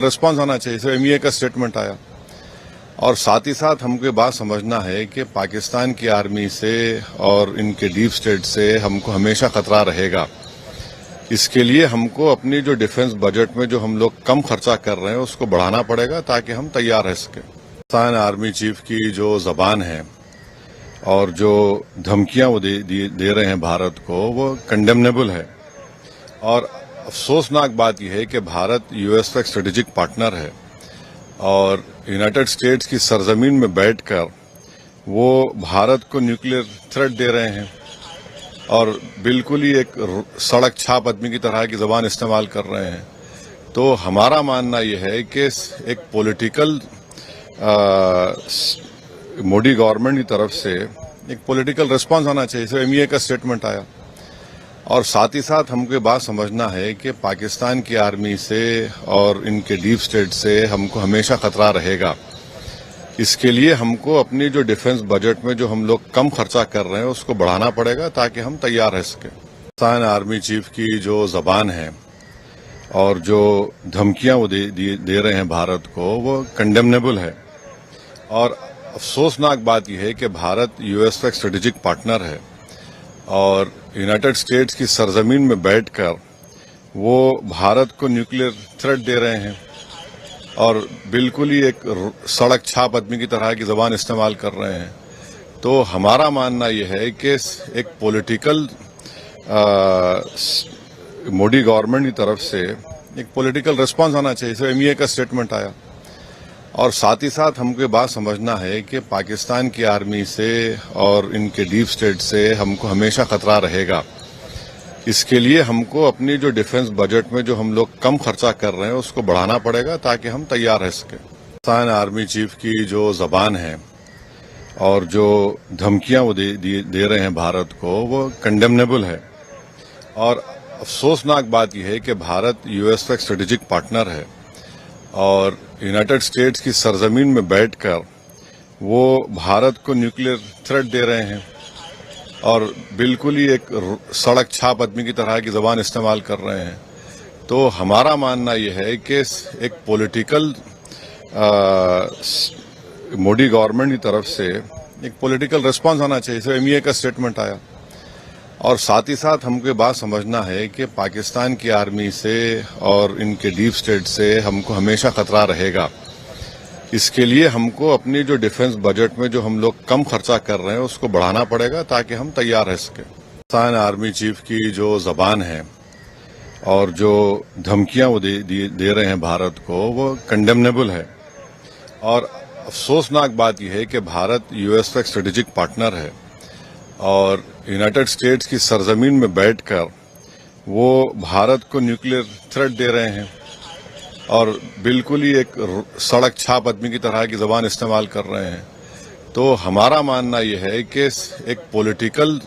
Response आना चाहिए। सिर्फ एमईए का स्टेटमेंट आया और साथ ही साथ हमको ये बात समझना है कि पाकिस्तान की आर्मी से और इनके डीप स्टेट से हमको हमेशा खतरा रहेगा। इसके लिए हमको अपनी जो डिफेंस बजट में जो हम लोग कम खर्चा कर रहे हैं उसको बढ़ाना पड़ेगा ताकि हम तैयार रह सकें। पाकिस्तान आर्मी चीफ की जो जबान है और जो धमकियां वो दे रहे हैं भारत को, वो कंडेमनेबल है। और अफसोसनाक बात यह है कि भारत यूएस का एक स्ट्रेटेजिक पार्टनर है और यूनाइटेड स्टेट्स की सरजमीन में बैठकर वो भारत को न्यूक्लियर थ्रेट दे रहे हैं और बिल्कुल ही एक सड़क छाप आदमी की तरह की जबान इस्तेमाल कर रहे हैं। तो हमारा मानना यह है कि एक पॉलिटिकल मोदी गवर्नमेंट की तरफ से एक पॉलिटिकल रिस्पांस आना चाहिए। सिर्फ एमईए का स्टेटमेंट आया और साथ ही साथ हमको ये बात समझना है कि पाकिस्तान की आर्मी से और इनके डीप स्टेट से हमको हमेशा खतरा रहेगा। इसके लिए हमको अपनी जो डिफेंस बजट में जो हम लोग कम खर्चा कर रहे हैं उसको बढ़ाना पड़ेगा ताकि हम तैयार रह सकें। पाकिस्तान आर्मी चीफ की जो जबान है और जो धमकियां वो दे रहे हैं भारत को, वो कंडेमनेबल है। और अफसोसनाक बात यह है कि भारत यूएस का एक स्ट्रेटेजिक पार्टनर है और यूनाइटेड स्टेट्स की सरजमीन में बैठकर वो भारत को न्यूक्लियर थ्रेट दे रहे हैं और बिल्कुल ही एक सड़क छाप आदमी की तरह की जबान इस्तेमाल कर रहे हैं। तो हमारा मानना यह है कि एक पॉलिटिकल मोदी गवर्नमेंट की तरफ से एक पॉलिटिकल रिस्पांस आना चाहिए। सिर्फ एमईए का स्टेटमेंट आया और साथ ही साथ हमको ये बात समझना है कि पाकिस्तान की आर्मी से और इनके डीप स्टेट से हमको हमेशा खतरा रहेगा। इसके लिए हमको अपनी जो डिफेंस बजट में जो हम लोग कम खर्चा कर रहे हैं उसको बढ़ाना पड़ेगा ताकि हम तैयार रह सकें। पाकिस्तान आर्मी चीफ की जो जबान है और जो धमकियां वो दे रहे हैं भारत को, वो कंडेमनेबल है। और अफसोसनाक बात यह है कि भारत यूएस का एक स्ट्रेटेजिक पार्टनर है और यूनाइटेड स्टेट्स की सरजमीन में बैठकर वो भारत को न्यूक्लियर थ्रेट दे रहे हैं और बिल्कुल ही एक सड़क छाप आदमी की तरह की जबान इस्तेमाल कर रहे हैं। तो हमारा मानना यह है कि एक पॉलिटिकल मोदी गवर्नमेंट की तरफ से एक पॉलिटिकल रिस्पांस आना चाहिए। सिर्फ एमईए का स्टेटमेंट आया और साथ ही साथ हमको ये बात समझना है कि पाकिस्तान की आर्मी से और इनके डीप स्टेट से हमको हमेशा खतरा रहेगा। इसके लिए हमको अपनी जो डिफेंस बजट में जो हम लोग कम खर्चा कर रहे हैं उसको बढ़ाना पड़ेगा ताकि हम तैयार रह सकें। पाकिस्तान आर्मी चीफ की जो जबान है और जो धमकियां वो दे रहे हैं भारत को, वो कंडेमनेबल है। और अफसोसनाक बात यह है कि भारत यूएस का एक स्ट्रेटेजिक पार्टनर है और यूनाइटेड स्टेट्स की सरजमीन में बैठकर वो भारत को न्यूक्लियर थ्रेट दे रहे हैं और बिल्कुल ही एक सड़क छाप आदमी की तरह की जबान इस्तेमाल कर रहे हैं। तो हमारा मानना यह है कि एक पॉलिटिकल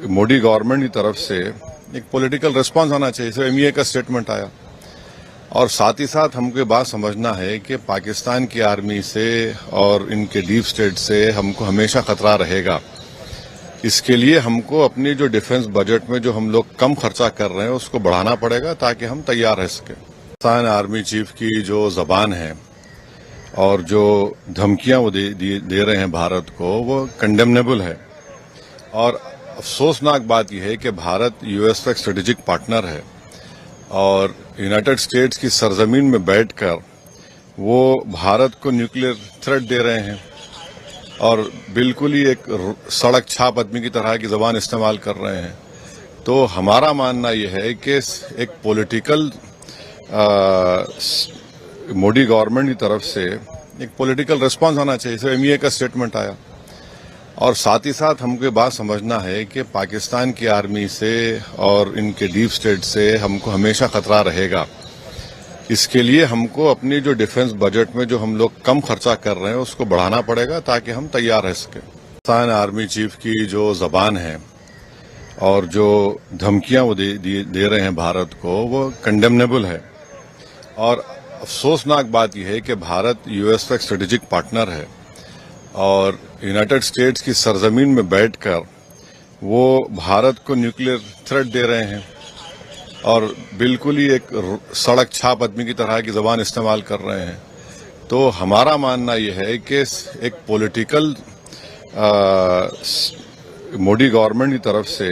मोदी गवर्नमेंट की तरफ से एक पॉलिटिकल रिस्पांस आना चाहिए। सिर्फ एमईए का स्टेटमेंट आया और साथ ही साथ हमको ये बात समझना है कि पाकिस्तान की आर्मी से और इनके डीप स्टेट से हमको हमेशा खतरा रहेगा। इसके लिए हमको अपनी जो डिफेंस बजट में जो हम लोग कम खर्चा कर रहे हैं उसको बढ़ाना पड़ेगा ताकि हम तैयार रह सकें। पाकिस्तान आर्मी चीफ की जो जबान है और जो धमकियां वो दे रहे हैं भारत को, वो कंडेमनेबल है। और अफसोसनाक बात यह है कि भारत यूएस का एक स्ट्रेटेजिक पार्टनर है और यूनाइटेड स्टेट्स की सरजमीन में बैठकर वो भारत को न्यूक्लियर थ्रेट दे रहे हैं और बिल्कुल ही एक सड़क छाप आदमी की तरह की जबान इस्तेमाल कर रहे हैं। तो हमारा मानना यह है कि एक पॉलिटिकल मोदी गवर्नमेंट की तरफ से एक पॉलिटिकल रिस्पांस आना चाहिए। सिर्फ एमईए का स्टेटमेंट आया और साथ ही साथ हमको ये बात समझना है कि पाकिस्तान की आर्मी से और इनके डीप स्टेट से हमको हमेशा खतरा रहेगा। इसके लिए हमको अपनी जो डिफेंस बजट में जो हम लोग कम खर्चा कर रहे हैं उसको बढ़ाना पड़ेगा ताकि हम तैयार रह सकें। पाकिस्तान आर्मी चीफ की जो जबान है और जो धमकियां वो दे रहे हैं भारत को, वो कंडेमनेबल है। और अफसोसनाक बात यह है कि भारत यूएस का एक स्ट्रेटेजिक पार्टनर है और यूनाइटेड स्टेट्स की सरजमीन में बैठकर वो भारत को न्यूक्लियर थ्रेट दे रहे हैं اور بالکل ہی ایک سڑک چھاپ آدمی کی طرح کی زبان استعمال کر رہے ہیں. تو ہمارا ماننا یہ ہے کہ ایک پولیٹیکل مودی گورنمنٹ کی طرف سے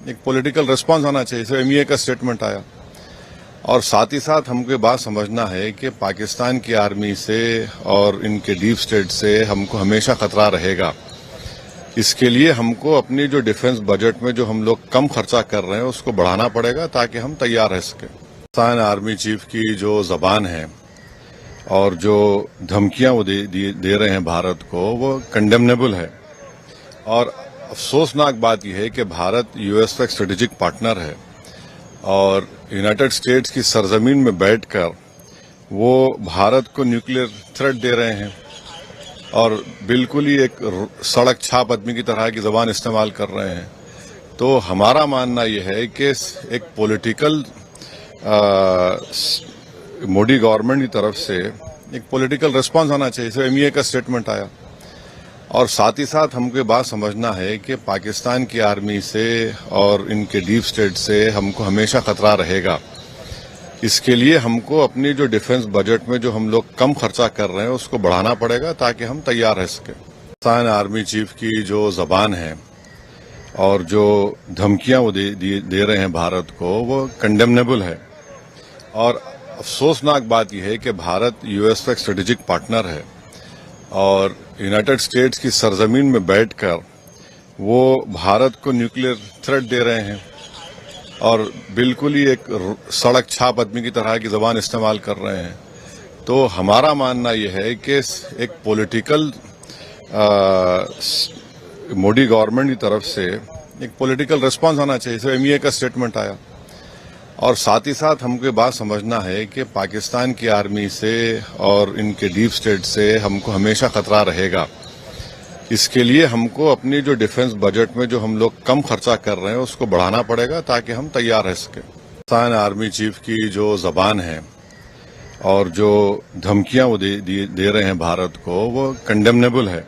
ایک پولیٹیکل ریسپانس آنا چاہیے. اس ایم ای اے کا اسٹیٹمنٹ آیا اور ساتھ ہی ساتھ ہم کو یہ بات سمجھنا ہے کہ پاکستان کی آرمی سے اور ان کے ڈیپ اسٹیٹ سے ہم کو ہمیشہ خطرہ رہے گا. اس کے لیے ہم کو اپنی جو ڈیفنس بجٹ میں جو ہم لوگ کم خرچہ کر رہے ہیں اس کو بڑھانا پڑے گا تاکہ ہم تیار رہ سکیں. پاکستان آرمی چیف کی جو زبان ہے اور جو دھمکیاں وہ دے رہے ہیں بھارت کو وہ کنڈیمنیبل ہے. اور افسوسناک بات یہ ہے کہ بھارت یو ایس کا ایک اسٹریٹجک پارٹنر ہے اور یونائٹڈ اسٹیٹس کی سرزمین میں بیٹھ کر وہ بھارت کو نیوکلیر تھریٹ دے رہے ہیں اور بالکل ہی ایک سڑک چھاپ آدمی کی طرح کی زبان استعمال کر رہے ہیں. تو ہمارا ماننا یہ ہے کہ ایک پولیٹیکل مودی گورنمنٹ کی طرف سے ایک پولیٹیکل ریسپانس آنا چاہیے. اس ایم ای اے کا اسٹیٹمنٹ آیا اور ساتھ ہی ساتھ ہم کو یہ بات سمجھنا ہے کہ پاکستان کی آرمی سے اور ان کے ڈیپ اسٹیٹ سے ہم کو ہمیشہ خطرہ رہے گا. اس کے لیے ہم کو اپنی جو ڈیفنس بجٹ میں جو ہم لوگ کم خرچہ کر رہے ہیں اس کو بڑھانا پڑے گا تاکہ ہم تیار رہ سکیں. پاکستان آرمی چیف کی جو زبان ہے اور جو دھمکیاں وہ دے رہے ہیں بھارت کو وہ کنڈیمنیبل ہے. اور افسوسناک بات یہ ہے کہ بھارت یو ایس کا ایک اسٹریٹجک پارٹنر ہے اور یونائٹڈ اسٹیٹس کی سرزمین میں بیٹھ کر وہ بھارت کو نیوکلیر تھریٹ دے رہے ہیں اور بالکل ہی ایک سڑک چھاپ آدمی کی طرح کی زبان استعمال کر رہے ہیں. تو ہمارا ماننا یہ ہے کہ ایک پولیٹیکل مودی گورنمنٹ کی طرف سے ایک پولیٹیکل ریسپانس آنا چاہیے. اس ایم ای اے کا اسٹیٹمنٹ آیا اور ساتھ ہی ساتھ ہم کو یہ بات سمجھنا ہے کہ پاکستان کی آرمی سے اور ان کے ڈیپ اسٹیٹ سے ہم کو ہمیشہ خطرہ رہے گا. اس کے لیے ہم کو اپنی جو ڈیفنس بجٹ میں جو ہم لوگ کم خرچہ کر رہے ہیں اس کو بڑھانا پڑے گا تاکہ ہم تیار رہ سکیں. پاکستان آرمی چیف کی جو زبان ہے اور جو دھمکیاں وہ دے رہے ہیں بھارت کو وہ کنڈیمنیبل ہے.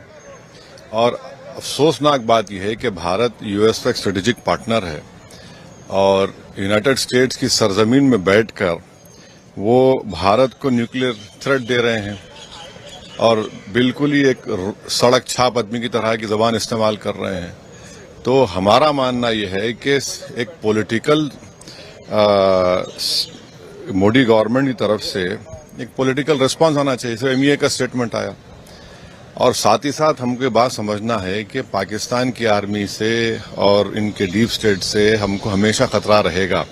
اور افسوسناک بات یہ ہے کہ بھارت یو ایس کا ایک اسٹریٹجک پارٹنر ہے اور یونائٹڈ اسٹیٹس کی سرزمین میں بیٹھ کر وہ بھارت کو نیوکلیر تھریٹ دے رہے ہیں اور بالکل ہی ایک سڑک چھاپ آدمی کی طرح کی زبان استعمال کر رہے ہیں. تو ہمارا ماننا یہ ہے کہ ایک پولیٹیکل مودی گورنمنٹ کی طرف سے ایک پولیٹیکل ریسپانس آنا چاہیے. اس ایم ای اے کا اسٹیٹمنٹ آیا اور ساتھ ہی ساتھ ہم کو یہ بات سمجھنا ہے کہ پاکستان کی آرمی سے اور ان کے ڈیپ اسٹیٹ سے ہم کو ہمیشہ خطرہ رہے گا.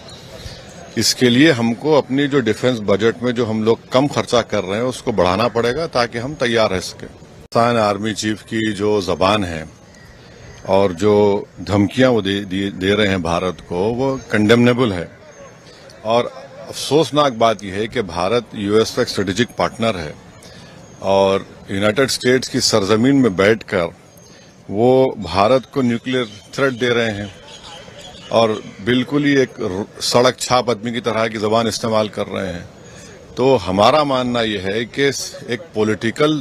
اس کے لیے ہم کو اپنی جو ڈیفنس بجٹ میں جو ہم لوگ کم خرچہ کر رہے ہیں اس کو بڑھانا پڑے گا تاکہ ہم تیار رہ سکیں. پاکستان آرمی چیف کی جو زبان ہے اور جو دھمکیاں وہ دے رہے ہیں بھارت کو وہ کنڈیمنیبل ہے. اور افسوسناک بات یہ ہے کہ بھارت یو ایس کا ایک اسٹریٹجک پارٹنر ہے اور یونائٹڈ اسٹیٹس کی سرزمین میں بیٹھ کر وہ بھارت کو نیوکلیر تھریٹ دے رہے ہیں اور بالکل ہی ایک سڑک چھاپ آدمی کی طرح کی زبان استعمال کر رہے ہیں. تو ہمارا ماننا یہ ہے کہ ایک پولیٹیکل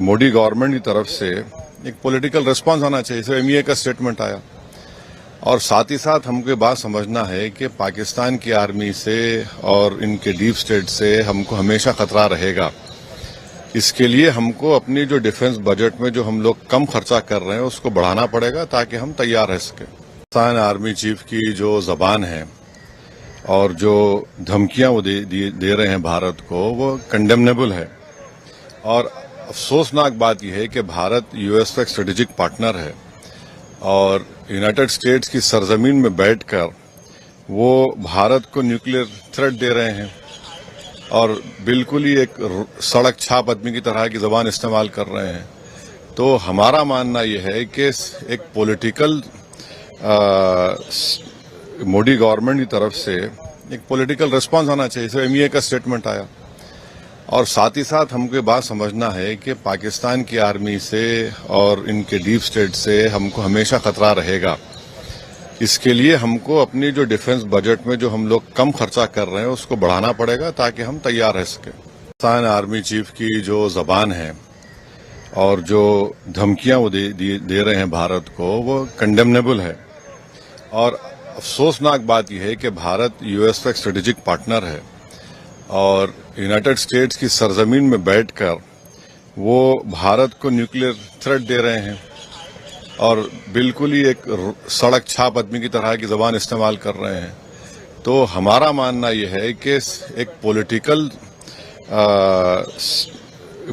مودی گورنمنٹ کی طرف سے ایک پولیٹیکل ریسپانس آنا چاہیے. اس ایم ای اے کا اسٹیٹمنٹ آیا اور ساتھ ہی ساتھ ہم کو یہ بات سمجھنا ہے کہ پاکستان کی آرمی سے اور ان کے ڈیپ اسٹیٹ سے ہم کو ہمیشہ خطرہ رہے گا. اس کے لیے ہم کو اپنی جو ڈیفنس بجٹ میں جو ہم لوگ کم خرچہ کر رہے ہیں اس کو بڑھانا پڑے گا تاکہ ہم تیار رہ سکیں. پاکستان آرمی چیف کی جو زبان ہے اور جو دھمکیاں وہ دے رہے ہیں بھارت کو وہ کنڈیمنیبل ہے. اور افسوسناک بات یہ ہے کہ بھارت یو ایس کا ایک اسٹریٹجک پارٹنر ہے اور یونائٹڈ اسٹیٹس کی سرزمین میں بیٹھ کر وہ بھارت کو نیوکلیر تھریٹ دے رہے ہیں اور بالکل ہی ایک سڑک چھاپ آدمی کی طرح کی زبان استعمال کر رہے ہیں. تو ہمارا ماننا یہ ہے کہ ایک پولیٹیکل مودی گورنمنٹ کی طرف سے ایک پولیٹیکل ریسپانس آنا چاہیے. اس ایم ای اے کا اسٹیٹمنٹ آیا اور ساتھ ہی ساتھ ہم کو یہ بات سمجھنا ہے کہ پاکستان کی آرمی سے اور ان کے ڈیپ اسٹیٹ سے ہم کو ہمیشہ خطرہ رہے گا. اس کے لیے ہم کو اپنی جو ڈیفنس بجٹ میں جو ہم لوگ کم خرچہ کر رہے ہیں اس کو بڑھانا پڑے گا تاکہ ہم تیار رہ سکیں. پاکستان آرمی چیف کی جو زبان ہے اور جو دھمکیاں وہ دے رہے ہیں بھارت کو وہ کنڈیمنیبل ہے. اور अफसोसनाक बात यह है कि भारत यूएस का एक स्ट्रेटेजिक पार्टनर है और यूनाइटेड स्टेट्स की सरजमीन में बैठकर वो भारत को न्यूक्लियर थ्रेट दे रहे हैं और बिल्कुल ही एक सड़क छाप आदमी की तरह की जबान इस्तेमाल कर रहे हैं। तो हमारा मानना यह है कि एक पॉलिटिकल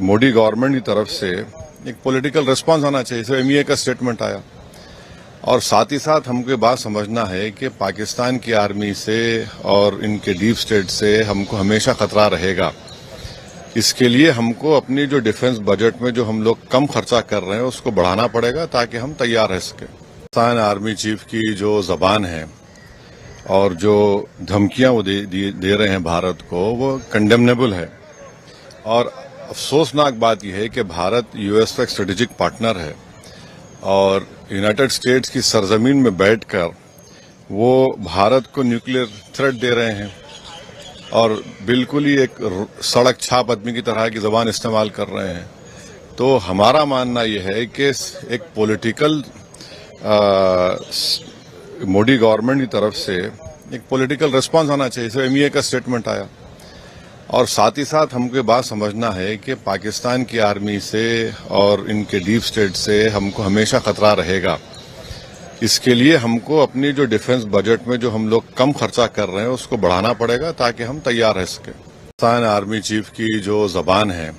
मोदी गवर्नमेंट की तरफ से एक पॉलिटिकल रिस्पांस आना चाहिए। सो एमईए का स्टेटमेंट आया और साथ ही साथ हमको ये बात समझना है कि पाकिस्तान की आर्मी से और इनके डीप स्टेट से हमको हमेशा खतरा रहेगा। इसके लिए हमको अपनी जो डिफेंस बजट में जो हम लोग कम खर्चा कर रहे हैं उसको बढ़ाना पड़ेगा ताकि हम तैयार रह सकें। पाकिस्तान आर्मी चीफ की जो जबान है और जो धमकियां वो दे रहे हैं भारत को, वो कंडेमनेबल है और अफसोसनाक बात यह है कि भारत यूएस का एक स्ट्रेटेजिक पार्टनर है और यूनाइटेड स्टेट्स की सरजमीन में बैठकर वो भारत को न्यूक्लियर थ्रेट दे रहे हैं और बिल्कुल ही एक सड़क छाप आदमी की तरह की जबान इस्तेमाल कर रहे हैं। तो हमारा मानना यह है कि एक पॉलिटिकल मोदी गवर्नमेंट की तरफ से एक पॉलिटिकल रिस्पांस आना चाहिए। सो एमईए का स्टेटमेंट आया और साथ ही साथ हमको ये बात समझना है कि पाकिस्तान की आर्मी से और इनके डीप स्टेट से हमको हमेशा खतरा रहेगा। इसके लिए हमको अपनी जो डिफेंस बजट में जो हम लोग कम खर्चा कर रहे हैं उसको बढ़ाना पड़ेगा ताकि हम तैयार रह सकें। पाकिस्तान आर्मी चीफ की जो जबान है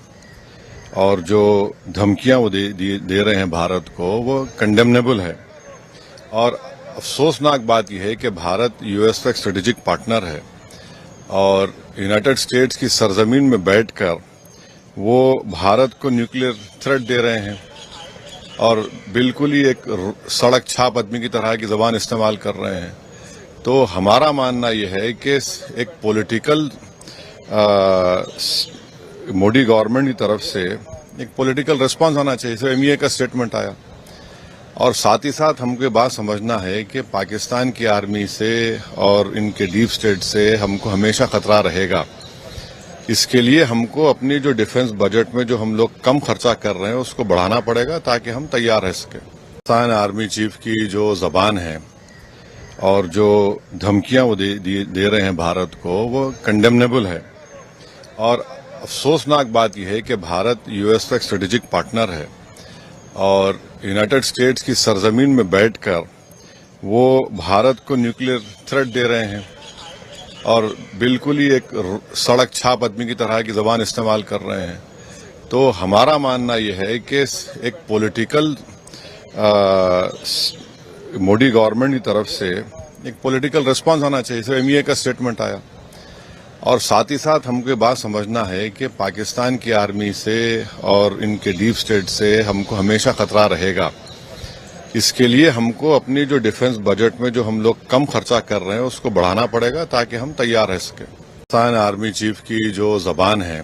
और जो धमकियां वो दे रहे हैं भारत को, वो कंडेमनेबल है और अफसोसनाक बात यह है कि भारत यूएस का एक स्ट्रेटेजिक पार्टनर है और यूनाइटेड स्टेट्स की सरजमीन में बैठकर वो भारत को न्यूक्लियर थ्रेट दे रहे हैं और बिल्कुल ही एक सड़क छाप आदमी की तरह की जबान इस्तेमाल कर रहे हैं। तो हमारा मानना यह है कि एक पॉलिटिकल मोदी गवर्नमेंट की तरफ से एक पॉलिटिकल रिस्पांस आना चाहिए। सो एमईए का स्टेटमेंट आया और साथ ही साथ हमको ये बात समझना है कि पाकिस्तान की आर्मी से और इनके डीप स्टेट से हमको हमेशा खतरा रहेगा। इसके लिए हमको अपनी जो डिफेंस बजट में जो हम लोग कम खर्चा कर रहे हैं उसको बढ़ाना पड़ेगा ताकि हम तैयार रह सकें। पाकिस्तान आर्मी चीफ की जो जबान है और जो धमकियां वो दे रहे हैं भारत को, वो कंडेमनेबल है और अफसोसनाक बात यह है कि भारत यूएस का एक स्ट्रेटेजिक पार्टनर है और यूनाइटेड स्टेट्स की सरजमीन में बैठकर वो भारत को न्यूक्लियर थ्रेट दे रहे हैं और बिल्कुल ही एक सड़क छाप आदमी की तरह की जबान इस्तेमाल कर रहे हैं। तो हमारा मानना यह है कि एक पॉलिटिकल मोदी गवर्नमेंट की तरफ से एक पॉलिटिकल रिस्पांस आना चाहिए। सो एमईए का स्टेटमेंट आया और साथ ही साथ हमको ये बात समझना है कि पाकिस्तान की आर्मी से और इनके डीप स्टेट से हमको हमेशा खतरा रहेगा। इसके लिए हमको अपनी जो डिफेंस बजट में जो हम लोग कम खर्चा कर रहे हैं उसको बढ़ाना पड़ेगा ताकि हम तैयार रह सकें। पाकिस्तान आर्मी चीफ की जो जबान है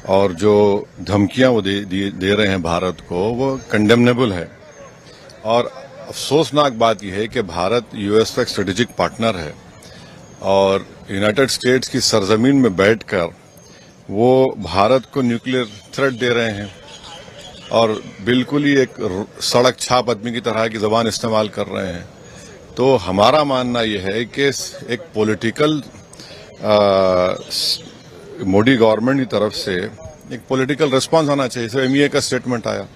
और जो धमकियां वो दे रहे हैं भारत को, वो कंडेमनेबल है और अफसोसनाक बात यह है कि भारत यूएस का एक स्ट्रेटेजिक पार्टनर है और यूनाइटेड स्टेट्स की सरजमीन में बैठकर वो भारत को न्यूक्लियर थ्रेट दे रहे हैं और बिल्कुल ही एक सड़क छाप आदमी की तरह की जबान इस्तेमाल कर रहे हैं। तो हमारा मानना यह है कि एक पॉलिटिकल मोदी गवर्नमेंट की तरफ से एक पॉलिटिकल रिस्पांस आना चाहिए। सो एमईए का स्टेटमेंट आया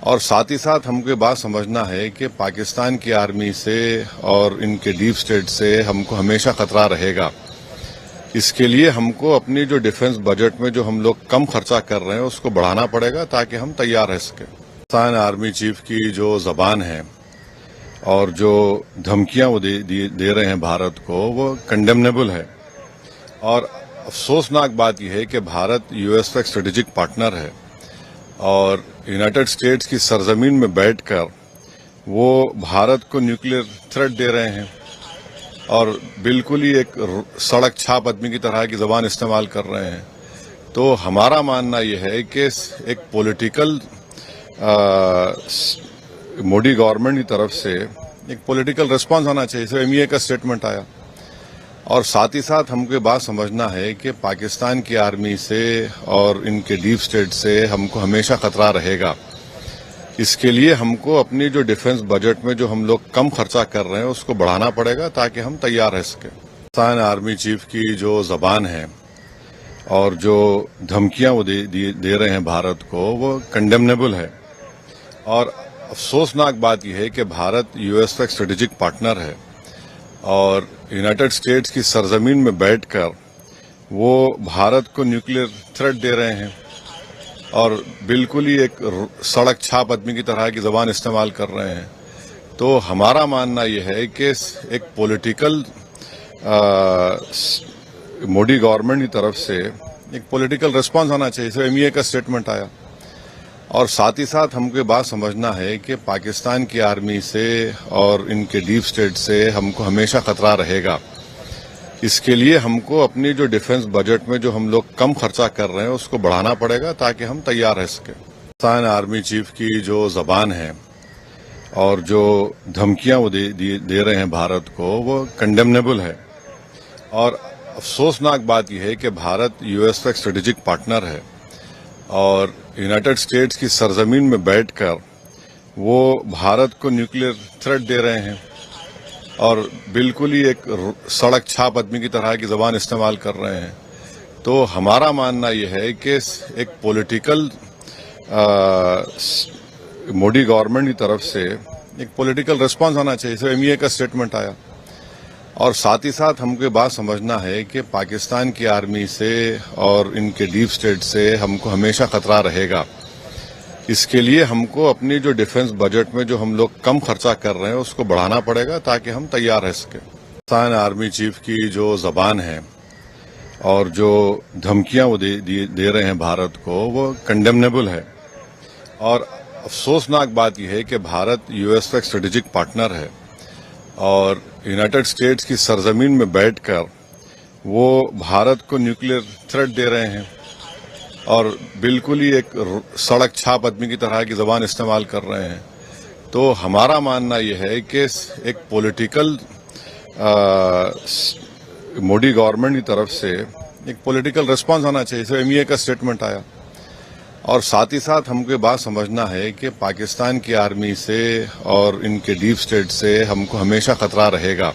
और साथ ही साथ हमको ये बात समझना है कि पाकिस्तान की आर्मी से और इनके डीप स्टेट से हमको हमेशा खतरा रहेगा। इसके लिए हमको अपनी जो डिफेंस बजट में जो हम लोग कम खर्चा कर रहे हैं उसको बढ़ाना पड़ेगा ताकि हम तैयार रह सकें। पाकिस्तान आर्मी चीफ की जो जबान है और जो धमकियां वो दे रहे हैं भारत को, वो कंडेमनेबल है और अफसोसनाक बात यह है कि भारत यूएस का एक स्ट्रेटेजिक पार्टनर है और यूनाइटेड स्टेट्स की सरजमीन में बैठकर वो भारत को न्यूक्लियर थ्रेट दे रहे हैं और बिल्कुल ही एक सड़क छाप आदमी की तरह की जबान इस्तेमाल कर रहे हैं। तो हमारा मानना यह है कि एक पॉलिटिकल मोदी गवर्नमेंट की तरफ से एक पॉलिटिकल रिस्पांस आना चाहिए। सो एमईए का स्टेटमेंट आया और साथ ही साथ हमको ये बात समझना है कि पाकिस्तान की आर्मी से और इनके डीप स्टेट से हमको हमेशा खतरा रहेगा। اس کے لیے ہم کو اپنی جو ڈیفنس بجٹ میں جو ہم لوگ کم خرچہ کر رہے ہیں اس کو بڑھانا پڑے گا تاکہ ہم تیار رہ سکیں۔ پاکستان آرمی چیف کی جو زبان ہے اور جو دھمکیاں وہ دے رہے ہیں بھارت کو وہ کنڈیمنیبل ہے، اور افسوسناک بات یہ ہے کہ بھارت یو ایس کا ایک اسٹریٹجک پارٹنر ہے اور یونائٹڈ اسٹیٹس کی سرزمین میں بیٹھ کر وہ بھارت کو نیوکلیر تھریٹ دے رہے ہیں اور بالکل ہی ایک سڑک چھاپ آدمی کی طرح کی زبان استعمال کر رہے ہیں۔ تو ہمارا ماننا یہ ہے کہ ایک پولیٹیکل مودی گورنمنٹ کی طرف سے ایک پولیٹیکل ریسپانس آنا چاہیے۔ ایم ای اے کا اسٹیٹمنٹ آیا اور ساتھ ہی ساتھ ہم کو بات سمجھنا ہے کہ پاکستان کی آرمی سے اور ان کے ڈیپ اسٹیٹ سے ہم کو ہمیشہ خطرہ رہے گا۔ اس کے لیے ہم کو اپنی جو ڈیفنس بجٹ میں جو ہم لوگ کم خرچہ کر رہے ہیں اس کو بڑھانا پڑے گا تاکہ ہم تیار رہ سکیں۔ پاکستان آرمی چیف کی جو زبان ہے اور جو دھمکیاں وہ دے رہے ہیں بھارت کو وہ کنڈیمنیبل ہے، اور افسوسناک بات یہ ہے کہ بھارت یو ایس کا ایک اسٹریٹجک پارٹنر ہے اور یونائٹڈ اسٹیٹس کی سرزمین میں بیٹھ کر وہ بھارت کو نیوکلیر تھریٹ دے رہے ہیں اور بالکل ہی ایک سڑک چھاپ آدمی کی طرح کی زبان استعمال کر رہے ہیں۔ تو ہمارا ماننا یہ ہے کہ ایک پولیٹیکل مودی گورنمنٹ کی طرف سے ایک پولیٹیکل ریسپانس آنا چاہیے۔ ایم ای اے کا اسٹیٹمنٹ آیا اور ساتھ ہی ساتھ ہم کو بات سمجھنا ہے کہ پاکستان کی آرمی سے اور ان کے ڈیپ اسٹیٹ سے ہم کو ہمیشہ خطرہ رہے گا۔ اس کے لیے ہم کو اپنی جو ڈیفنس بجٹ میں جو ہم لوگ کم خرچہ کر رہے ہیں اس کو بڑھانا پڑے گا تاکہ ہم تیار رہ سکیں۔ پاکستان آرمی چیف کی جو زبان ہے اور جو دھمکیاں وہ دے رہے ہیں بھارت کو وہ کنڈیمنیبل ہے، اور افسوسناک بات یہ ہے کہ بھارت یو ایس کا ایک اسٹریٹجک پارٹنر ہے اور یونائٹڈ اسٹیٹس کی سرزمین میں بیٹھ کر وہ بھارت کو نیوکلیر تھریٹ دے رہے ہیں اور بالکل ہی ایک سڑک چھاپ آدمی کی طرح کی زبان استعمال کر رہے ہیں۔ تو ہمارا ماننا یہ ہے کہ ایک پولیٹیکل مودی گورنمنٹ کی طرف سے ایک پولیٹیکل ریسپانس آنا چاہیے۔ ایم ای اے کا اسٹیٹمنٹ آیا اور ساتھ ہی ساتھ ہم کو بات سمجھنا ہے کہ پاکستان کی آرمی سے اور ان کے ڈیپ اسٹیٹ سے ہم کو ہمیشہ خطرہ رہے گا۔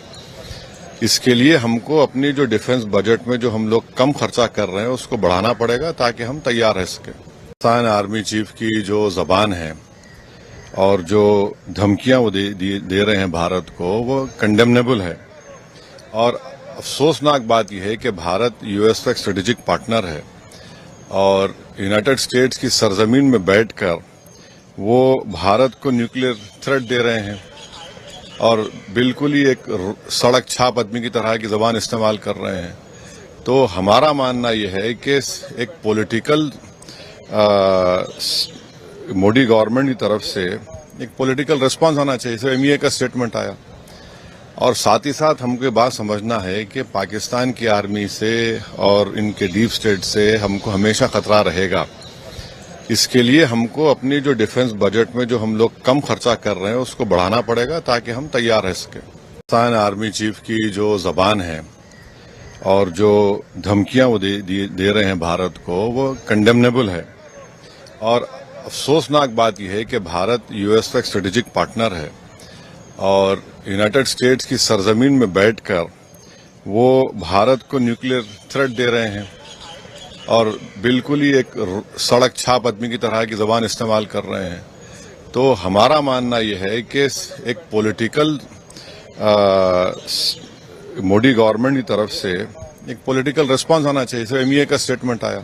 اس کے لیے ہم کو اپنی جو ڈیفنس بجٹ میں جو ہم لوگ کم خرچہ کر رہے ہیں اس کو بڑھانا پڑے گا تاکہ ہم تیار رہ سکیں۔ پاکستان آرمی چیف کی جو زبان ہے اور جو دھمکیاں وہ دے رہے ہیں بھارت کو وہ کنڈیمنیبل ہے، اور افسوسناک بات یہ ہے کہ بھارت یو ایس کا ایک اسٹریٹجک پارٹنر ہے اور یونائٹڈ اسٹیٹس کی سرزمین میں بیٹھ کر وہ بھارت کو نیوکلیر تھریٹ دے رہے ہیں اور بالکل ہی ایک سڑک چھاپ آدمی کی طرح کی زبان استعمال کر رہے ہیں۔ تو ہمارا ماننا یہ ہے کہ ایک پولیٹیکل مودی گورنمنٹ کی طرف سے ایک پولیٹیکل ریسپانس آنا چاہیے۔ ایم ای اے کا اسٹیٹمنٹ آیا اور ساتھ ہی ساتھ ہم کو بات سمجھنا ہے کہ پاکستان کی آرمی سے اور ان کے ڈیپ اسٹیٹ سے ہم کو ہمیشہ خطرہ رہے گا۔ اس کے لیے ہم کو اپنی جو ڈیفنس بجٹ میں جو ہم لوگ کم خرچہ کر رہے ہیں اس کو بڑھانا پڑے گا تاکہ ہم تیار رہ سکیں۔ پاکستان آرمی چیف کی جو زبان ہے اور جو دھمکیاں وہ دے رہے ہیں بھارت کو وہ کنڈیمنیبل ہے، اور افسوسناک بات یہ ہے کہ بھارت یو ایس کا ایک اسٹریٹجک پارٹنر ہے اور یونائٹڈ اسٹیٹس کی سرزمین میں بیٹھ کر وہ بھارت کو نیوکلیر تھریٹ دے رہے ہیں اور بالکل ہی ایک سڑک چھاپ آدمی کی طرح کی زبان استعمال کر رہے ہیں۔ تو ہمارا ماننا یہ ہے کہ ایک پولیٹیکل مودی گورنمنٹ کی طرف سے ایک پولیٹیکل ریسپانس آنا چاہیے۔ ایم ای اے کا اسٹیٹمنٹ آیا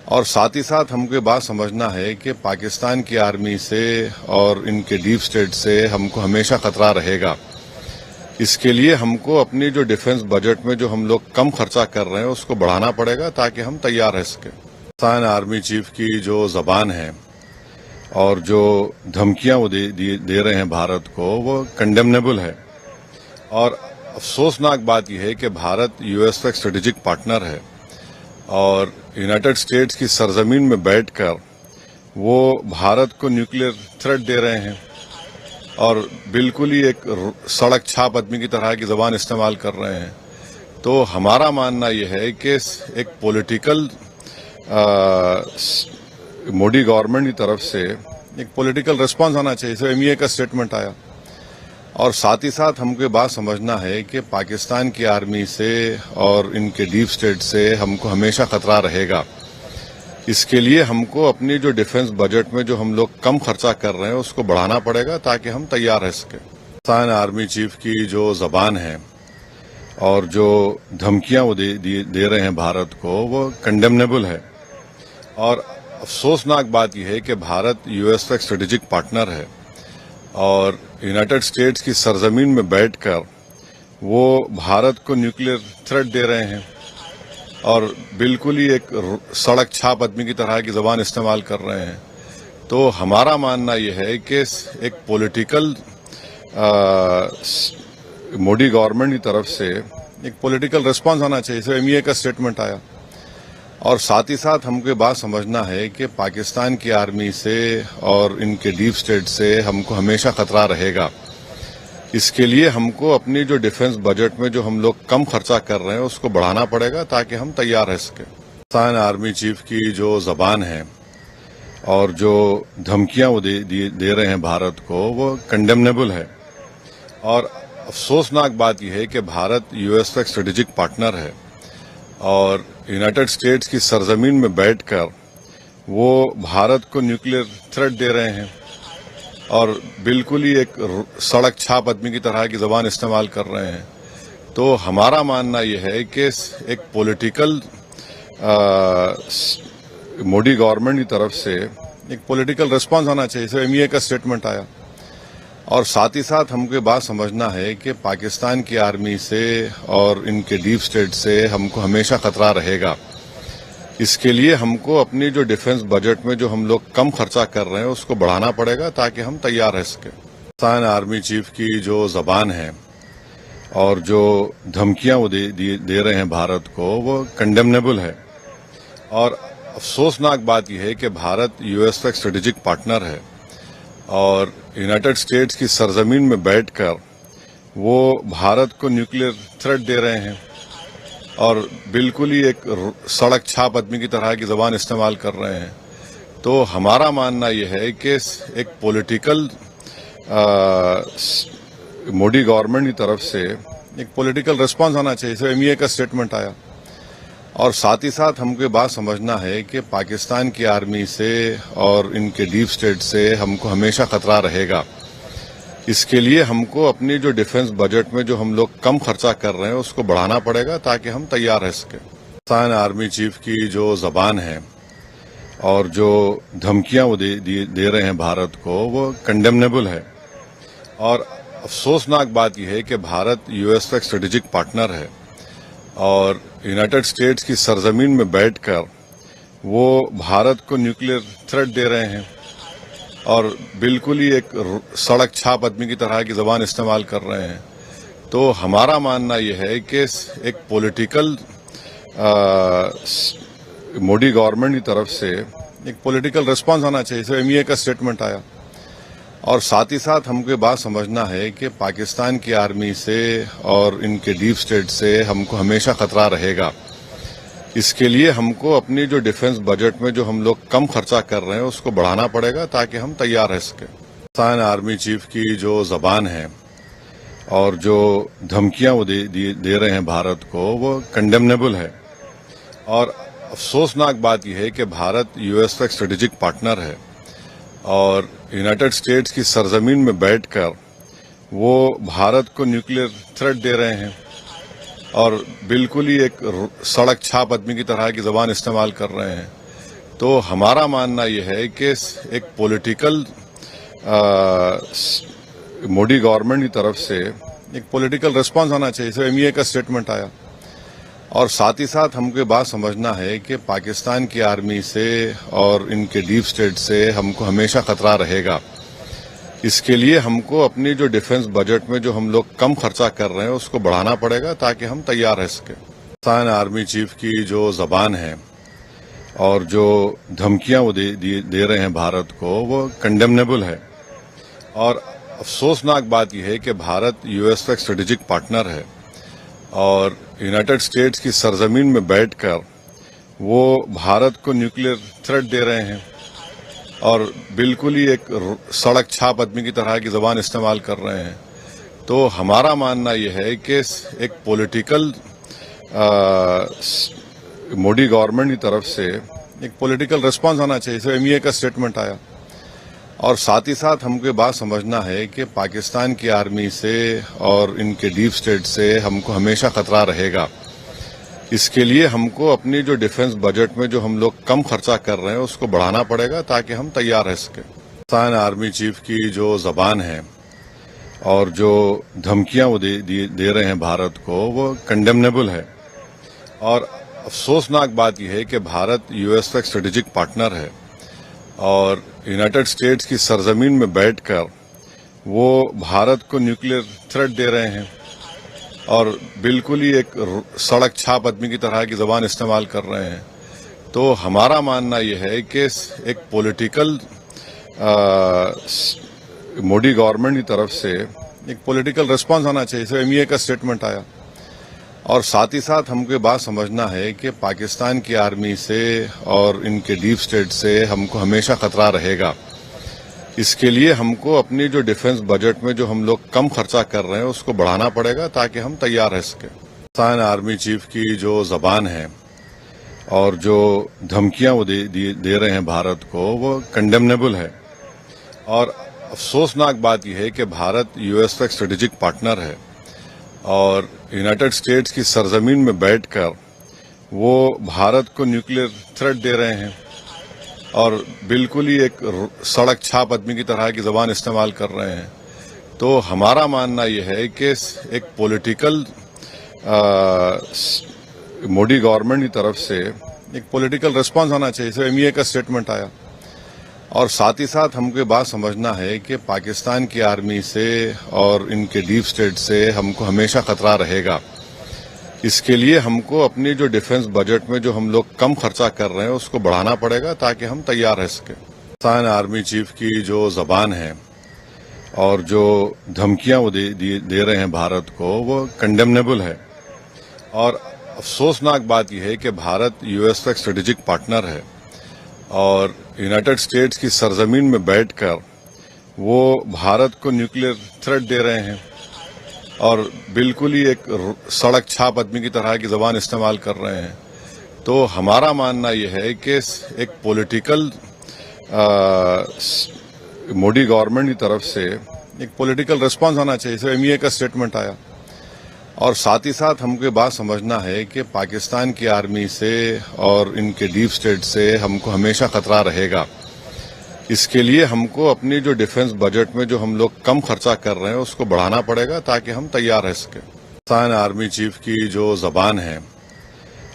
اور ساتھ ہی ساتھ ہم کو بات سمجھنا ہے کہ پاکستان کی آرمی سے اور ان کے ڈیپ اسٹیٹ سے ہم کو ہمیشہ خطرہ رہے گا۔ اس کے لیے ہم کو اپنی جو ڈیفنس بجٹ میں جو ہم لوگ کم خرچہ کر رہے ہیں اس کو بڑھانا پڑے گا تاکہ ہم تیار رہ سکیں۔ پاکستان آرمی چیف کی جو زبان ہے اور جو دھمکیاں وہ دے رہے ہیں بھارت کو وہ کنڈیمنیبل ہے، اور افسوسناک بات یہ ہے کہ بھارت یو ایس کا ایک اسٹریٹجک پارٹنر ہے اور یونائٹڈ اسٹیٹس کی سرزمین میں بیٹھ کر وہ بھارت کو نیوکلیر تھریٹ دے رہے ہیں اور بالکل ہی ایک سڑک چھاپ آدمی کی طرح کی زبان استعمال کر رہے ہیں۔ تو ہمارا ماننا یہ ہے کہ ایک پولیٹیکل مودی گورنمنٹ کی طرف سے एक पॉलिटिकल रिस्पांस आना चाहिए। सिर्फ एमईए का स्टेटमेंट आया और साथ ही साथ हमको ये बात समझना है कि पाकिस्तान की आर्मी से और इनके डीप स्टेट से हमको हमेशा खतरा रहेगा। इसके लिए हमको अपनी जो डिफेंस बजट में जो हम लोग कम खर्चा कर रहे हैं उसको बढ़ाना पड़ेगा ताकि हम तैयार रह सकें। पाकिस्तान आर्मी चीफ की जो जबान है और जो धमकियां वो दे रहे हैं भारत को, वो कंडेमनेबल है। और अफसोसनाक बात यह है कि भारत यूएस का एक स्ट्रेटेजिक पार्टनर है और यूनाइटेड स्टेट्स की सरजमीन में बैठकर वो भारत को न्यूक्लियर थ्रेट दे रहे हैं और बिल्कुल ही एक सड़क छाप आदमी की तरह की जबान इस्तेमाल कर रहे हैं। तो हमारा मानना यह है कि एक पॉलिटिकल मोदी गवर्नमेंट की तरफ से एक पॉलिटिकल रिस्पांस आना चाहिए। सिर्फ एमईए का स्टेटमेंट आया और साथ ही साथ हमको ये बात समझना है कि पाकिस्तान की आर्मी से और इनके डीप स्टेट से हमको हमेशा खतरा रहेगा। इसके लिए हमको अपनी जो डिफेंस बजट में जो हम लोग कम खर्चा कर रहे हैं उसको बढ़ाना पड़ेगा ताकि हम तैयार रह सकें। पाकिस्तान आर्मी चीफ की जो जबान है और जो धमकियां वो दे रहे हैं भारत को, वो कंडेमनेबल है। और अफसोसनाक बात यह है कि भारत यूएस का एक स्ट्रेटेजिक पार्टनर है और यूनाइटेड स्टेट्स की सरजमीन में बैठकर वो भारत को न्यूक्लियर थ्रेट दे रहे हैं और बिल्कुल ही एक सड़क छाप आदमी की तरह की जबान इस्तेमाल कर रहे हैं। तो हमारा मानना यह है कि एक पॉलिटिकल मोदी गवर्नमेंट की तरफ से एक पॉलिटिकल रिस्पांस आना चाहिए। सिर्फ एमईए का स्टेटमेंट आया और साथ ही साथ हमको ये बात समझना है कि पाकिस्तान की आर्मी से और इनके डीप स्टेट से हमको हमेशा खतरा रहेगा। इसके लिए हमको अपनी जो डिफेंस बजट में जो हम लोग कम खर्चा कर रहे हैं उसको बढ़ाना पड़ेगा ताकि हम तैयार रह सकें। पाकिस्तान आर्मी चीफ की जो जबान है और जो धमकियां वो दे रहे हैं भारत को, वो कंडेमनेबल है। और अफसोसनाक बात यह है कि भारत यूएस का एक स्ट्रेटेजिक पार्टनर है और यूनाइटेड स्टेट्स की सरजमीन में बैठकर वो भारत को न्यूक्लियर थ्रेट दे रहे हैं और बिल्कुल ही एक सड़क छाप आदमी की तरह की जबान इस्तेमाल कर रहे हैं। तो हमारा मानना यह है कि एक पॉलिटिकल मोदी गवर्नमेंट की तरफ से एक पॉलिटिकल रिस्पांस आना चाहिए। सिर्फ एमईए का स्टेटमेंट आया और साथ ही साथ हमको ये बात समझना है कि पाकिस्तान की आर्मी से और इनके डीप स्टेट से हमको हमेशा खतरा रहेगा। इसके लिए हमको अपनी जो डिफेंस बजट में जो हम लोग कम खर्चा कर रहे हैं उसको बढ़ाना पड़ेगा ताकि हम तैयार रह सकें। पाकिस्तान आर्मी चीफ की जो जबान है और जो धमकियां वो दे रहे हैं भारत को, वो कंडेमनेबल है। और अफसोसनाक बात यह है कि भारत यूएस का एक स्ट्रेटेजिक पार्टनर है और यूनाइटेड स्टेट्स की सरजमीन में बैठकर वो भारत को न्यूक्लियर थ्रेट दे रहे हैं और बिल्कुल ही एक सड़क छाप आदमी की तरह की जबान इस्तेमाल कर रहे हैं। तो हमारा मानना यह है कि एक पॉलिटिकल मोदी गवर्नमेंट की तरफ से एक पॉलिटिकल रिस्पांस आना चाहिए। सिर्फ एमईए का स्टेटमेंट आया और साथ ही साथ हमको ये बात समझना है कि पाकिस्तान की आर्मी से और इनके डीप स्टेट से हमको हमेशा खतरा रहेगा। इसके लिए हमको अपनी जो डिफेंस बजट में जो हम लोग कम खर्चा कर रहे हैं उसको बढ़ाना पड़ेगा ताकि हम तैयार रह सकें। पाकिस्तान आर्मी चीफ की जो जबान है और जो धमकियां वो दे रहे हैं भारत को, वो कंडेमनेबल है। और अफसोसनाक बात यह है कि भारत यूएस का एक स्ट्रेटेजिक पार्टनर है और यूनाइटेड स्टेट्स की सरजमीन में बैठकर वो भारत को न्यूक्लियर थ्रेट दे रहे हैं और बिल्कुल ही एक सड़क छाप आदमी की तरह की जबान इस्तेमाल कर रहे हैं। तो हमारा मानना यह है कि एक पॉलिटिकल मोदी गवर्नमेंट की तरफ से एक पॉलिटिकल रिस्पांस आना चाहिए। सिर्फ एमईए का स्टेटमेंट आया और साथ ही साथ हमको ये बात समझना है कि पाकिस्तान की आर्मी से और इनके डीप स्टेट से हमको हमेशा खतरा रहेगा। इसके लिए हमको अपनी जो डिफेंस बजट में जो हम लोग कम खर्चा कर रहे हैं उसको बढ़ाना पड़ेगा ताकि हम तैयार रह सकें। पाकिस्तान आर्मी चीफ की जो जबान है और जो धमकियां वो दे रहे हैं भारत को, वो कंडेमनेबल है। और अफसोसनाक बात यह है कि भारत यूएस का एक स्ट्रेटेजिक पार्टनर है और यूनाइटेड स्टेट्स की सरजमीन में बैठकर वो भारत को न्यूक्लियर थ्रेट दे रहे हैं اور بالکل ہی ایک سڑک چھاپ آدمی کی طرح کی زبان استعمال کر رہے ہیں. تو ہمارا ماننا یہ ہے کہ ایک پولیٹیکل مودی گورنمنٹ کی طرف سے ایک پولیٹیکل ریسپانس آنا چاہیے. اس ایم ای اے کا اسٹیٹمنٹ آیا اور ساتھ ہی ساتھ ہم کو یہ بات سمجھنا ہے کہ پاکستان کی آرمی سے اور ان کے ڈیپ اسٹیٹ سے ہم کو ہمیشہ خطرہ رہے گا. اس کے لیے ہم کو اپنی جو ڈیفنس بجٹ میں جو ہم لوگ کم خرچہ کر رہے ہیں اس کو بڑھانا پڑے گا تاکہ ہم تیار رہ سکیں. پاکستان آرمی چیف کی جو زبان ہے اور جو دھمکیاں وہ دے رہے ہیں بھارت کو وہ کنڈیمنیبل ہے. اور افسوسناک بات یہ ہے کہ بھارت یو ایس کا ایک اسٹریٹجک پارٹنر ہے اور یونائٹڈ اسٹیٹس کی سرزمین میں بیٹھ کر وہ بھارت کو نیوکلیر تھریٹ دے رہے ہیں اور بالکل ہی ایک سڑک چھاپ آدمی کی طرح کی زبان استعمال کر رہے ہیں. تو ہمارا ماننا یہ ہے کہ ایک پولیٹیکل مودی گورنمنٹ کی طرف سے ایک پولیٹیکل ریسپانس آنا چاہیے. اس ایم ای اے کا اسٹیٹمنٹ آیا اور ساتھ ہی ساتھ ہم کو یہ بات سمجھنا ہے کہ پاکستان کی آرمی سے اور ان کے ڈیپ اسٹیٹ سے ہم کو ہمیشہ خطرہ رہے گا. اس کے لیے ہم کو اپنی جو ڈیفنس بجٹ میں جو ہم لوگ کم خرچہ کر رہے ہیں اس کو بڑھانا پڑے گا تاکہ ہم تیار رہ سکیں. پاکستان آرمی چیف کی جو زبان ہے اور جو دھمکیاں وہ دے رہے ہیں بھارت کو وہ کنڈیمنیبل ہے. اور افسوسناک بات یہ ہے کہ بھارت یو ایس کا ایک اسٹریٹجک پارٹنر ہے اور یونائٹڈ اسٹیٹس کی سرزمین میں بیٹھ کر وہ بھارت کو نیوکلیر تھریٹ دے رہے ہیں اور بالکل ہی ایک سڑک چھاپ آدمی کی طرح کی زبان استعمال کر رہے ہیں. تو ہمارا ماننا یہ ہے کہ ایک پولیٹیکل مودی گورنمنٹ کی طرف سے ایک پولیٹیکل ریسپانس آنا چاہیے. اس ایم ای اے کا اسٹیٹمنٹ آیا اور ساتھ ہی ساتھ ہم کو یہ بات سمجھنا ہے کہ پاکستان کی آرمی سے اور ان کے ڈیپ اسٹیٹ سے ہم کو ہمیشہ خطرہ رہے گا. اس کے لیے ہم کو اپنی جو ڈیفنس بجٹ میں جو ہم لوگ کم خرچہ کر رہے ہیں اس کو بڑھانا پڑے گا تاکہ ہم تیار رہ سکیں. پاکستان آرمی چیف کی جو زبان ہے اور جو دھمکیاں وہ دے رہے ہیں بھارت کو وہ کنڈیمنیبل ہے. اور افسوسناک بات یہ ہے کہ بھارت یو ایس کا ایک اسٹریٹجک پارٹنر ہے اور یونائٹڈ اسٹیٹس کی سرزمین میں بیٹھ کر وہ بھارت کو نیوکلیر تھریٹ دے رہے ہیں اور بالکل ہی ایک سڑک چھاپ آدمی کی طرح کی زبان استعمال کر رہے ہیں. تو ہمارا ماننا یہ ہے کہ ایک پولیٹیکل مودی گورنمنٹ کی طرف سے ایک پولیٹیکل ریسپانس آنا چاہیے. اس ایم ای اے کا اسٹیٹمنٹ آیا اور ساتھ ہی ساتھ ہم کو یہ بات سمجھنا ہے کہ پاکستان کی آرمی سے اور ان کے ڈیپ اسٹیٹ سے ہم کو ہمیشہ خطرہ رہے گا. اس کے لیے ہم کو اپنی جو ڈیفنس بجٹ میں جو ہم لوگ کم خرچہ کر رہے ہیں اس کو بڑھانا پڑے گا تاکہ ہم تیار رہ سکیں. پاکستان آرمی چیف کی جو زبان ہے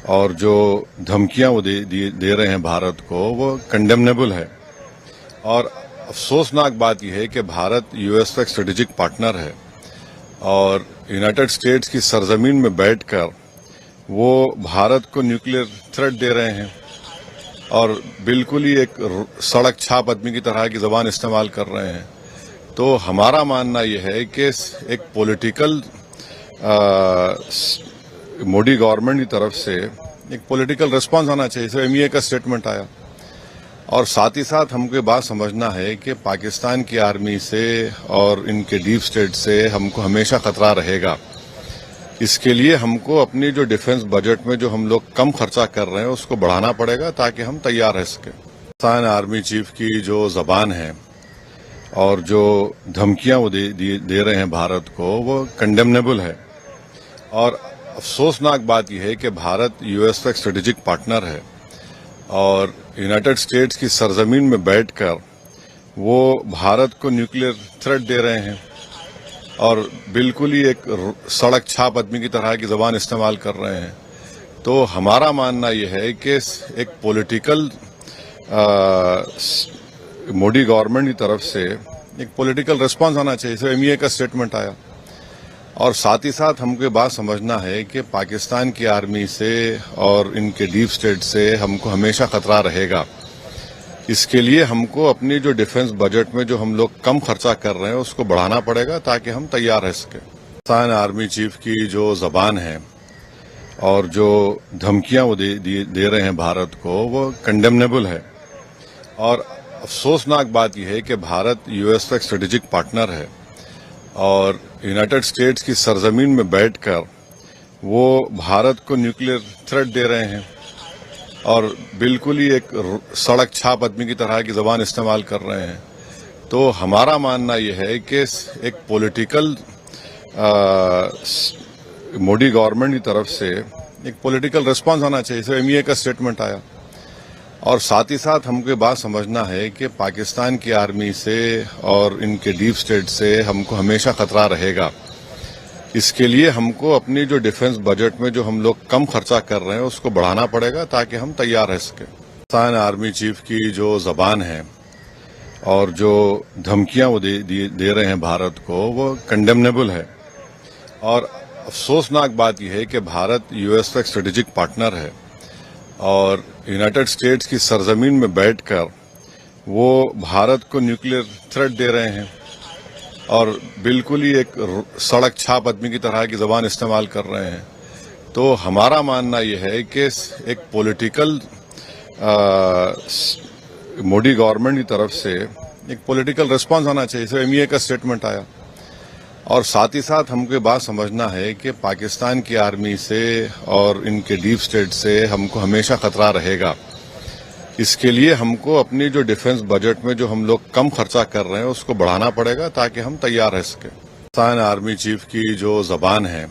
اور جو دھمکیاں وہ دے رہے ہیں بھارت کو وہ کنڈیمنیبل ہے. اور افسوسناک بات یہ ہے کہ بھارت یو ایس کا ایک اسٹریٹجک پارٹنر ہے اور یونائٹڈ اسٹیٹس کی سرزمین میں بیٹھ کر وہ بھارت کو نیوکلیر تھریٹ دے رہے ہیں اور بالکل ہی ایک سڑک چھاپ آدمی کی طرح کی زبان استعمال کر رہے ہیں. تو ہمارا ماننا یہ ہے کہ ایک پولیٹیکل مودی گورنمنٹ کی طرف سے ایک پولیٹیکل ریسپانس آنا چاہیے. اس ایم ای اے کا اسٹیٹمنٹ آیا اور ساتھ ہی ساتھ ہم کو یہ بات سمجھنا ہے کہ پاکستان کی آرمی سے اور ان کے ڈیپ اسٹیٹ سے ہم کو ہمیشہ خطرہ رہے گا. اس کے لیے ہم کو اپنی جو ڈیفنس بجٹ میں جو ہم لوگ کم خرچہ کر رہے ہیں اس کو بڑھانا پڑے گا تاکہ ہم تیار رہ سکیں. پاکستان آرمی چیف کی جو زبان ہے اور جو دھمکیاں وہ دے رہے ہیں بھارت کو وہ کنڈیمنیبل ہے. اور افسوسناک بات یہ ہے کہ بھارت یو ایس کا ایک اسٹریٹجک پارٹنر ہے اور یونائٹڈ اسٹیٹس کی سرزمین میں بیٹھ کر وہ بھارت کو نیوکلیر تھریٹ دے رہے ہیں اور بالکل ہی ایک سڑک چھاپ آدمی کی طرح کی زبان استعمال کر رہے ہیں. تو ہمارا ماننا یہ ہے کہ ایک پولیٹیکل مودی گورنمنٹ کی طرف سے ایک پولیٹیکل ریسپانس آنا چاہیے. اس ایم ای اے کا اسٹیٹمنٹ آیا اور ساتھ ہی ساتھ ہم کو یہ بات سمجھنا ہے کہ پاکستان کی آرمی سے اور ان کے ڈیپ اسٹیٹ سے ہم کو ہمیشہ خطرہ رہے گا. اس کے لیے ہم کو اپنی جو ڈیفنس بجٹ میں جو ہم لوگ کم خرچہ کر رہے ہیں اس کو بڑھانا پڑے گا تاکہ ہم تیار رہ سکیں. پاکستان آرمی چیف کی جو زبان ہے اور جو دھمکیاں وہ دے رہے ہیں بھارت کو وہ کنڈیمنیبل ہے. اور अफसोसनाक बात यह है कि भारत यूएस का एक स्ट्रेटेजिक पार्टनर है और यूनाइटेड स्टेट्स की सरजमीन में बैठकर वो भारत को न्यूक्लियर थ्रेट दे रहे हैं और बिल्कुल ही एक सड़क छाप आदमी की तरह की जबान इस्तेमाल कर रहे हैं। तो हमारा मानना यह है कि एक पॉलिटिकल मोदी गवर्नमेंट की तरफ से एक पॉलिटिकल रिस्पांस आना चाहिए। इसमें एमईए का स्टेटमेंट आया और साथ ही साथ हमको बात समझना है कि पाकिस्तान की आर्मी से और इनके डीप स्टेट से हमको हमेशा खतरा रहेगा। इसके लिए हमको अपनी जो डिफेंस बजट में जो हम लोग कम खर्चा कर रहे हैं उसको बढ़ाना पड़ेगा ताकि हम तैयार रह सकें। पाकिस्तान आर्मी चीफ की जो जबान है और जो धमकियां वो दे रहे हैं भारत को, वो कंडेमनेबल है और अफसोसनाक बात यह है कि भारत यूएस का एक स्ट्रेटेजिक पार्टनर है और यूनाइटेड स्टेट्स की सरजमीन में बैठकर वो भारत को न्यूक्लियर थ्रेट दे रहे हैं और बिल्कुल ही एक सड़क छाप आदमी की तरह की जबान इस्तेमाल कर रहे हैं। तो हमारा मानना यह है कि एक पॉलिटिकल मोदी गवर्नमेंट की तरफ से एक पॉलिटिकल रिस्पांस आना चाहिए। इसमें एमईए का स्टेटमेंट आया और साथ ही साथ हमको बात समझना है कि पाकिस्तान की आर्मी से और इनके डीप स्टेट से हमको हमेशा खतरा रहेगा। इसके लिए हमको अपनी जो डिफेंस बजट में जो हम लोग कम खर्चा कर रहे हैं उसको बढ़ाना पड़ेगा ताकि हम तैयार रह सकें। पाकिस्तान आर्मी चीफ की जो जबान है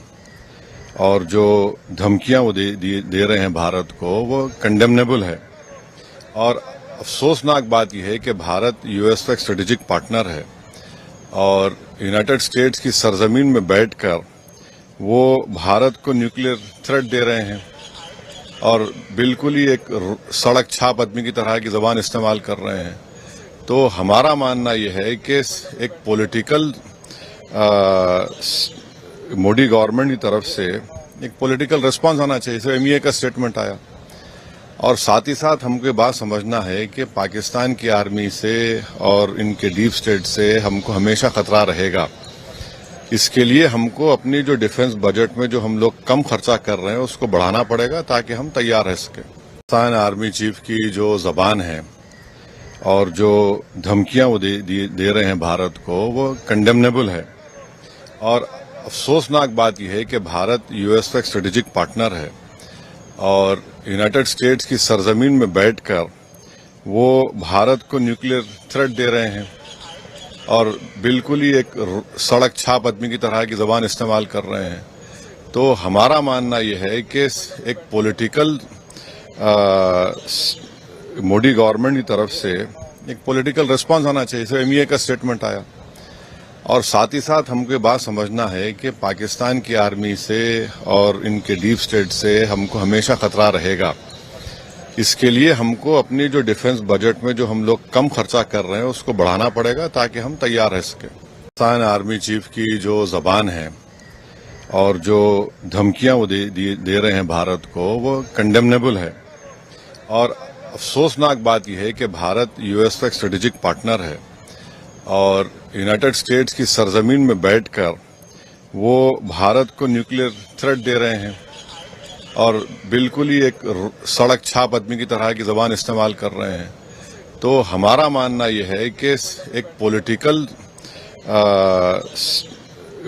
और जो धमकियां वो दे रहे हैं भारत को, वो कंडेमनेबल है और अफसोसनाक बात यह है कि भारत यूएस का एक स्ट्रेटेजिक पार्टनर है और यूनाइटेड स्टेट्स की सरजमीन में बैठकर वो भारत को न्यूक्लियर थ्रेट दे रहे हैं और बिल्कुल ही एक सड़क छाप आदमी की तरह की जबान इस्तेमाल कर रहे हैं। तो हमारा मानना यह है कि एक पॉलिटिकल मोदी गवर्नमेंट की तरफ से एक पॉलिटिकल रिस्पांस आना चाहिए। इसमें एमईए का स्टेटमेंट आया और साथ ही साथ हमको बात समझना है कि पाकिस्तान की आर्मी से और इनके डीप स्टेट से हमको हमेशा खतरा रहेगा। इसके लिए हमको अपनी जो डिफेंस बजट में जो हम लोग कम खर्चा कर रहे हैं उसको बढ़ाना पड़ेगा ताकि हम तैयार रह सकें। पाकिस्तान आर्मी चीफ की जो जबान है और जो धमकियां वो दे रहे हैं भारत को, वो कंडेमनेबल है और अफसोसनाक बात यह है कि भारत यूएस का एक स्ट्रेटेजिक पार्टनर है और यूनाइटेड स्टेट्स की सरजमीन में बैठकर वो भारत को न्यूक्लियर थ्रेट दे रहे हैं और बिल्कुल ही एक सड़क छाप आदमी की तरह की जबान इस्तेमाल कर रहे हैं। तो हमारा मानना यह है कि एक पॉलिटिकल मोदी गवर्नमेंट की तरफ से एक पॉलिटिकल रिस्पांस आना चाहिए। इसमें एमईए का स्टेटमेंट आया और साथ ही साथ हमको बात समझना है कि पाकिस्तान की आर्मी से और इनके डीप स्टेट से हमको हमेशा खतरा रहेगा। इसके लिए हमको अपनी जो डिफेंस बजट में जो हम लोग कम खर्चा कर रहे हैं उसको बढ़ाना पड़ेगा ताकि हम तैयार रह सकें। पाकिस्तान आर्मी चीफ की जो जबान है और जो धमकियां वो दे रहे हैं भारत को, वो कंडेमनेबल है और अफसोसनाक बात यह है कि भारत यूएस का एक स्ट्रेटेजिक पार्टनर है और यूनाइटेड स्टेट्स की सरजमीन में बैठकर वो भारत को न्यूक्लियर थ्रेट दे रहे हैं और बिल्कुल ही एक सड़क छाप आदमी की तरह की जबान इस्तेमाल कर रहे हैं। तो हमारा मानना यह है कि एक पॉलिटिकल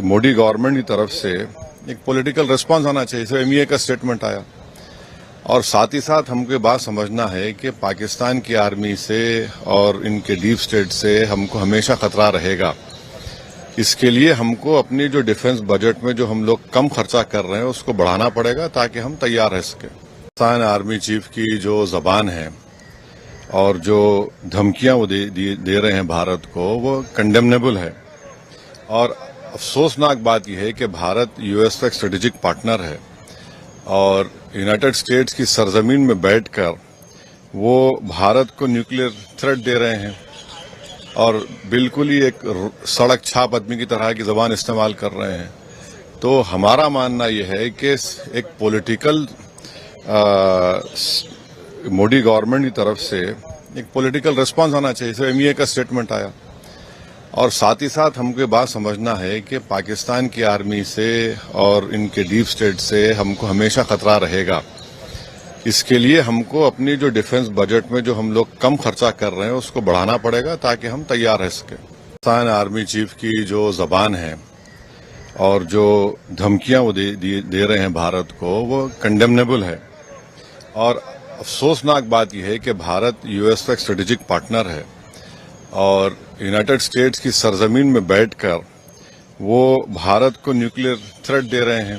मोदी गवर्नमेंट की तरफ से एक पॉलिटिकल रिस्पांस आना चाहिए। इसमें एमईए का स्टेटमेंट आया और साथ ही साथ हमको बात समझना है कि पाकिस्तान की आर्मी से और इनके डीप स्टेट से हमको हमेशा खतरा रहेगा। इसके लिए हमको अपनी जो डिफेंस बजट में जो हम लोग कम खर्चा कर रहे हैं उसको बढ़ाना पड़ेगा ताकि हम तैयार रह सकें। पाकिस्तान आर्मी चीफ की जो जबान है और जो धमकियां वो दे रहे हैं भारत को, वो कंडेमनेबल है और अफसोसनाक बात यह है कि भारत यूएस का एक स्ट्रेटेजिक पार्टनर है और यूनाइटेड स्टेट्स की सरजमीन में बैठकर वो भारत को न्यूक्लियर थ्रेट दे रहे हैं और बिल्कुल ही एक सड़क छाप आदमी की तरह की जबान इस्तेमाल कर रहे हैं। तो हमारा मानना यह है कि एक पॉलिटिकल मोदी गवर्नमेंट की तरफ से एक पॉलिटिकल रिस्पांस आना चाहिए। इसमें एमईए का स्टेटमेंट आया और साथ ही साथ हमको बात समझना है कि पाकिस्तान की आर्मी से और इनके डीप स्टेट से हमको हमेशा खतरा रहेगा। اس کے لیے ہم کو اپنی جو ڈیفنس بجٹ میں جو ہم لوگ کم خرچہ کر رہے ہیں اس کو بڑھانا پڑے گا تاکہ ہم تیار رہ سکیں۔ پاکستان آرمی چیف کی جو زبان ہے اور جو دھمکیاں وہ دے رہے ہیں بھارت کو، وہ کنڈیمنیبل ہے، اور افسوسناک بات یہ ہے کہ بھارت یو ایس کا ایک اسٹریٹجک پارٹنر ہے، اور یونائٹڈ اسٹیٹس کی سرزمین میں بیٹھ کر وہ بھارت کو نیوکلیر تھریٹ دے رہے ہیں،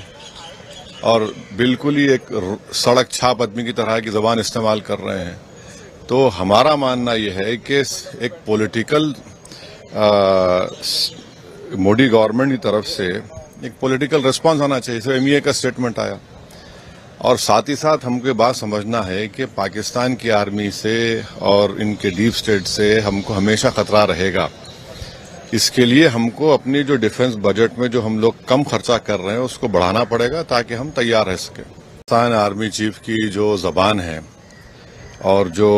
اور بالکل ہی ایک سڑک چھاپ آدمی کی طرح کی زبان استعمال کر رہے ہیں۔ تو ہمارا ماننا یہ ہے کہ ایک پولیٹیکل مودی گورنمنٹ کی طرف سے ایک پولیٹیکل ریسپانس آنا چاہیے۔ ایم ای اے کا اسٹیٹمنٹ آیا، اور ساتھ ہی ساتھ ہم کو یہ بات سمجھنا ہے کہ پاکستان کی آرمی سے اور ان کے ڈیپ اسٹیٹ سے ہم کو ہمیشہ خطرہ رہے گا۔ اس کے لیے ہم کو اپنی جو ڈیفنس بجٹ میں جو ہم لوگ کم خرچہ کر رہے ہیں اس کو بڑھانا پڑے گا تاکہ ہم تیار رہ سکیں۔ پاکستان آرمی چیف کی جو زبان ہے اور جو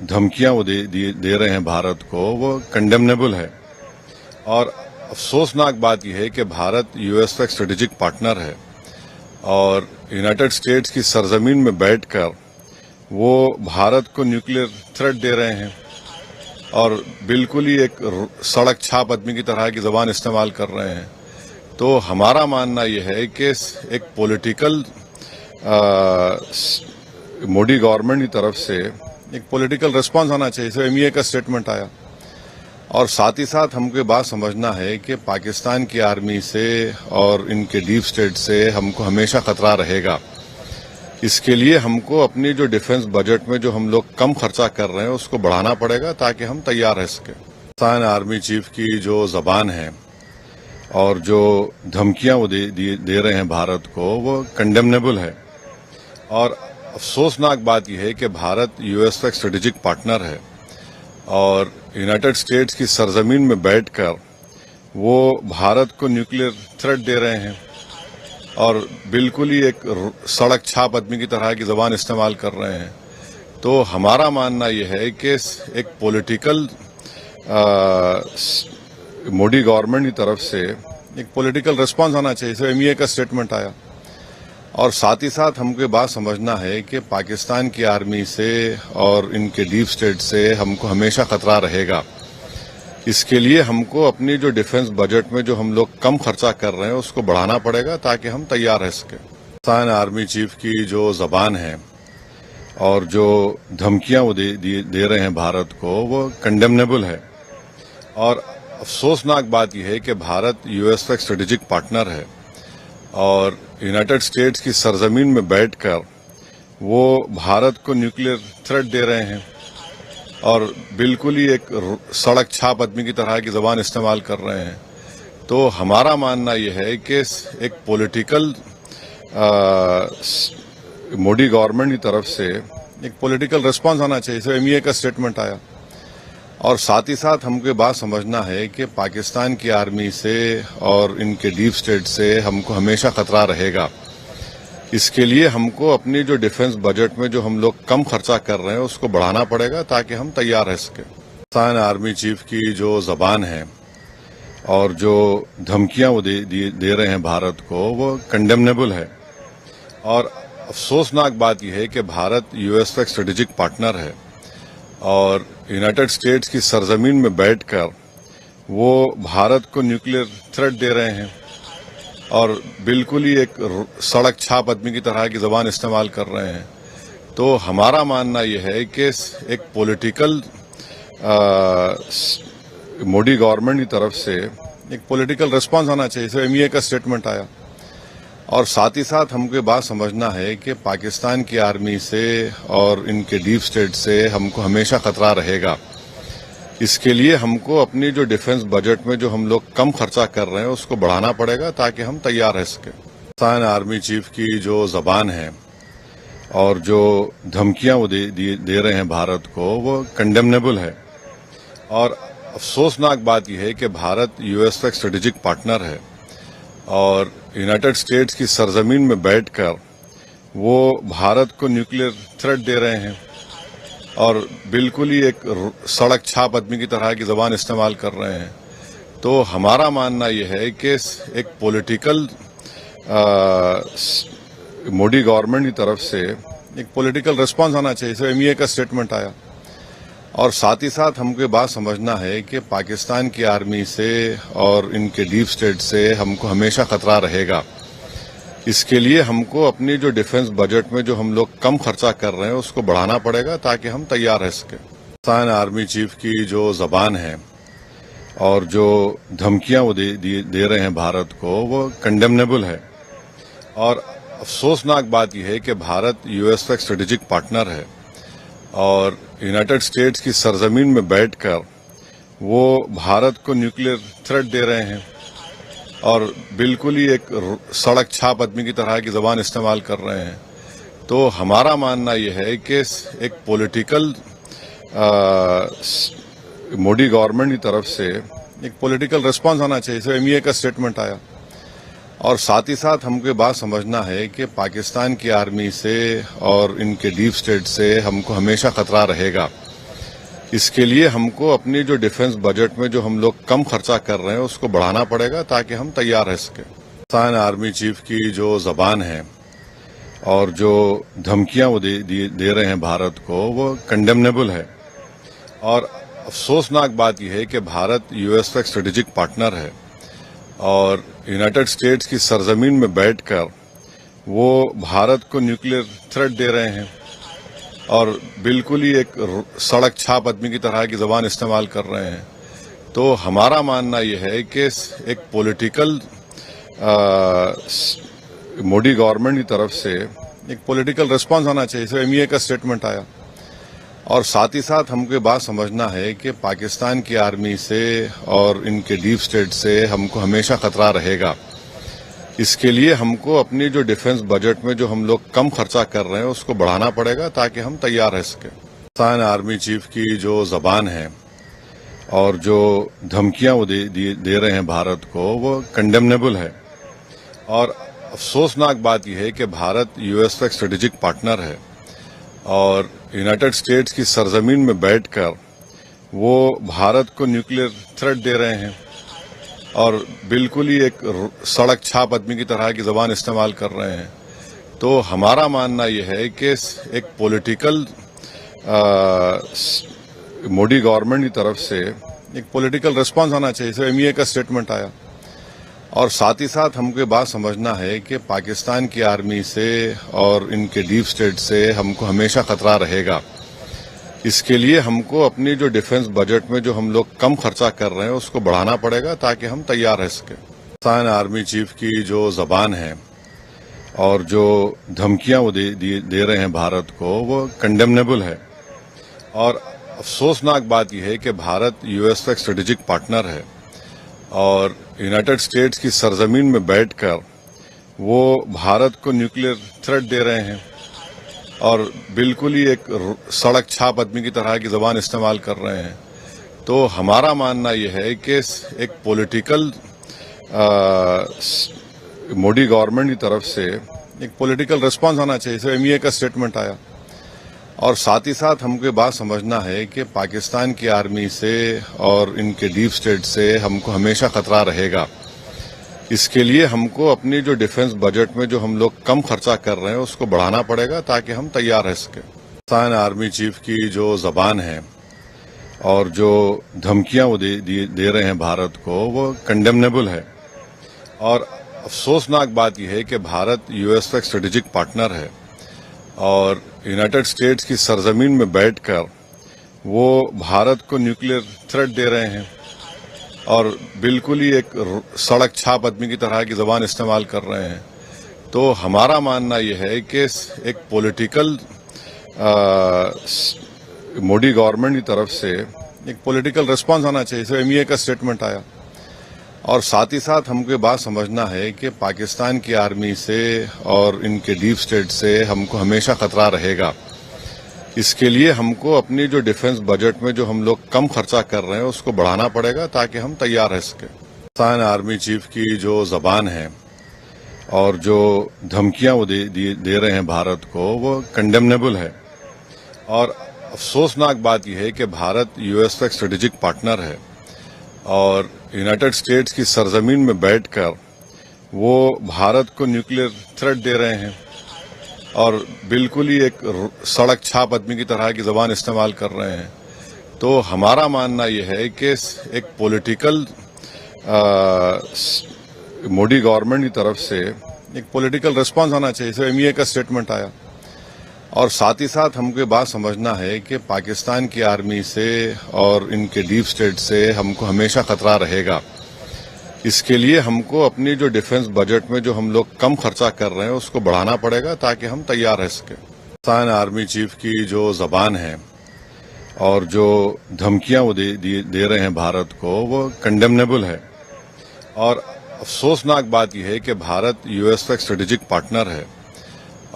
دھمکیاں وہ دے رہے ہیں بھارت کو، وہ کنڈیمنیبل ہے، اور افسوسناک بات یہ ہے کہ بھارت یو ایس کا ایک اسٹریٹجک پارٹنر ہے، اور یونائٹڈ اسٹیٹس کی سرزمین میں بیٹھ کر وہ بھارت کو نیوکلیر تھریٹ دے رہے ہیں، اور بالکل ہی ایک سڑک چھاپ آدمی کی طرح کی زبان استعمال کر رہے ہیں۔ تو ہمارا ماننا یہ ہے کہ ایک پولیٹیکل مودی گورنمنٹ کی طرف سے ایک پولیٹیکل ریسپانس آنا چاہیے۔ ایم ای اے کا اسٹیٹمنٹ آیا، اور ساتھ ہی ساتھ ہم کو یہ بات سمجھنا ہے کہ پاکستان کی آرمی سے اور ان کے ڈیپ اسٹیٹ سے ہم کو ہمیشہ خطرہ رہے گا۔ اس کے لیے ہم کو اپنی جو ڈیفنس بجٹ میں جو ہم لوگ کم خرچہ کر رہے ہیں اس کو بڑھانا پڑے گا تاکہ ہم تیار رہ سکیں۔ پاکستان آرمی چیف کی جو زبان ہے اور جو دھمکیاں وہ دے رہے ہیں بھارت کو، وہ کنڈیمنیبل ہے، اور افسوسناک بات یہ ہے کہ بھارت یو ایس کا ایک اسٹریٹجک پارٹنر ہے، اور یونائٹڈ اسٹیٹس کی سرزمین میں بیٹھ کر وہ بھارت کو نیوکلیر تھریٹ دے رہے ہیں، اور بالکل ہی ایک سڑک چھاپ آدمی کی طرح کی زبان استعمال کر رہے ہیں۔ تو ہمارا ماننا یہ ہے کہ ایک پولیٹیکل مودی گورنمنٹ کی طرف سے ایک پولیٹیکل ریسپانس آنا چاہیے۔ ایم ای اے کا اسٹیٹمنٹ آیا، اور ساتھ ہی ساتھ ہم کو یہ بات سمجھنا ہے کہ پاکستان کی آرمی سے اور ان کے ڈیپ اسٹیٹ سے ہم کو ہمیشہ خطرہ رہے گا۔ اس کے لیے ہم کو اپنی جو ڈیفنس بجٹ میں جو ہم لوگ کم خرچہ کر رہے ہیں اس کو بڑھانا پڑے گا تاکہ ہم تیار رہ سکیں۔ پاکستان آرمی چیف کی جو زبان ہے اور جو دھمکیاں وہ دے رہے ہیں بھارت کو، وہ کنڈیمنیبل ہے، اور افسوسناک بات یہ ہے کہ بھارت یو ایس کا ایک اسٹریٹجک پارٹنر ہے، اور یونائٹڈ اسٹیٹس کی سرزمین میں بیٹھ کر وہ بھارت کو نیوکلیر تھریٹ دے رہے ہیں، اور بالکل ہی ایک سڑک چھاپ آدمی کی طرح کی زبان استعمال کر رہے ہیں۔ تو ہمارا ماننا یہ ہے کہ ایک پولیٹیکل مودی گورنمنٹ کی طرف سے ایک پولیٹیکل ریسپانس آنا چاہیے۔ ایم ای اے کا اسٹیٹمنٹ آیا، اور ساتھ ہی ساتھ ہم کو یہ بات سمجھنا ہے کہ پاکستان کی آرمی سے اور ان کے ڈیپ اسٹیٹ سے ہم کو ہمیشہ خطرہ رہے گا۔ اس کے لیے ہم کو اپنی جو ڈیفنس بجٹ میں جو ہم لوگ کم خرچہ کر رہے ہیں اس کو بڑھانا پڑے گا تاکہ ہم تیار رہ سکیں۔ پاکستان آرمی چیف کی جو زبان ہے اور جو دھمکیاں وہ دے رہے ہیں بھارت کو، وہ کنڈیمنیبل ہے، اور افسوسناک بات یہ ہے کہ بھارت یو ایس کا ایک اسٹریٹجک پارٹنر ہے، اور یونائٹڈ اسٹیٹس کی سرزمین میں بیٹھ کر وہ بھارت کو نیوکلیر تھریٹ دے رہے ہیں، اور بالکل ہی ایک سڑک چھاپ آدمی کی طرح کی زبان استعمال کر رہے ہیں۔ تو ہمارا ماننا یہ ہے کہ ایک پولیٹیکل مودی گورنمنٹ کی طرف سے ایک پولیٹیکل ریسپانس آنا چاہیے۔ ایم ای اے کا اسٹیٹمنٹ آیا، اور ساتھ ہی ساتھ ہم کو یہ بات سمجھنا ہے کہ پاکستان کی آرمی سے اور ان کے ڈیپ اسٹیٹ سے ہم کو ہمیشہ خطرہ رہے گا۔ اس کے لیے ہم کو اپنی جو ڈیفنس بجٹ میں جو ہم لوگ کم خرچہ کر رہے ہیں اس کو بڑھانا پڑے گا تاکہ ہم تیار رہ سکیں۔ پاکستان آرمی چیف کی جو زبان ہے اور جو دھمکیاں وہ دے رہے ہیں بھارت کو، وہ کنڈیمنیبل ہے، اور افسوسناک بات یہ ہے کہ بھارت یو ایس کا ایک اسٹریٹجک پارٹنر ہے، اور یونائٹڈ اسٹیٹس کی سرزمین میں بیٹھ کر وہ بھارت کو نیوکلیر تھریٹ دے رہے ہیں، اور بالکل ہی ایک سڑک چھاپ آدمی کی طرح کی زبان استعمال کر رہے ہیں۔ تو ہمارا ماننا یہ ہے کہ ایک پولیٹیکل مودی گورنمنٹ کی طرف سے एक पॉलिटिकल रिस्पांस आना चाहिए। सिर्फ एमईए का स्टेटमेंट आया और साथ ही साथ हमको ये बात समझना है कि पाकिस्तान की आर्मी से और इनके डीप स्टेट से हमको हमेशा खतरा रहेगा। इसके लिए हमको अपनी जो डिफेंस बजट में जो हम लोग कम खर्चा कर रहे हैं उसको बढ़ाना पड़ेगा ताकि हम तैयार रह सकें। पाकिस्तान आर्मी चीफ की जो जबान है और जो धमकियां वो दे रहे हैं भारत को, वो कंडेमनेबल है। और अफसोसनाक बात यह है कि भारत यूएस का एक स्ट्रेटेजिक पार्टनर है और यूनाइटेड स्टेट्स की सरजमीन में बैठकर वो भारत को न्यूक्लियर थ्रेट दे रहे हैं और बिल्कुल ही एक सड़क छाप आदमी की तरह की जबान इस्तेमाल कर रहे हैं। तो हमारा मानना यह है कि एक पॉलिटिकल मोदी गवर्नमेंट की तरफ से एक पॉलिटिकल रिस्पांस आना चाहिए। सिर्फ एमईए का स्टेटमेंट आया और साथ ही साथ हमको ये बात समझना है कि पाकिस्तान की आर्मी से और इनके डीप स्टेट से हमको हमेशा खतरा रहेगा। इसके लिए हमको अपनी जो डिफेंस बजट में जो हम लोग कम खर्चा कर रहे हैं उसको बढ़ाना पड़ेगा ताकि हम तैयार रह सकें। पाकिस्तान आर्मी चीफ की जो जबान है और जो धमकियां वो दे रहे हैं भारत को, वो कंडेमनेबल है। और अफसोसनाक बात यह है कि भारत यूएस का एक स्ट्रेटेजिक पार्टनर है और यूनाइटेड स्टेट्स की सरजमीन में बैठकर वो भारत को न्यूक्लियर थ्रेट दे रहे हैं और बिल्कुल ही एक सड़क छाप आदमी की तरह की जबान इस्तेमाल कर रहे हैं। तो हमारा मानना यह है कि एक पॉलिटिकल मोदी गवर्नमेंट की तरफ से एक पॉलिटिकल रिस्पांस आना चाहिए। सिर्फ एमईए का स्टेटमेंट आया और साथ ही साथ हमको ये बात समझना है कि पाकिस्तान की आर्मी से और इनके डीप स्टेट से हमको हमेशा खतरा रहेगा। इसके लिए हमको अपनी जो डिफेंस बजट में जो हम लोग कम खर्चा कर रहे हैं उसको बढ़ाना पड़ेगा ताकि हम तैयार रह सकें। पाकिस्तान आर्मी चीफ की जो जबान है और जो धमकियां वो दे रहे हैं भारत को, वो कंडेमनेबल है। और अफसोसनाक बात यह है कि भारत यूएस का एक स्ट्रेटेजिक पार्टनर है और यूनाइटेड स्टेट्स की सरजमीन में बैठकर वो भारत को न्यूक्लियर थ्रेट दे रहे हैं और बिल्कुल ही एक सड़क छाप आदमी की तरह की जबान इस्तेमाल कर रहे हैं। तो हमारा मानना यह है कि एक पॉलिटिकल मोदी गवर्नमेंट की तरफ से एक पॉलिटिकल रिस्पांस आना चाहिए। सिर्फ एमईए का स्टेटमेंट आया और साथ ही साथ हमको ये बात समझना है कि पाकिस्तान की आर्मी से और इनके डीप स्टेट से हमको हमेशा खतरा रहेगा। इसके लिए हमको अपनी जो डिफेंस बजट में जो हम लोग कम खर्चा कर रहे हैं उसको बढ़ाना पड़ेगा ताकि हम तैयार रह सकें। पाकिस्तान आर्मी चीफ की जो जबान है और जो धमकियां वो दे रहे हैं भारत को, वो कंडेमनेबल है। और अफसोसनाक बात यह है कि भारत यूएस का एक स्ट्रेटेजिक पार्टनर है और यूनाइटेड स्टेट्स की सरजमीन में बैठकर वो भारत को न्यूक्लियर थ्रेट दे रहे हैं और बिल्कुल ही एक सड़क छाप आदमी की तरह की जबान इस्तेमाल कर रहे हैं। तो हमारा मानना यह है कि एक पॉलिटिकल मोदी गवर्नमेंट की तरफ से एक पॉलिटिकल रिस्पांस आना चाहिए। सिर्फ एमईए का स्टेटमेंट आया और साथ ही साथ हमको ये बात समझना है कि पाकिस्तान की आर्मी से और इनके डीप स्टेट से हमको हमेशा खतरा रहेगा। इसके लिए हमको अपनी जो डिफेंस बजट में जो हम लोग कम खर्चा कर रहे हैं उसको बढ़ाना पड़ेगा ताकि हम तैयार रह सकें। पाकिस्तान आर्मी चीफ की जो जबान है और जो धमकियां वो दे रहे हैं भारत को, वो कंडेमनेबल है। और अफसोसनाक बात यह है कि भारत यूएस का एक स्ट्रेटेजिक पार्टनर है और यूनाइटेड स्टेट्स की सरजमीन में बैठकर वो भारत को न्यूक्लियर थ्रेट दे रहे हैं और बिल्कुल ही एक सड़क छाप आदमी की तरह की जबान इस्तेमाल कर रहे हैं। तो हमारा मानना यह है कि एक पॉलिटिकल मोदी गवर्नमेंट की तरफ से एक पॉलिटिकल रिस्पांस आना चाहिए। सिर्फ एमईए का स्टेटमेंट आया और साथ ही साथ हमको ये बात समझना है कि पाकिस्तान की आर्मी से और इनके डीप स्टेट से हमको हमेशा खतरा रहेगा। इसके लिए हमको अपनी जो डिफेंस बजट में जो हम लोग कम खर्चा कर रहे हैं उसको बढ़ाना पड़ेगा ताकि हम तैयार रह सकें। पाकिस्तान आर्मी चीफ की जो जबान है और जो धमकियां वो दे रहे हैं भारत को, वो कंडेमनेबल है। और अफसोसनाक बात यह है कि भारत यूएस का एक स्ट्रेटेजिक पार्टनर है और यूनाइटेड स्टेट्स की सरजमीन में बैठकर वो भारत को न्यूक्लियर थ्रेट दे रहे हैं اور بالکل ہی ایک سڑک چھاپ آدمی کی طرح کی زبان استعمال کر رہے ہیں. تو ہمارا ماننا یہ ہے کہ ایک پولیٹیکل مودی گورنمنٹ کی طرف سے ایک پولیٹیکل ریسپانس آنا چاہیے. اس ایم ای اے کا اسٹیٹمنٹ آیا اور ساتھ ہی ساتھ ہم کو یہ بات سمجھنا ہے کہ پاکستان کی آرمی سے اور ان کے ڈیپ اسٹیٹ سے ہم کو ہمیشہ خطرہ رہے گا. اس کے لیے ہم کو اپنی جو ڈیفنس بجٹ میں جو ہم لوگ کم خرچہ کر رہے ہیں اس کو بڑھانا پڑے گا تاکہ ہم تیار رہ سکیں. پاکستان آرمی چیف کی جو زبان ہے اور جو دھمکیاں وہ دے رہے ہیں بھارت کو وہ کنڈیمنیبل ہے. اور افسوسناک بات یہ ہے کہ بھارت یو ایس کا ایک اسٹریٹجک پارٹنر ہے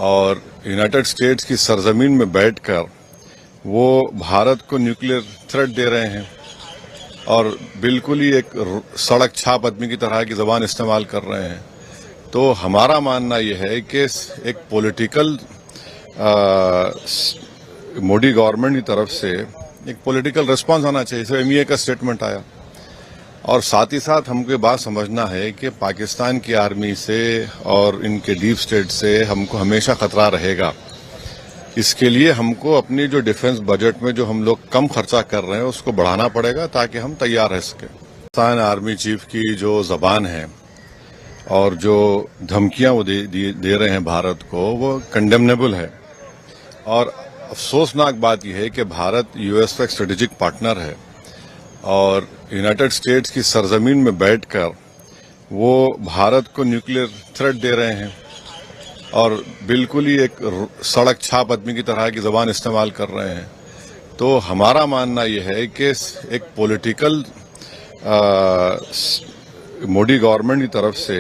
اور یونائٹڈ اسٹیٹس کی سرزمین میں بیٹھ کر وہ بھارت کو نیوکلیر تھریٹ دے رہے ہیں اور بالکل ہی ایک سڑک چھاپ آدمی کی طرح کی زبان استعمال کر رہے ہیں. تو ہمارا ماننا یہ ہے کہ ایک پولیٹیکل مودی گورنمنٹ کی طرف سے ایک پولیٹیکل ریسپانس آنا چاہیے. اس ایم ای اے کا اسٹیٹمنٹ آیا اور ساتھ ہی ساتھ ہم کو یہ بات سمجھنا ہے کہ پاکستان کی آرمی سے اور ان کے ڈیپ اسٹیٹ سے ہم کو ہمیشہ خطرہ رہے گا. اس کے لیے ہم کو اپنی جو ڈیفنس بجٹ میں جو ہم لوگ کم خرچہ کر رہے ہیں اس کو بڑھانا پڑے گا تاکہ ہم تیار رہ سکیں. پاکستان آرمی چیف کی جو زبان ہے اور جو دھمکیاں وہ دے رہے ہیں بھارت کو وہ کنڈیمنیبل ہے. اور افسوسناک بات یہ ہے کہ بھارت یو ایس کا ایک اسٹریٹجک پارٹنر ہے اور یونائٹڈ اسٹیٹس کی سرزمین میں بیٹھ کر وہ بھارت کو نیوکلیر تھریٹ دے رہے ہیں اور بالکل ہی ایک سڑک چھاپ آدمی کی طرح کی زبان استعمال کر رہے ہیں. تو ہمارا ماننا یہ ہے کہ ایک پولیٹیکل مودی گورنمنٹ کی طرف سے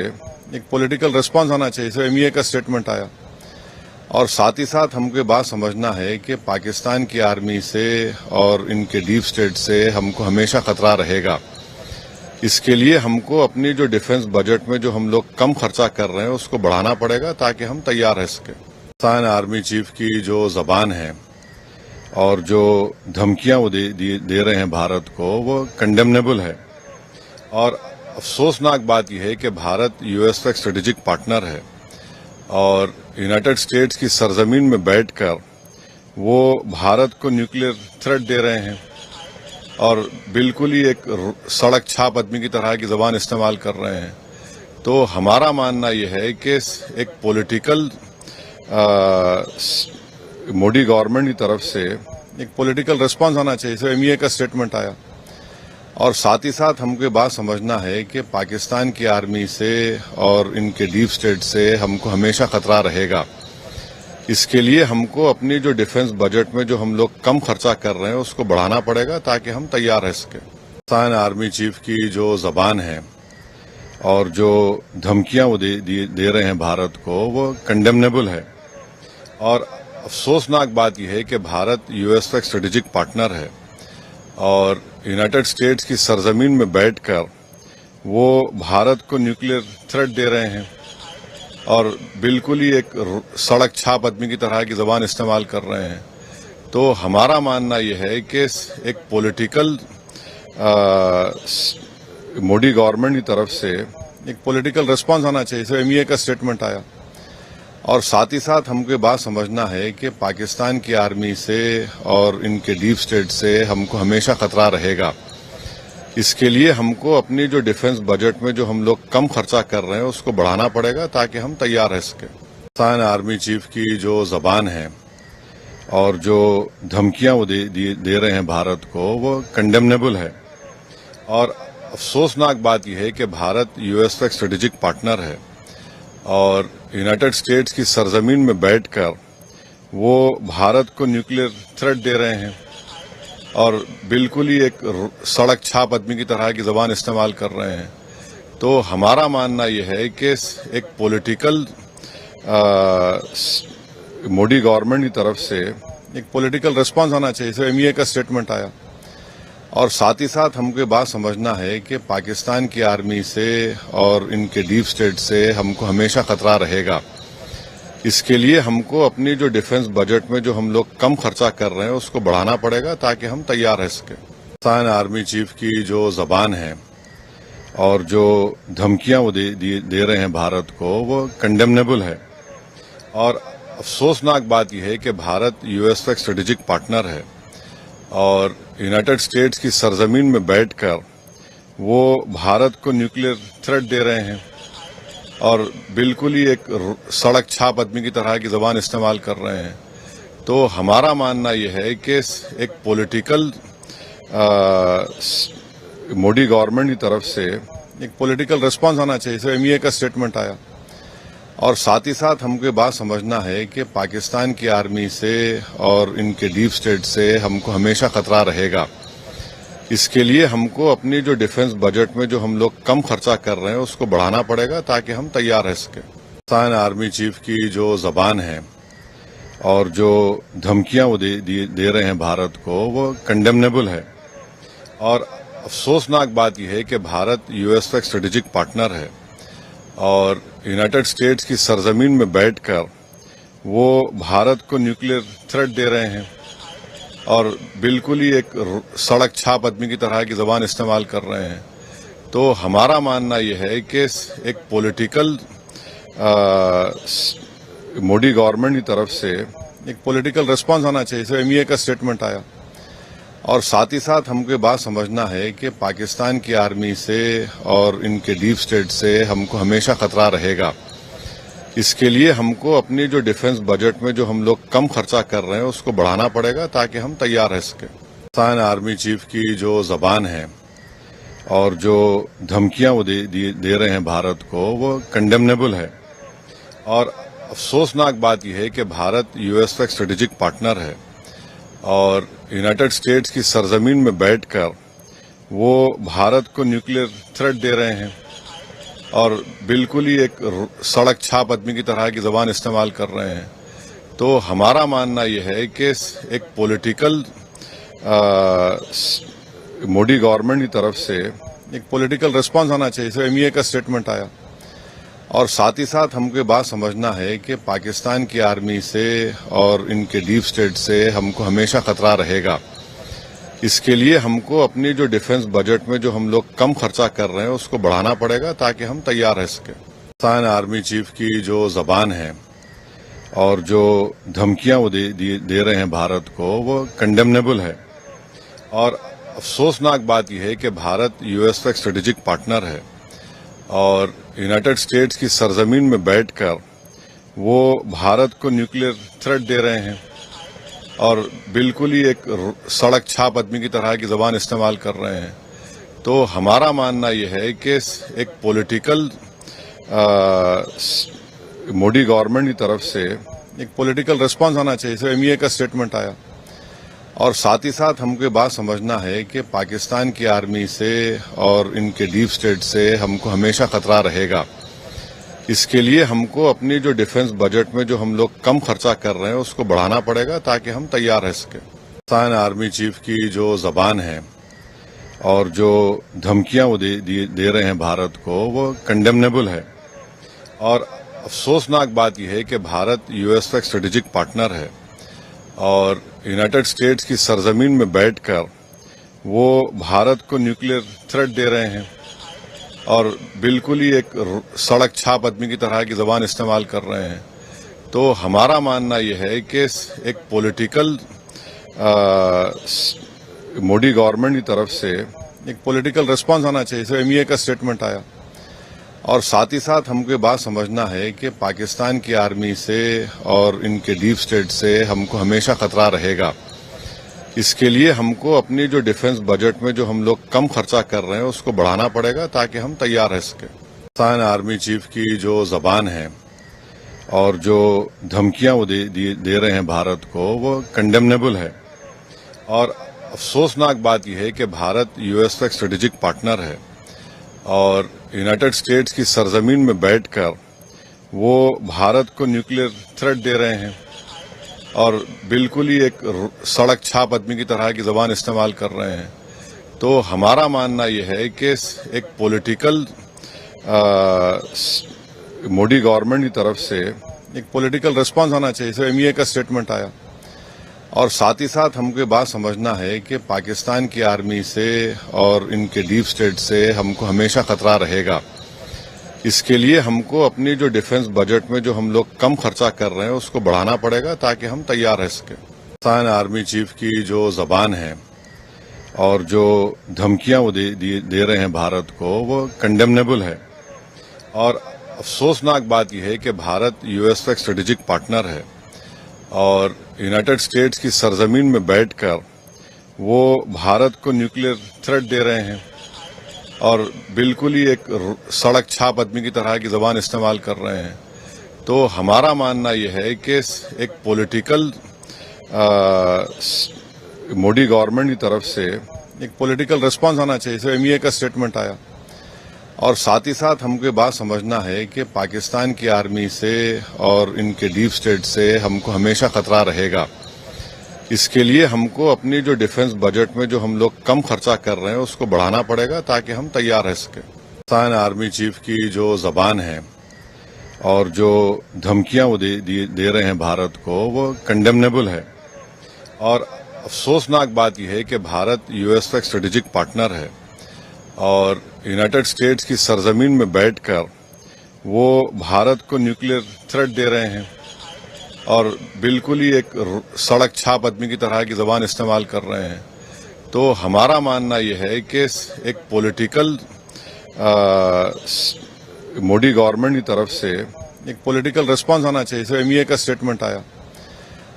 ایک پولیٹیکل ریسپانس آنا چاہیے. اس ایم ای اے کا اسٹیٹمنٹ آیا اور ساتھ ہی ساتھ ہم کو یہ بات سمجھنا ہے کہ پاکستان کی آرمی سے اور ان کے ڈیپ اسٹیٹ سے ہم کو ہمیشہ خطرہ رہے گا. اس کے لیے ہم کو اپنی جو ڈیفنس بجٹ میں جو ہم لوگ کم خرچہ کر رہے ہیں اس کو بڑھانا پڑے گا تاکہ ہم تیار رہ سکیں. پاکستان آرمی چیف کی جو زبان ہے اور جو دھمکیاں وہ دے رہے ہیں بھارت کو وہ کنڈیمنیبل ہے. اور افسوسناک بات یہ ہے کہ بھارت یو ایس کا ایک اسٹریٹجک پارٹنر ہے اور یونائٹڈ اسٹیٹس کی سرزمین میں بیٹھ کر وہ بھارت کو نیوکلیر تھریٹ دے رہے ہیں اور بالکل ہی ایک سڑک چھاپ آدمی کی طرح کی زبان استعمال کر رہے ہیں. تو ہمارا ماننا یہ ہے کہ ایک پولیٹیکل مودی گورنمنٹ کی طرف سے ایک پولیٹیکل ریسپانس آنا چاہیے. اس ایم ای اے کا اسٹیٹمنٹ آیا اور ساتھ ہی ساتھ ہم کو یہ بات سمجھنا ہے کہ پاکستان کی آرمی سے اور ان کے ڈیپ اسٹیٹ سے ہم کو ہمیشہ خطرہ رہے گا. اس کے لیے ہم کو اپنی جو ڈیفنس بجٹ میں جو ہم لوگ کم خرچہ کر رہے ہیں اس کو بڑھانا پڑے گا تاکہ ہم تیار رہ سکیں. پاکستان آرمی چیف کی جو زبان ہے اور جو دھمکیاں وہ دے رہے ہیں بھارت کو وہ کنڈیمنیبل ہے. اور افسوسناک بات یہ ہے کہ بھارت یو ایس کا ایک اسٹریٹجک پارٹنر ہے اور یونائٹڈ اسٹیٹس کی سرزمین میں بیٹھ کر وہ بھارت کو نیوکلیر تھریٹ دے رہے ہیں اور بالکل ہی ایک سڑک چھاپ آدمی کی طرح کی زبان استعمال کر رہے ہیں. تو ہمارا ماننا یہ ہے کہ ایک پولیٹیکل مودی گورنمنٹ کی طرف سے ایک پولیٹیکل ریسپانس آنا چاہیے. اس ایم ای اے کا اسٹیٹمنٹ آیا اور ساتھ ہی ساتھ ہم کو یہ بات سمجھنا ہے کہ پاکستان کی آرمی سے اور ان کے ڈیپ اسٹیٹ سے ہم کو ہمیشہ خطرہ رہے گا. اس کے لیے ہم کو اپنی جو ڈیفنس بجٹ میں جو ہم لوگ کم خرچہ کر رہے ہیں اس کو بڑھانا پڑے گا تاکہ ہم تیار رہ سکیں. پاکستان آرمی چیف کی جو زبان ہے اور جو دھمکیاں وہ دے رہے ہیں بھارت کو وہ کنڈیمنیبل ہے. اور افسوسناک بات یہ ہے کہ بھارت یو ایس کا ایک اسٹریٹجک پارٹنر ہے اور یونائٹڈ اسٹیٹس کی سرزمین میں بیٹھ کر وہ بھارت کو نیوکلیر تھریٹ دے رہے ہیں اور بالکل ہی ایک سڑک چھاپ آدمی کی طرح کی زبان استعمال کر رہے ہیں. تو ہمارا ماننا یہ ہے کہ ایک پولیٹیکل مودی گورنمنٹ کی طرف سے ایک پولیٹیکل ریسپانس آنا چاہیے. اس ایم ای اے کا اسٹیٹمنٹ آیا اور ساتھ ہی ساتھ ہم کو یہ بات سمجھنا ہے کہ پاکستان کی آرمی سے اور ان کے ڈیپ اسٹیٹ سے ہم کو ہمیشہ خطرہ رہے گا. اس کے لیے ہم کو اپنی جو ڈیفنس بجٹ میں جو ہم لوگ کم خرچہ کر رہے ہیں اس کو بڑھانا پڑے گا تاکہ ہم تیار رہ سکیں. پاکستان آرمی چیف کی جو زبان ہے اور جو دھمکیاں وہ دے رہے ہیں بھارت کو وہ کنڈیمنیبل ہے. اور अफसोसनाक बात यह है कि भारत यूएस का एक स्ट्रेटेजिक पार्टनर है और यूनाइटेड स्टेट्स की सरजमीन में बैठकर वो भारत को न्यूक्लियर थ्रेट दे रहे हैं और बिल्कुल ही एक सड़क छाप आदमी की तरह की ज़बान इस्तेमाल कर रहे हैं। तो हमारा मानना यह है कि एक पॉलिटिकल मोदी गवर्नमेंट की तरफ से एक पॉलिटिकल रिस्पांस आना चाहिए। जैसे एमईए का स्टेटमेंट आया और साथ ही साथ हमको ये बात समझना है कि पाकिस्तान की आर्मी से और इनके डीप स्टेट से हमको हमेशा खतरा रहेगा। इसके लिए हमको अपनी जो डिफेंस बजट में जो हम लोग कम खर्चा कर रहे हैं उसको बढ़ाना पड़ेगा ताकि हम तैयार रह सकें। पाकिस्तान आर्मी चीफ की जो जबान है और जो धमकियां वो दे रहे हैं भारत को, वो कंडेमनेबल है और अफसोसनाक बात यह है कि भारत यूएस का एक स्ट्रेटेजिक पार्टनर है और यूनाइटेड स्टेट्स की सरजमीन में बैठकर वो भारत को न्यूक्लियर थ्रेट दे रहे हैं और बिल्कुल ही एक सड़क छाप आदमी की तरह की ज़बान इस्तेमाल कर रहे हैं। तो हमारा मानना यह है कि एक पॉलिटिकल मोदी गवर्नमेंट की तरफ से एक पॉलिटिकल रिस्पांस आना चाहिए। जैसे एमईए का स्टेटमेंट आया और साथ ही साथ हमको ये बात समझना है कि पाकिस्तान की आर्मी से और इनके डीप स्टेट से हमको हमेशा खतरा रहेगा। इसके लिए हमको अपनी जो डिफेंस बजट में जो हम लोग कम खर्चा कर रहे हैं उसको बढ़ाना पड़ेगा ताकि हम तैयार रह सकें। पाकिस्तान आर्मी चीफ की जो जबान है और जो धमकियां वो दे रहे हैं भारत को, वो कंडेमनेबल है और अफसोसनाक बात यह है कि भारत यूएस का एक स्ट्रेटेजिक पार्टनर है और यूनाइटेड स्टेट्स की सरजमीन में बैठकर वो भारत को न्यूक्लियर थ्रेट दे रहे हैं और बिल्कुल ही एक सड़क छाप आदमी की तरह की ज़बान इस्तेमाल कर रहे हैं। तो हमारा मानना यह है कि एक पॉलिटिकल मोदी गवर्नमेंट की तरफ से एक पॉलिटिकल रिस्पांस आना चाहिए। जैसे एमईए का स्टेटमेंट आया और साथ ही साथ हमको ये बात समझना है कि पाकिस्तान की आर्मी से और इनके डीप स्टेट से हमको हमेशा खतरा रहेगा। इसके लिए हमको अपनी जो डिफेंस बजट में जो हम लोग कम खर्चा कर रहे हैं उसको बढ़ाना पड़ेगा ताकि हम तैयार रह सकें। पाकिस्तान आर्मी चीफ की जो जबान है और जो धमकियां वो दे रहे हैं भारत को, वो कंडेमनेबल है और अफसोसनाक बात यह है कि भारत यूएस का एक स्ट्रेटेजिक पार्टनर है और यूनाइटेड स्टेट्स की सरजमीन में बैठकर वो भारत को न्यूक्लियर थ्रेट दे रहे हैं और बिल्कुल ही एक सड़क छाप आदमी की तरह की ज़बान इस्तेमाल कर रहे हैं। तो हमारा मानना यह है कि एक पॉलिटिकल मोदी गवर्नमेंट की तरफ से एक पॉलिटिकल रिस्पांस आना चाहिए। जैसे एमईए का स्टेटमेंट आया और साथ ही साथ हमको ये बात समझना है कि पाकिस्तान की आर्मी से और इनके डीप स्टेट से हमको हमेशा खतरा रहेगा। इसके लिए हमको अपनी जो डिफेंस बजट में जो हम लोग कम खर्चा कर रहे हैं उसको बढ़ाना पड़ेगा ताकि हम तैयार रह सकें। पाकिस्तान आर्मी चीफ की जो जबान है और जो धमकियां वो दे रहे हैं भारत को, वो कंडेमनेबल है और अफसोसनाक बात यह है कि भारत यूएस का एक स्ट्रेटेजिक पार्टनर है और यूनाइटेड स्टेट्स की सरजमीन में बैठकर वो भारत को न्यूक्लियर थ्रेट दे रहे हैं और बिल्कुल ही एक सड़क छाप आदमी की तरह की ज़बान इस्तेमाल कर रहे हैं। तो हमारा मानना यह है कि एक पॉलिटिकल मोदी गवर्नमेंट की तरफ से एक पॉलिटिकल रिस्पांस आना चाहिए। जैसे एमईए का स्टेटमेंट आया और साथ ही साथ हमको ये बात समझना है कि पाकिस्तान की आर्मी से और इनके डीप स्टेट से हमको हमेशा खतरा रहेगा। इसके लिए हमको अपनी जो डिफेंस बजट में जो हम लोग कम खर्चा कर रहे हैं उसको बढ़ाना पड़ेगा ताकि हम तैयार रह सकें। पाकिस्तान आर्मी चीफ की जो जबान है और जो धमकियां वो दे रहे हैं भारत को, वो कंडेमनेबल है और अफसोसनाक बात यह है कि भारत यूएस का एक स्ट्रेटेजिक पार्टनर है और यूनाइटेड स्टेट्स की सरजमीन में बैठकर वो भारत को न्यूक्लियर थ्रेट दे रहे हैं और बिल्कुल ही एक सड़क छाप आदमी की तरह की ज़बान इस्तेमाल कर रहे हैं। तो हमारा मानना यह है कि एक पॉलिटिकल मोदी गवर्नमेंट की तरफ से एक पॉलिटिकल रिस्पांस आना चाहिए। जैसे एमईए का स्टेटमेंट आया और साथ ही साथ हमको ये बात समझना है कि पाकिस्तान की आर्मी से और इनके डीप स्टेट से हमको हमेशा खतरा रहेगा। اس کے لیے ہم کو اپنی جو ڈیفنس بجٹ میں جو ہم لوگ کم خرچہ کر رہے ہیں اس کو بڑھانا پڑے گا تاکہ ہم تیار رہ سکیں۔ پاکستان آرمی چیف کی جو زبان ہے اور جو دھمکیاں وہ دے رہے ہیں بھارت کو وہ کنڈیمنیبل ہے، اور افسوسناک بات یہ ہے کہ بھارت یو ایس کا ایک اسٹریٹجک پارٹنر ہے اور یونائٹڈ اسٹیٹس کی سرزمین میں بیٹھ کر وہ بھارت کو نیوکلیر تھریٹ دے رہے ہیں اور بالکل ہی ایک سڑک چھاپ آدمی کی طرح کی زبان استعمال کر رہے ہیں۔ تو ہمارا ماننا یہ ہے کہ ایک پولیٹیکل مودی گورنمنٹ کی طرف سے ایک پولیٹیکل ریسپانس آنا چاہیے، جیسے ایم ای اے کا اسٹیٹمنٹ آیا، اور ساتھ ہی ساتھ ہم کو یہ بات سمجھنا ہے کہ پاکستان کی آرمی سے اور ان کے ڈیپ اسٹیٹ سے ہم کو ہمیشہ خطرہ رہے گا۔ اس کے لیے ہم کو اپنی جو ڈیفنس بجٹ میں جو ہم لوگ کم خرچہ کر رہے ہیں اس کو بڑھانا پڑے گا تاکہ ہم تیار رہ سکیں۔ پاکستان آرمی چیف کی جو زبان ہے اور جو دھمکیاں وہ دے رہے ہیں بھارت کو وہ کنڈیمنیبل ہے، اور افسوسناک بات یہ ہے کہ بھارت یو ایس کا ایک اسٹریٹجک پارٹنر ہے اور یونائٹڈ اسٹیٹس کی سرزمین میں بیٹھ کر وہ بھارت کو نیوکلیر تھریٹ دے رہے ہیں اور بالکل ہی ایک سڑک چھاپ آدمی کی طرح کی زبان استعمال کر رہے ہیں۔ تو ہمارا ماننا یہ ہے کہ ایک پولیٹیکل مودی گورنمنٹ کی طرف سے ایک پولیٹیکل ریسپانس آنا چاہیے، جیسے ایم ای اے کا اسٹیٹمنٹ آیا،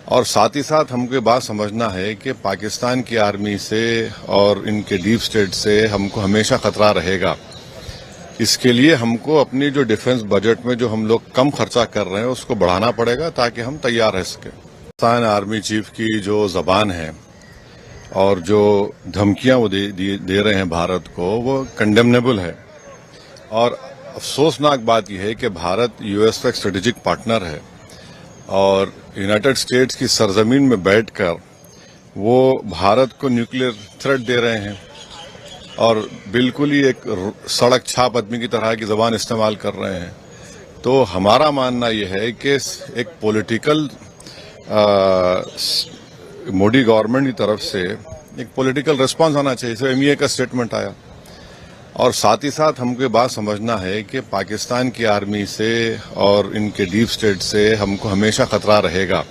اور ساتھ ہی ساتھ ہم کو یہ بات سمجھنا ہے کہ پاکستان کی آرمی سے اور ان کے ڈیپ اسٹیٹ سے ہم کو ہمیشہ خطرہ رہے گا۔ اس کے لیے ہم کو اپنی جو ڈیفنس بجٹ میں جو ہم لوگ کم خرچہ کر رہے ہیں اس کو بڑھانا پڑے گا تاکہ ہم تیار رہ سکیں۔ پاکستان آرمی چیف کی جو زبان ہے اور جو دھمکیاں وہ دے رہے ہیں بھارت کو وہ کنڈیمنیبل ہے، اور افسوسناک بات یہ ہے کہ بھارت یو ایس کا ایک اسٹریٹجک پارٹنر ہے اور یونائٹڈ اسٹیٹس کی سرزمین میں بیٹھ کر وہ بھارت کو نیوکلیر تھریٹ دے رہے ہیں اور بالکل ہی ایک سڑک چھاپ آدمی کی طرح کی زبان استعمال کر رہے ہیں۔ تو ہمارا ماننا یہ ہے کہ ایک پولیٹیکل مودی گورنمنٹ کی طرف سے ایک پولیٹیکل ریسپانس آنا چاہیے، جیسے ایم ای اے کا اسٹیٹمنٹ آیا، اور ساتھ ہی ساتھ ہم کو یہ بات سمجھنا ہے کہ پاکستان کی آرمی سے اور ان کے ڈیپ اسٹیٹ سے ہم کو ہمیشہ خطرہ رہے گا۔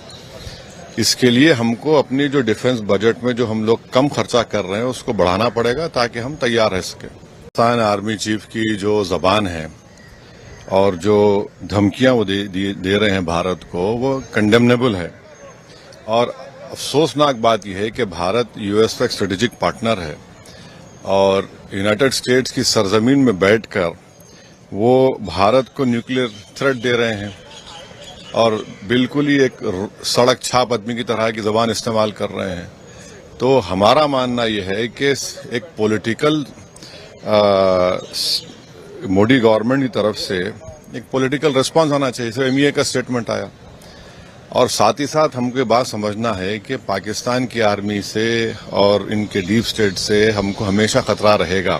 اس کے لیے ہم کو اپنی جو ڈیفنس بجٹ میں جو ہم لوگ کم خرچہ کر رہے ہیں اس کو بڑھانا پڑے گا تاکہ ہم تیار رہ سکیں۔ پاکستان آرمی چیف کی جو زبان ہے اور جو دھمکیاں وہ دے رہے ہیں بھارت کو وہ کنڈیمنیبل ہے، اور افسوسناک بات یہ ہے کہ بھارت یو ایس کا ایک اسٹریٹجک پارٹنر ہے اور یونائٹڈ اسٹیٹس کی سرزمین میں بیٹھ کر وہ بھارت کو نیوکلیر تھریٹ دے رہے ہیں اور بالکل ہی ایک سڑک چھاپ آدمی کی طرح کی زبان استعمال کر رہے ہیں۔ تو ہمارا ماننا یہ ہے کہ ایک پولیٹیکل مودی گورنمنٹ کی طرف سے ایک پولیٹیکل ریسپانس آنا چاہیے، جیسے ایم ای اے کا اسٹیٹمنٹ آیا، اور ساتھ ہی ساتھ ہم کو یہ بات سمجھنا ہے کہ پاکستان کی آرمی سے اور ان کے ڈیپ اسٹیٹ سے ہم کو ہمیشہ خطرہ رہے گا۔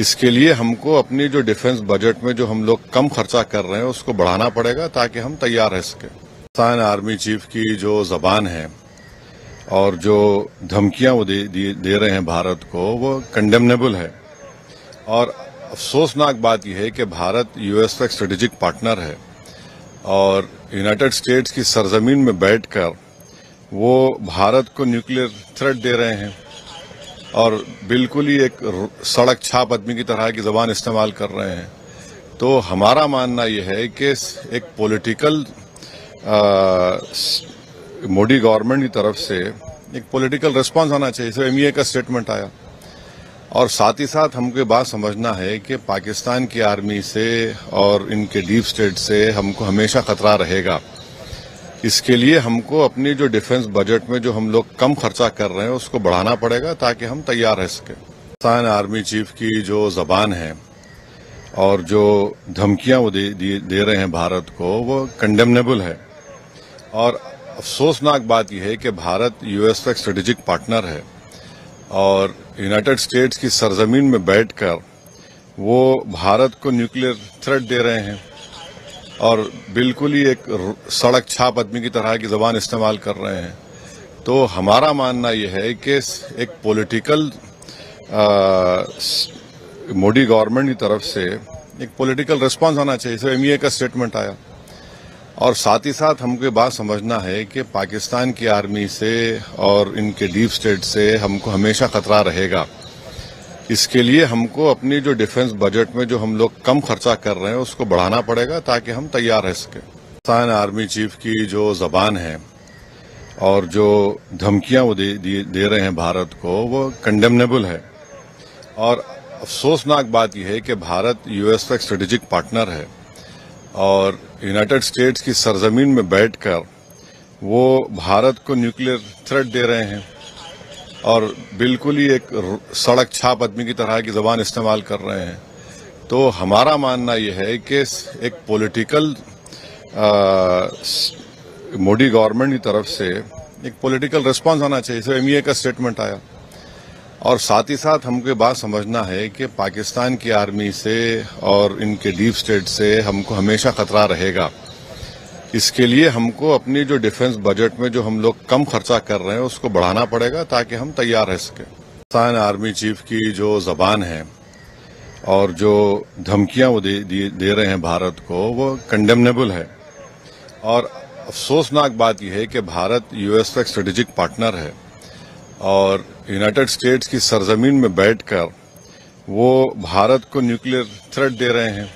اس کے لیے ہم کو اپنی جو ڈیفنس بجٹ میں جو ہم لوگ کم خرچہ کر رہے ہیں اس کو بڑھانا پڑے گا تاکہ ہم تیار رہ سکیں۔ پاکستان آرمی چیف کی جو زبان ہے اور جو دھمکیاں وہ دے رہے ہیں بھارت کو وہ کنڈیمنیبل ہے، اور افسوسناک بات یہ ہے کہ بھارت یو ایس کا ایک اسٹریٹجک پارٹنر ہے اور یونائٹڈ اسٹیٹس کی سرزمین میں بیٹھ کر وہ بھارت کو نیوکلیر تھریٹ دے رہے ہیں اور بالکل ہی ایک سڑک چھاپ آدمی کی طرح کی زبان استعمال کر رہے ہیں۔ تو ہمارا ماننا یہ ہے کہ ایک پولیٹیکل مودی گورنمنٹ کی طرف سے ایک پولیٹیکل ریسپانس آنا چاہیے، جیسے ایم ای اے کا اسٹیٹمنٹ آیا، اور ساتھ ہی ساتھ ہم کو یہ بات سمجھنا ہے کہ پاکستان کی آرمی سے اور ان کے ڈیپ اسٹیٹ سے ہم کو ہمیشہ خطرہ رہے گا۔ اس کے لیے ہم کو اپنی جو ڈیفنس بجٹ میں جو ہم لوگ کم خرچہ کر رہے ہیں اس کو بڑھانا پڑے گا تاکہ ہم تیار رہ سکیں۔ پاکستان آرمی چیف کی جو زبان ہے اور جو دھمکیاں وہ دے رہے ہیں بھارت کو وہ کنڈیمنیبل ہے، اور افسوسناک بات یہ ہے کہ بھارت یو ایس کا ایک اسٹریٹجک پارٹنر ہے اور یونائٹڈ اسٹیٹس کی سرزمین میں بیٹھ کر وہ بھارت کو نیوکلیر تھریٹ دے رہے ہیں اور بالکل ہی ایک سڑک چھاپ آدمی کی طرح کی زبان استعمال کر رہے ہیں۔ تو ہمارا ماننا یہ ہے کہ ایک پولیٹیکل مودی گورنمنٹ کی طرف سے एक पॉलिटिकल रिस्पांस आना चाहिए। सिर्फ एमईए का स्टेटमेंट आया और साथ ही साथ हमको ये बात समझना है कि पाकिस्तान की आर्मी से और इनके डीप स्टेट से हमको हमेशा खतरा रहेगा। इसके लिए हमको अपनी जो डिफेंस बजट में जो हम लोग कम खर्चा कर रहे हैं उसको बढ़ाना पड़ेगा ताकि हम तैयार रह सकें। पाकिस्तान आर्मी चीफ की जो जबान है और जो धमकियां वो दे रहे हैं भारत को, वो कंडेमनेबल है। और अफसोसनाक बात यह है कि भारत यूएस का एक स्ट्रेटेजिक पार्टनर है और यूनाइटेड स्टेट्स की सरजमीन में बैठकर वो भारत को न्यूक्लियर थ्रेट दे रहे हैं और बिल्कुल ही एक सड़क छाप आदमी की तरह की जबान इस्तेमाल कर रहे हैं। तो हमारा मानना यह है कि एक पॉलिटिकल मोदी गवर्नमेंट की तरफ से एक पॉलिटिकल रिस्पांस आना चाहिए। सिर्फ एमईए का स्टेटमेंट आया और साथ ही साथ हमको ये बात समझना है कि पाकिस्तान की आर्मी से और इनके डीप स्टेट से हमको हमेशा खतरा रहेगा। इसके लिए हमको अपनी जो डिफेंस बजट में जो हम लोग कम खर्चा कर रहे हैं उसको बढ़ाना पड़ेगा ताकि हम तैयार रह सकें। पाकिस्तान आर्मी चीफ की जो जबान है और जो धमकियां वो दे रहे हैं भारत को, वो कंडेमनेबल है। और अफसोसनाक बात यह है कि भारत यूएस का एक स्ट्रेटेजिक पार्टनर है और यूनाइटेड स्टेट्स की सरजमीन में बैठकर वो भारत को न्यूक्लियर थ्रेट दे रहे हैं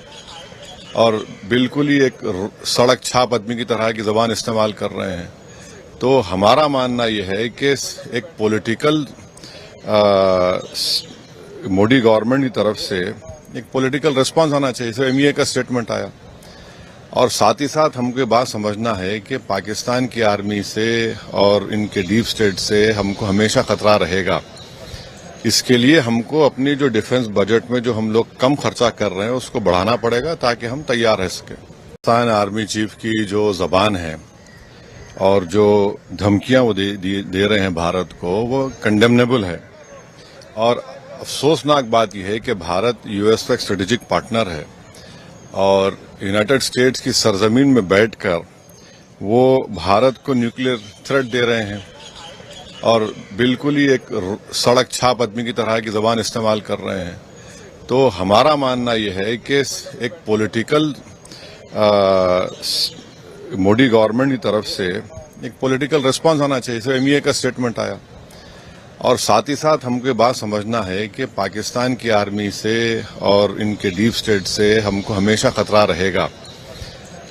और बिल्कुल ही एक सड़क छाप आदमी की तरह की जबान इस्तेमाल कर रहे हैं। तो हमारा मानना यह है कि एक पॉलिटिकल मोदी गवर्नमेंट की तरफ से एक पॉलिटिकल रिस्पांस आना चाहिए। सिर्फ एमईए का स्टेटमेंट आया और साथ ही साथ हमको ये बात समझना है कि पाकिस्तान की आर्मी से और इनके डीप स्टेट से हमको हमेशा खतरा रहेगा। इसके लिए हमको अपनी जो डिफेंस बजट में जो हम लोग कम खर्चा कर रहे हैं उसको बढ़ाना पड़ेगा ताकि हम तैयार रह सकें। पाकिस्तान आर्मी चीफ की जो जबान है और जो धमकियां वो दे रहे हैं भारत को, वो कंडेमनेबल है। और अफसोसनाक बात यह है कि भारत यूएस का एक स्ट्रेटेजिक पार्टनर है और यूनाइटेड स्टेट्स की सरजमीन में बैठकर वो भारत को न्यूक्लियर थ्रेट दे रहे हैं और बिल्कुल ही एक सड़क छाप आदमी की तरह की जबान इस्तेमाल कर रहे हैं। तो हमारा मानना यह है कि एक पॉलिटिकल मोदी गवर्नमेंट की तरफ से एक पॉलिटिकल रिस्पांस आना चाहिए। सिर्फ एमईए का स्टेटमेंट आया और साथ ही साथ हमको ये बात समझना है कि पाकिस्तान की आर्मी से और इनके डीप स्टेट से हमको हमेशा खतरा रहेगा।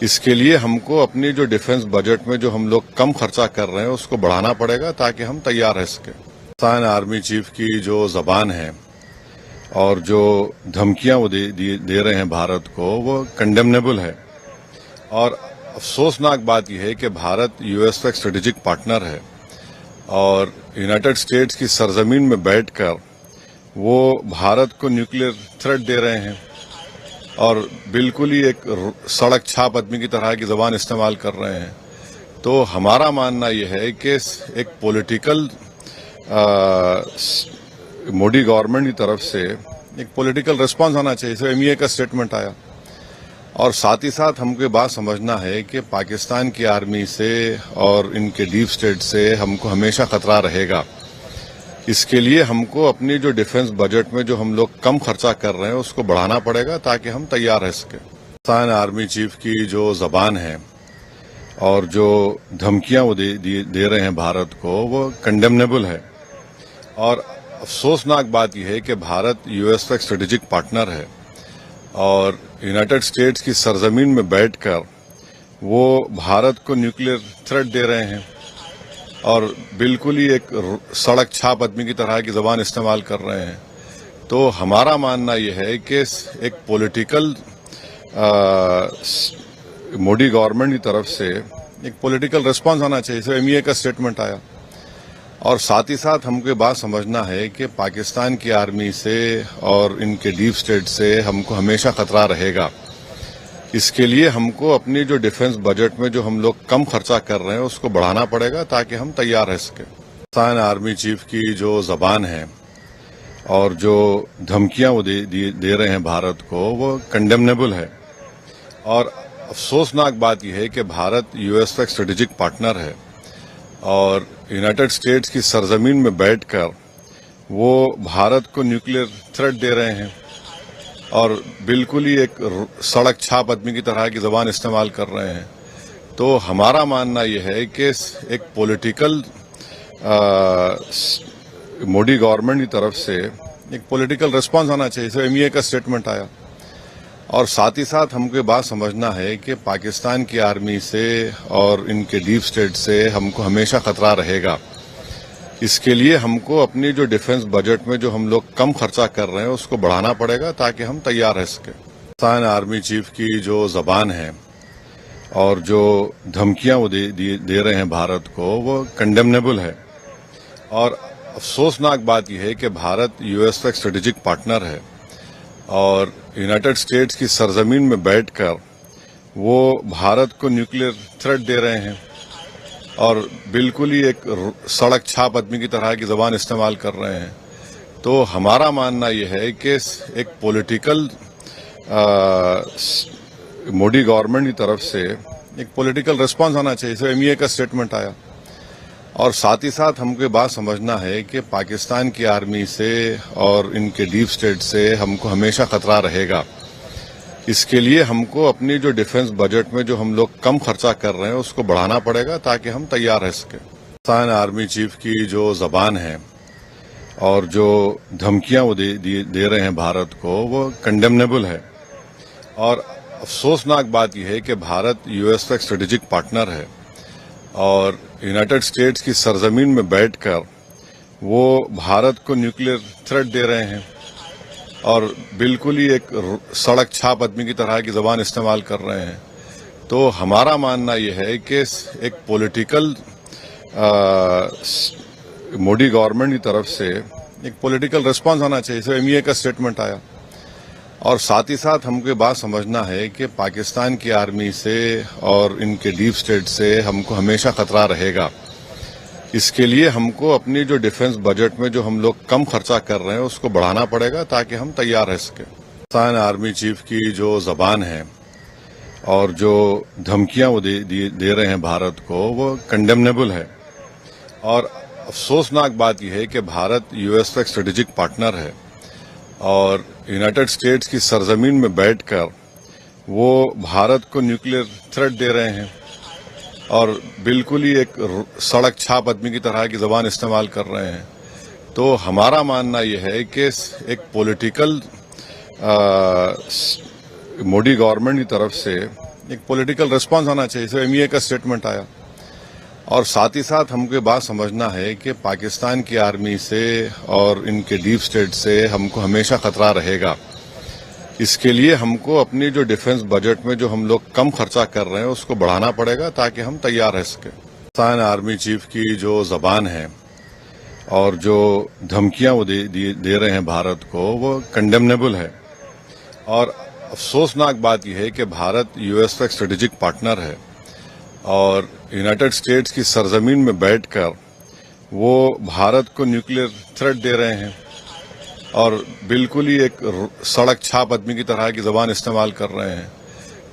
इसके लिए हमको अपनी जो डिफेंस बजट में जो हम लोग कम खर्चा कर रहे हैं उसको बढ़ाना पड़ेगा ताकि हम तैयार रह सकें। पाकिस्तान आर्मी चीफ की जो जबान है और जो धमकियां वो दे रहे हैं भारत को, वो कंडेमनेबल है। और अफसोसनाक बात यह है कि भारत यूएस का एक स्ट्रेटेजिक पार्टनर है और यूनाइटेड स्टेट्स की सरजमीन में बैठकर वो भारत को न्यूक्लियर थ्रेट दे रहे हैं और बिल्कुल ही एक सड़क छाप आदमी की तरह की जबान इस्तेमाल कर रहे हैं। तो हमारा मानना यह है कि एक पॉलिटिकल मोदी गवर्नमेंट की तरफ से एक पॉलिटिकल रिस्पांस आना चाहिए। सिर्फ एमईए का स्टेटमेंट आया और साथ ही साथ हमको ये बात समझना है कि पाकिस्तान की आर्मी से और इनके डीप स्टेट से हमको हमेशा खतरा रहेगा। इसके लिए हमको अपनी जो डिफेंस बजट में जो हम लोग कम खर्चा कर रहे हैं उसको बढ़ाना पड़ेगा ताकि हम तैयार रह सकें। पाकिस्तान आर्मी चीफ की जो जबान है और जो धमकियां वो दे रहे हैं भारत को, वो कंडेमनेबल है। और अफसोसनाक बात यह है कि भारत यूएस का एक स्ट्रेटेजिक पार्टनर है और यूनाइटेड स्टेट्स की सरजमीन में बैठकर वो भारत को न्यूक्लियर थ्रेट दे रहे हैं और बिल्कुल ही एक सड़क छाप आदमी की तरह की जबान इस्तेमाल कर रहे हैं। तो हमारा मानना यह है कि एक पॉलिटिकल मोदी गवर्नमेंट की तरफ से एक पॉलिटिकल रिस्पांस आना चाहिए। सिर्फ एमईए का स्टेटमेंट आया और साथ ही साथ हमको ये बात समझना है कि पाकिस्तान की आर्मी से और इनके डीप स्टेट से हमको हमेशा खतरा रहेगा। इसके लिए हमको अपनी जो डिफेंस बजट में जो हम लोग कम खर्चा कर रहे हैं उसको बढ़ाना पड़ेगा ताकि हम तैयार रह सकें। पाकिस्तान आर्मी चीफ की जो जबान है और जो धमकियां वो दे रहे हैं भारत को, वो कंडेमनेबल है। और अफसोसनाक बात यह है कि भारत यूएस का एक स्ट्रेटेजिक पार्टनर है और यूनाइटेड स्टेट्स की सरजमीन में बैठकर वो भारत को न्यूक्लियर थ्रेट दे रहे हैं اور بالکل ہی ایک سڑک چھاپ آدمی کی طرح کی زبان استعمال کر رہے ہیں. تو ہمارا ماننا یہ ہے کہ ایک پولیٹیکل مودی گورنمنٹ کی طرف سے ایک پولیٹیکل ریسپانس آنا چاہیے. جیسے ایم ای اے کا اسٹیٹمنٹ آیا اور ساتھ ہی ساتھ ہم کو یہ بات سمجھنا ہے کہ پاکستان کی آرمی سے اور ان کے ڈیپ اسٹیٹ سے ہم کو ہمیشہ خطرہ رہے گا. اس کے لیے ہم کو اپنی جو ڈیفنس بجٹ میں جو ہم لوگ کم خرچہ کر رہے ہیں اس کو بڑھانا پڑے گا تاکہ ہم تیار رہ سکیں. پاکستان آرمی چیف کی جو زبان ہے اور جو دھمکیاں وہ دے رہے ہیں بھارت کو وہ کنڈیمنیبل ہے. اور افسوسناک بات یہ ہے کہ بھارت یو ایس کا ایک اسٹریٹجک پارٹنر ہے اور یونائٹڈ اسٹیٹس کی سرزمین میں بیٹھ کر وہ بھارت کو نیوکلیر تھریٹ دے رہے ہیں اور بالکل ہی ایک سڑک چھاپ آدمی کی طرح کی زبان استعمال کر رہے ہیں. تو ہمارا ماننا یہ ہے کہ ایک پولیٹیکل مودی گورنمنٹ کی طرف سے ایک پولیٹیکل ریسپانس آنا چاہیے. جیسے ایم ای اے کا اسٹیٹمنٹ آیا اور ساتھ ہی ساتھ ہم کو یہ بات سمجھنا ہے کہ پاکستان کی آرمی سے اور ان کے ڈیپ اسٹیٹ سے ہم کو ہمیشہ خطرہ رہے گا. اس کے لیے ہم کو اپنی جو ڈیفنس بجٹ میں جو ہم لوگ کم خرچہ کر رہے ہیں اس کو بڑھانا پڑے گا تاکہ ہم تیار رہ سکیں. پاکستان آرمی چیف کی جو زبان ہے اور جو دھمکیاں وہ دے رہے ہیں بھارت کو وہ کنڈیمنیبل ہے. اور افسوسناک بات یہ ہے کہ بھارت یو ایس کا ایک اسٹریٹجک پارٹنر ہے اور یونائٹڈ اسٹیٹس کی سرزمین میں بیٹھ کر وہ بھارت کو نیوکلیر تھریٹ دے رہے ہیں اور بالکل ہی ایک سڑک چھاپ آدمی کی طرح کی زبان استعمال کر رہے ہیں. تو ہمارا ماننا یہ ہے کہ ایک پولیٹیکل مودی گورنمنٹ کی طرف سے ایک پولیٹیکل ریسپانس آنا چاہیے. جیسے ایم ای اے کا اسٹیٹمنٹ آیا اور ساتھ ہی ساتھ ہم کو یہ بات سمجھنا ہے کہ پاکستان کی آرمی سے اور ان کے ڈیپ اسٹیٹ سے ہم کو ہمیشہ خطرہ رہے گا. اس کے لیے ہم کو اپنی جو ڈیفنس بجٹ میں جو ہم لوگ کم خرچہ کر رہے ہیں اس کو بڑھانا پڑے گا تاکہ ہم تیار رہ سکیں. پاکستان آرمی چیف کی جو زبان ہے اور جو دھمکیاں وہ دے رہے ہیں بھارت کو وہ کنڈیمنیبل ہے. اور افسوسناک بات یہ ہے کہ بھارت یو ایس کا ایک اسٹریٹجک پارٹنر ہے اور یونائٹڈ اسٹیٹس کی سرزمین میں بیٹھ کر وہ بھارت کو نیوکلیر تھریٹ دے رہے ہیں اور بالکل ہی ایک سڑک چھاپ آدمی کی طرح کی زبان استعمال کر رہے ہیں. تو ہمارا ماننا یہ ہے کہ ایک پولیٹیکل مودی گورنمنٹ کی طرف سے ایک پولیٹیکل ریسپانس آنا چاہیے. جیسے ایم ای اے کا اسٹیٹمنٹ آیا اور ساتھ ہی ساتھ ہم کو یہ بات سمجھنا ہے کہ پاکستان کی آرمی سے اور ان کے ڈیپ اسٹیٹ سے ہم کو ہمیشہ خطرہ رہے گا. اس کے لیے ہم کو اپنی جو ڈیفنس بجٹ میں جو ہم لوگ کم خرچہ کر رہے ہیں اس کو بڑھانا پڑے گا تاکہ ہم تیار رہ سکیں. پاکستان آرمی چیف کی جو زبان ہے اور جو دھمکیاں وہ دے رہے ہیں بھارت کو وہ کنڈیمنیبل ہے. اور افسوسناک بات یہ ہے کہ بھارت یو ایس کا ایک اسٹریٹجک پارٹنر ہے اور یونائٹڈ اسٹیٹس کی سرزمین میں بیٹھ کر وہ بھارت کو نیوکلیر تھریٹ دے رہے ہیں اور بالکل ہی ایک سڑک چھاپ آدمی کی طرح کی زبان استعمال کر رہے ہیں.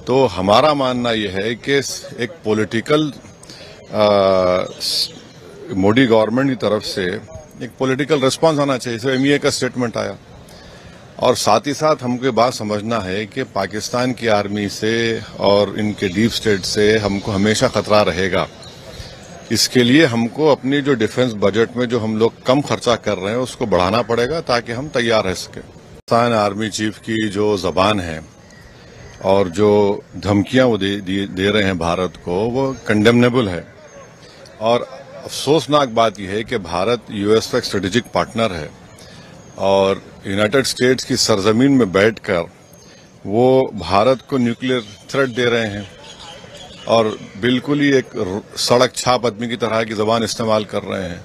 تو ہمارا ماننا یہ ہے کہ ایک پولیٹیکل مودی گورنمنٹ کی طرف سے ایک پولیٹیکل ریسپانس آنا چاہیے. جیسے ایم ای اے کا اسٹیٹمنٹ آیا اور ساتھ ہی ساتھ ہم کو یہ بات سمجھنا ہے کہ پاکستان کی آرمی سے اور ان کے ڈیپ اسٹیٹ سے ہم کو ہمیشہ خطرہ رہے گا. اس کے لیے ہم کو اپنی جو ڈیفنس بجٹ میں جو ہم لوگ کم خرچہ کر رہے ہیں اس کو بڑھانا پڑے گا تاکہ ہم تیار رہ سکیں. پاکستان آرمی چیف کی جو زبان ہے اور جو دھمکیاں وہ دے رہے ہیں بھارت کو وہ کنڈیمنیبل ہے. اور افسوسناک بات یہ ہے کہ بھارت یو ایس کا ایک اسٹریٹجک پارٹنر ہے اور یونائٹڈ اسٹیٹس کی سرزمین میں بیٹھ کر وہ بھارت کو نیوکلیر تھریٹ دے رہے ہیں اور بالکل ہی ایک سڑک چھاپ آدمی کی طرح کی زبان استعمال کر رہے ہیں.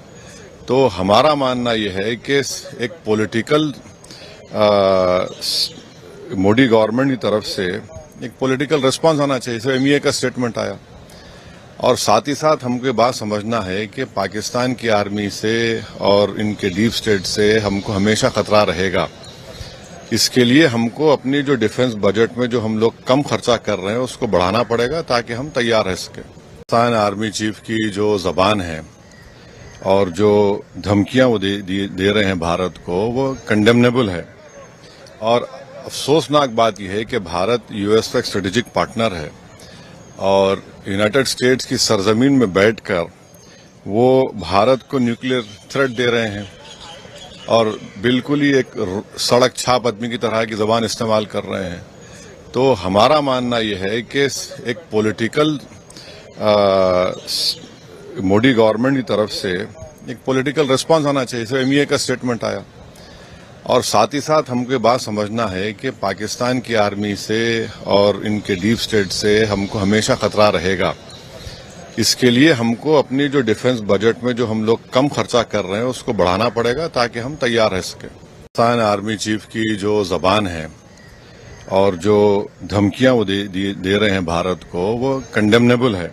تو ہمارا ماننا یہ ہے کہ ایک پولیٹیکل مودی گورنمنٹ کی طرف سے ایک پولیٹیکل ریسپانس آنا چاہیے. جیسے ایم ای اے کا اسٹیٹمنٹ آیا اور ساتھ ہی ساتھ ہم کو یہ بات سمجھنا ہے کہ پاکستان کی آرمی سے اور ان کے ڈیپ اسٹیٹ سے ہم کو ہمیشہ خطرہ رہے گا. اس کے لیے ہم کو اپنی جو ڈیفنس بجٹ میں جو ہم لوگ کم خرچہ کر رہے ہیں اس کو بڑھانا پڑے گا تاکہ ہم تیار رہ سکیں. پاکستان آرمی چیف کی جو زبان ہے اور جو دھمکیاں وہ دے رہے ہیں بھارت کو وہ کنڈیمنیبل ہے. اور अफसोसनाक बात यह है कि भारत यूएस का एक स्ट्रेटेजिक पार्टनर है और यूनाइटेड स्टेट्स की सरजमीन में बैठकर वो भारत को न्यूक्लियर थ्रेट दे रहे हैं और बिल्कुल ही एक सड़क छाप आदमी की तरह की जबान इस्तेमाल कर रहे हैं। तो हमारा मानना यह है कि एक पॉलिटिकल मोदी गवर्नमेंट की तरफ से एक पॉलिटिकल रिस्पांस आना चाहिए। इसमें एमईए का स्टेटमेंट आया और साथ ही साथ हमको ये बात समझना है कि पाकिस्तान की आर्मी से और इनके डीप स्टेट से हमको हमेशा खतरा रहेगा। इसके लिए हमको अपनी जो डिफेंस बजट में जो हम लोग कम खर्चा कर रहे हैं उसको बढ़ाना पड़ेगा ताकि हम तैयार रह सकें। पाकिस्तान आर्मी चीफ की जो जबान है और जो धमकियां वो दे रहे हैं भारत को, वो कंडेमनेबल है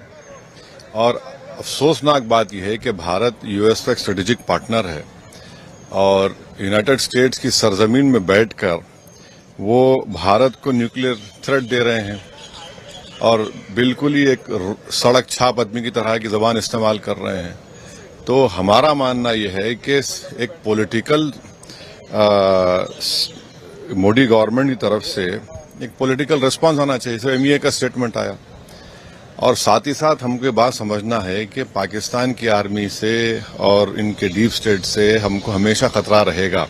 और अफसोसनाक बात यह है कि भारत यूएस का एक स्ट्रेटेजिक पार्टनर है और यूनाइटेड स्टेट्स की सरजमीन में बैठकर वो भारत को न्यूक्लियर थ्रेट दे रहे हैं और बिल्कुल ही एक सड़क छाप आदमी की तरह की जबान इस्तेमाल कर रहे हैं। तो हमारा मानना यह है कि एक पॉलिटिकल मोदी गवर्नमेंट की तरफ से एक पॉलिटिकल रिस्पांस आना चाहिए। इसमें एमईए का स्टेटमेंट आया और साथ ही साथ हमको ये बात समझना है कि पाकिस्तान की आर्मी से और इनके डीप स्टेट से हमको हमेशा खतरा रहेगा।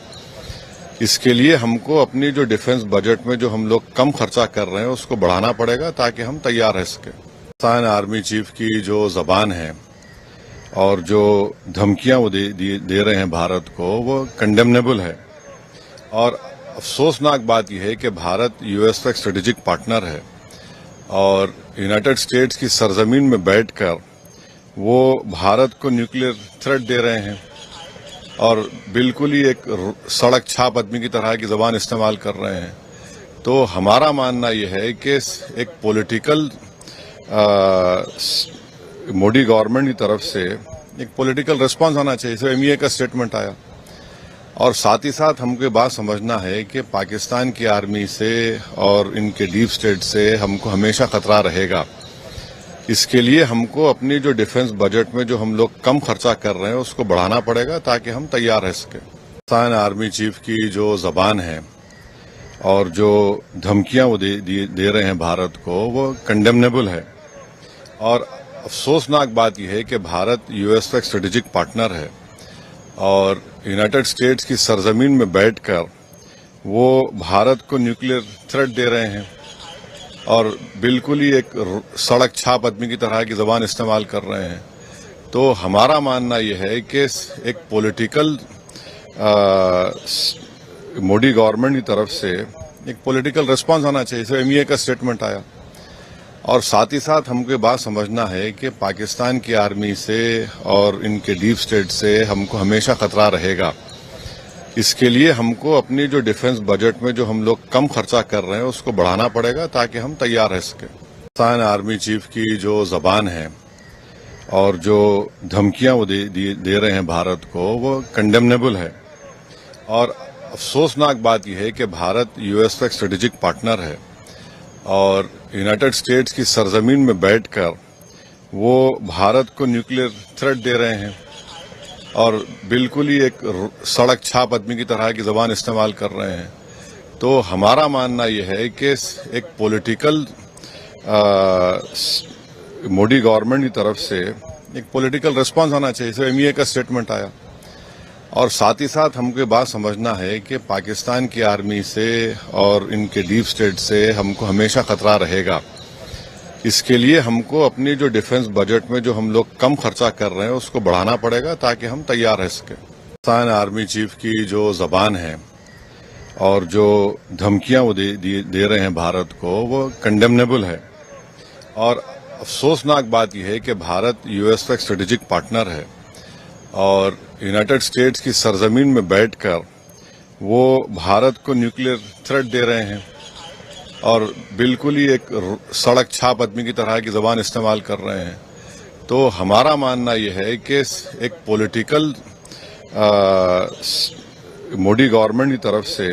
इसके लिए हमको अपनी जो डिफेंस बजट में जो हम लोग कम खर्चा कर रहे हैं उसको बढ़ाना पड़ेगा ताकि हम तैयार रह सकें। पाकिस्तान आर्मी चीफ की जो जबान है और जो धमकियां वो दे रहे हैं भारत को, वो कंडेमनेबल है और अफसोसनाक बात यह है कि भारत यूएस का एक स्ट्रेटेजिक पार्टनर है और यूनाइटेड स्टेट्स की सरजमीन में बैठकर वो भारत को न्यूक्लियर थ्रेट दे रहे हैं और बिल्कुल ही एक सड़क छाप आदमी की तरह की जबान इस्तेमाल कर रहे हैं। तो हमारा मानना यह है कि एक पॉलिटिकल मोदी गवर्नमेंट की तरफ से एक पॉलिटिकल रिस्पांस आना चाहिए। इसमें एमईए का स्टेटमेंट आया और साथ ही साथ हमको ये बात समझना है कि पाकिस्तान की आर्मी से और इनके डीप स्टेट से हमको हमेशा खतरा रहेगा। इसके लिए हमको अपनी जो डिफेंस बजट में जो हम लोग कम खर्चा कर रहे हैं उसको बढ़ाना पड़ेगा ताकि हम तैयार रह सकें। पाकिस्तान आर्मी चीफ की जो जबान है और जो धमकियां वो दे रहे हैं भारत को, वो कंडेमनेबल है और अफसोसनाक बात यह है कि भारत यूएस का एक स्ट्रेटेजिक पार्टनर है और यूनाइटेड स्टेट्स की सरजमीन में बैठकर वो भारत को न्यूक्लियर थ्रेट दे रहे हैं और बिल्कुल ही एक सड़क छाप आदमी की तरह की जबान इस्तेमाल कर रहे हैं। तो हमारा मानना यह है कि एक पॉलिटिकल मोदी गवर्नमेंट की तरफ से एक पॉलिटिकल रिस्पांस आना चाहिए। इसमें एमईए का स्टेटमेंट आया और साथ ही साथ हमको ये बात समझना है कि पाकिस्तान की आर्मी से और इनके डीप स्टेट से हमको हमेशा खतरा रहेगा। इसके लिए हमको अपनी जो डिफेंस बजट में जो हम लोग कम खर्चा कर रहे हैं उसको बढ़ाना पड़ेगा ताकि हम तैयार रह सकें। पाकिस्तान आर्मी चीफ की जो जबान है और जो धमकियां वो दे रहे हैं भारत को, वो कंडेमनेबल है और अफसोसनाक बात यह है कि भारत यूएस का एक स्ट्रेटेजिक पार्टनर है और यूनाइटेड स्टेट्स की सरजमीन में बैठकर वो भारत को न्यूक्लियर थ्रेट दे रहे हैं और बिल्कुल ही एक सड़क छाप आदमी की तरह की जबान इस्तेमाल कर रहे हैं। तो हमारा मानना यह है कि एक पॉलिटिकल मोदी गवर्नमेंट की तरफ से एक पॉलिटिकल रिस्पांस आना चाहिए। इसमें एमईए का स्टेटमेंट आया और साथ ही साथ हमको ये बात समझना है कि पाकिस्तान की आर्मी से और इनके डीप स्टेट से हमको हमेशा खतरा रहेगा। इसके लिए हमको अपनी जो डिफेंस बजट में जो हम लोग कम खर्चा कर रहे हैं उसको बढ़ाना पड़ेगा ताकि हम तैयार रह सकें। पाकिस्तान आर्मी चीफ की जो जबान है और जो धमकियां वो दे रहे हैं भारत को, वो कंडेमनेबल है और अफसोसनाक बात यह है कि भारत यूएस का एक स्ट्रेटेजिक पार्टनर है और यूनाइटेड स्टेट्स की सरजमीन में बैठकर वो भारत को न्यूक्लियर थ्रेट दे रहे हैं और बिल्कुल ही एक सड़क छाप आदमी की तरह की जबान इस्तेमाल कर रहे हैं। तो हमारा मानना यह है कि एक पॉलिटिकल मोदी गवर्नमेंट की तरफ से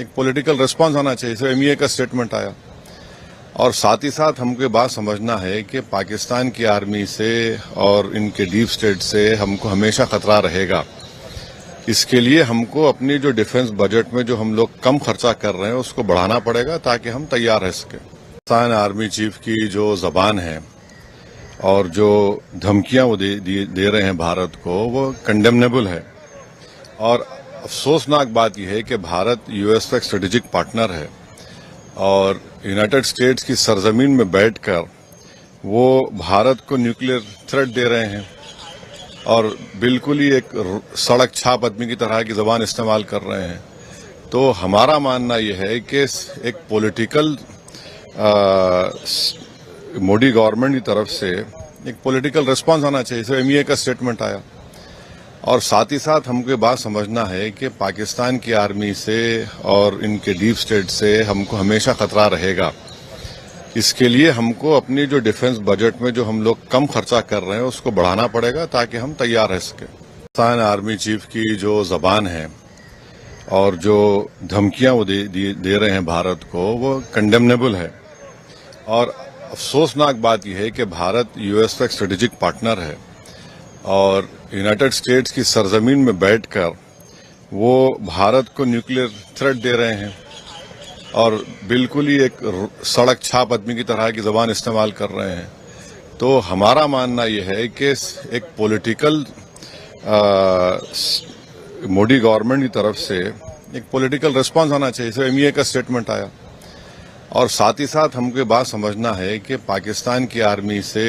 एक पॉलिटिकल रिस्पांस आना चाहिए। इसमें एमईए का स्टेटमेंट आया और साथ ही साथ हमको ये बात समझना है कि पाकिस्तान की आर्मी से और इनके डीप स्टेट से हमको हमेशा खतरा रहेगा। اس کے لیے ہم کو اپنی جو ڈیفنس بجٹ میں جو ہم لوگ کم خرچہ کر رہے ہیں اس کو بڑھانا پڑے گا تاکہ ہم تیار رہ سکیں۔ پاکستان آرمی چیف کی جو زبان ہے اور جو دھمکیاں وہ دے رہے ہیں بھارت کو وہ کنڈیمنیبل ہے، اور افسوسناک بات یہ ہے کہ بھارت یو ایس کا ایک اسٹریٹجک پارٹنر ہے اور یونائٹڈ اسٹیٹس کی سرزمین میں بیٹھ کر وہ بھارت کو نیوکلیر تھریٹ دے رہے ہیں اور بالکل ہی ایک سڑک چھاپ آدمی کی طرح کی زبان استعمال کر رہے ہیں۔ تو ہمارا ماننا یہ ہے کہ ایک پولیٹیکل مودی گورنمنٹ کی طرف سے ایک پولیٹیکل ریسپانس آنا چاہیے، جیسے ایم ای اے کا اسٹیٹمنٹ آیا، اور ساتھ ہی ساتھ ہم کو یہ بات سمجھنا ہے کہ پاکستان کی آرمی سے اور ان کے ڈیپ اسٹیٹ سے ہم کو ہمیشہ خطرہ رہے گا۔ اس کے لیے ہم کو اپنی جو ڈیفنس بجٹ میں جو ہم لوگ کم خرچہ کر رہے ہیں اس کو بڑھانا پڑے گا تاکہ ہم تیار رہ سکیں۔ پاکستان آرمی چیف کی جو زبان ہے اور جو دھمکیاں وہ دے رہے ہیں بھارت کو وہ کنڈیمنیبل ہے، اور افسوسناک بات یہ ہے کہ بھارت یو ایس کا ایک اسٹریٹجک پارٹنر ہے اور یونائٹڈ اسٹیٹس کی سرزمین میں بیٹھ کر وہ بھارت کو نیوکلیر تھریٹ دے رہے ہیں اور بالکل ہی ایک سڑک چھاپ آدمی کی طرح کی زبان استعمال کر رہے ہیں۔ تو ہمارا ماننا یہ ہے کہ ایک پولیٹیکل مودی گورنمنٹ کی طرف سے ایک پولیٹیکل ریسپانس آنا چاہیے، جیسے ایم ای اے کا اسٹیٹمنٹ آیا، اور ساتھ ہی ساتھ ہم کو یہ بات سمجھنا ہے کہ پاکستان کی آرمی سے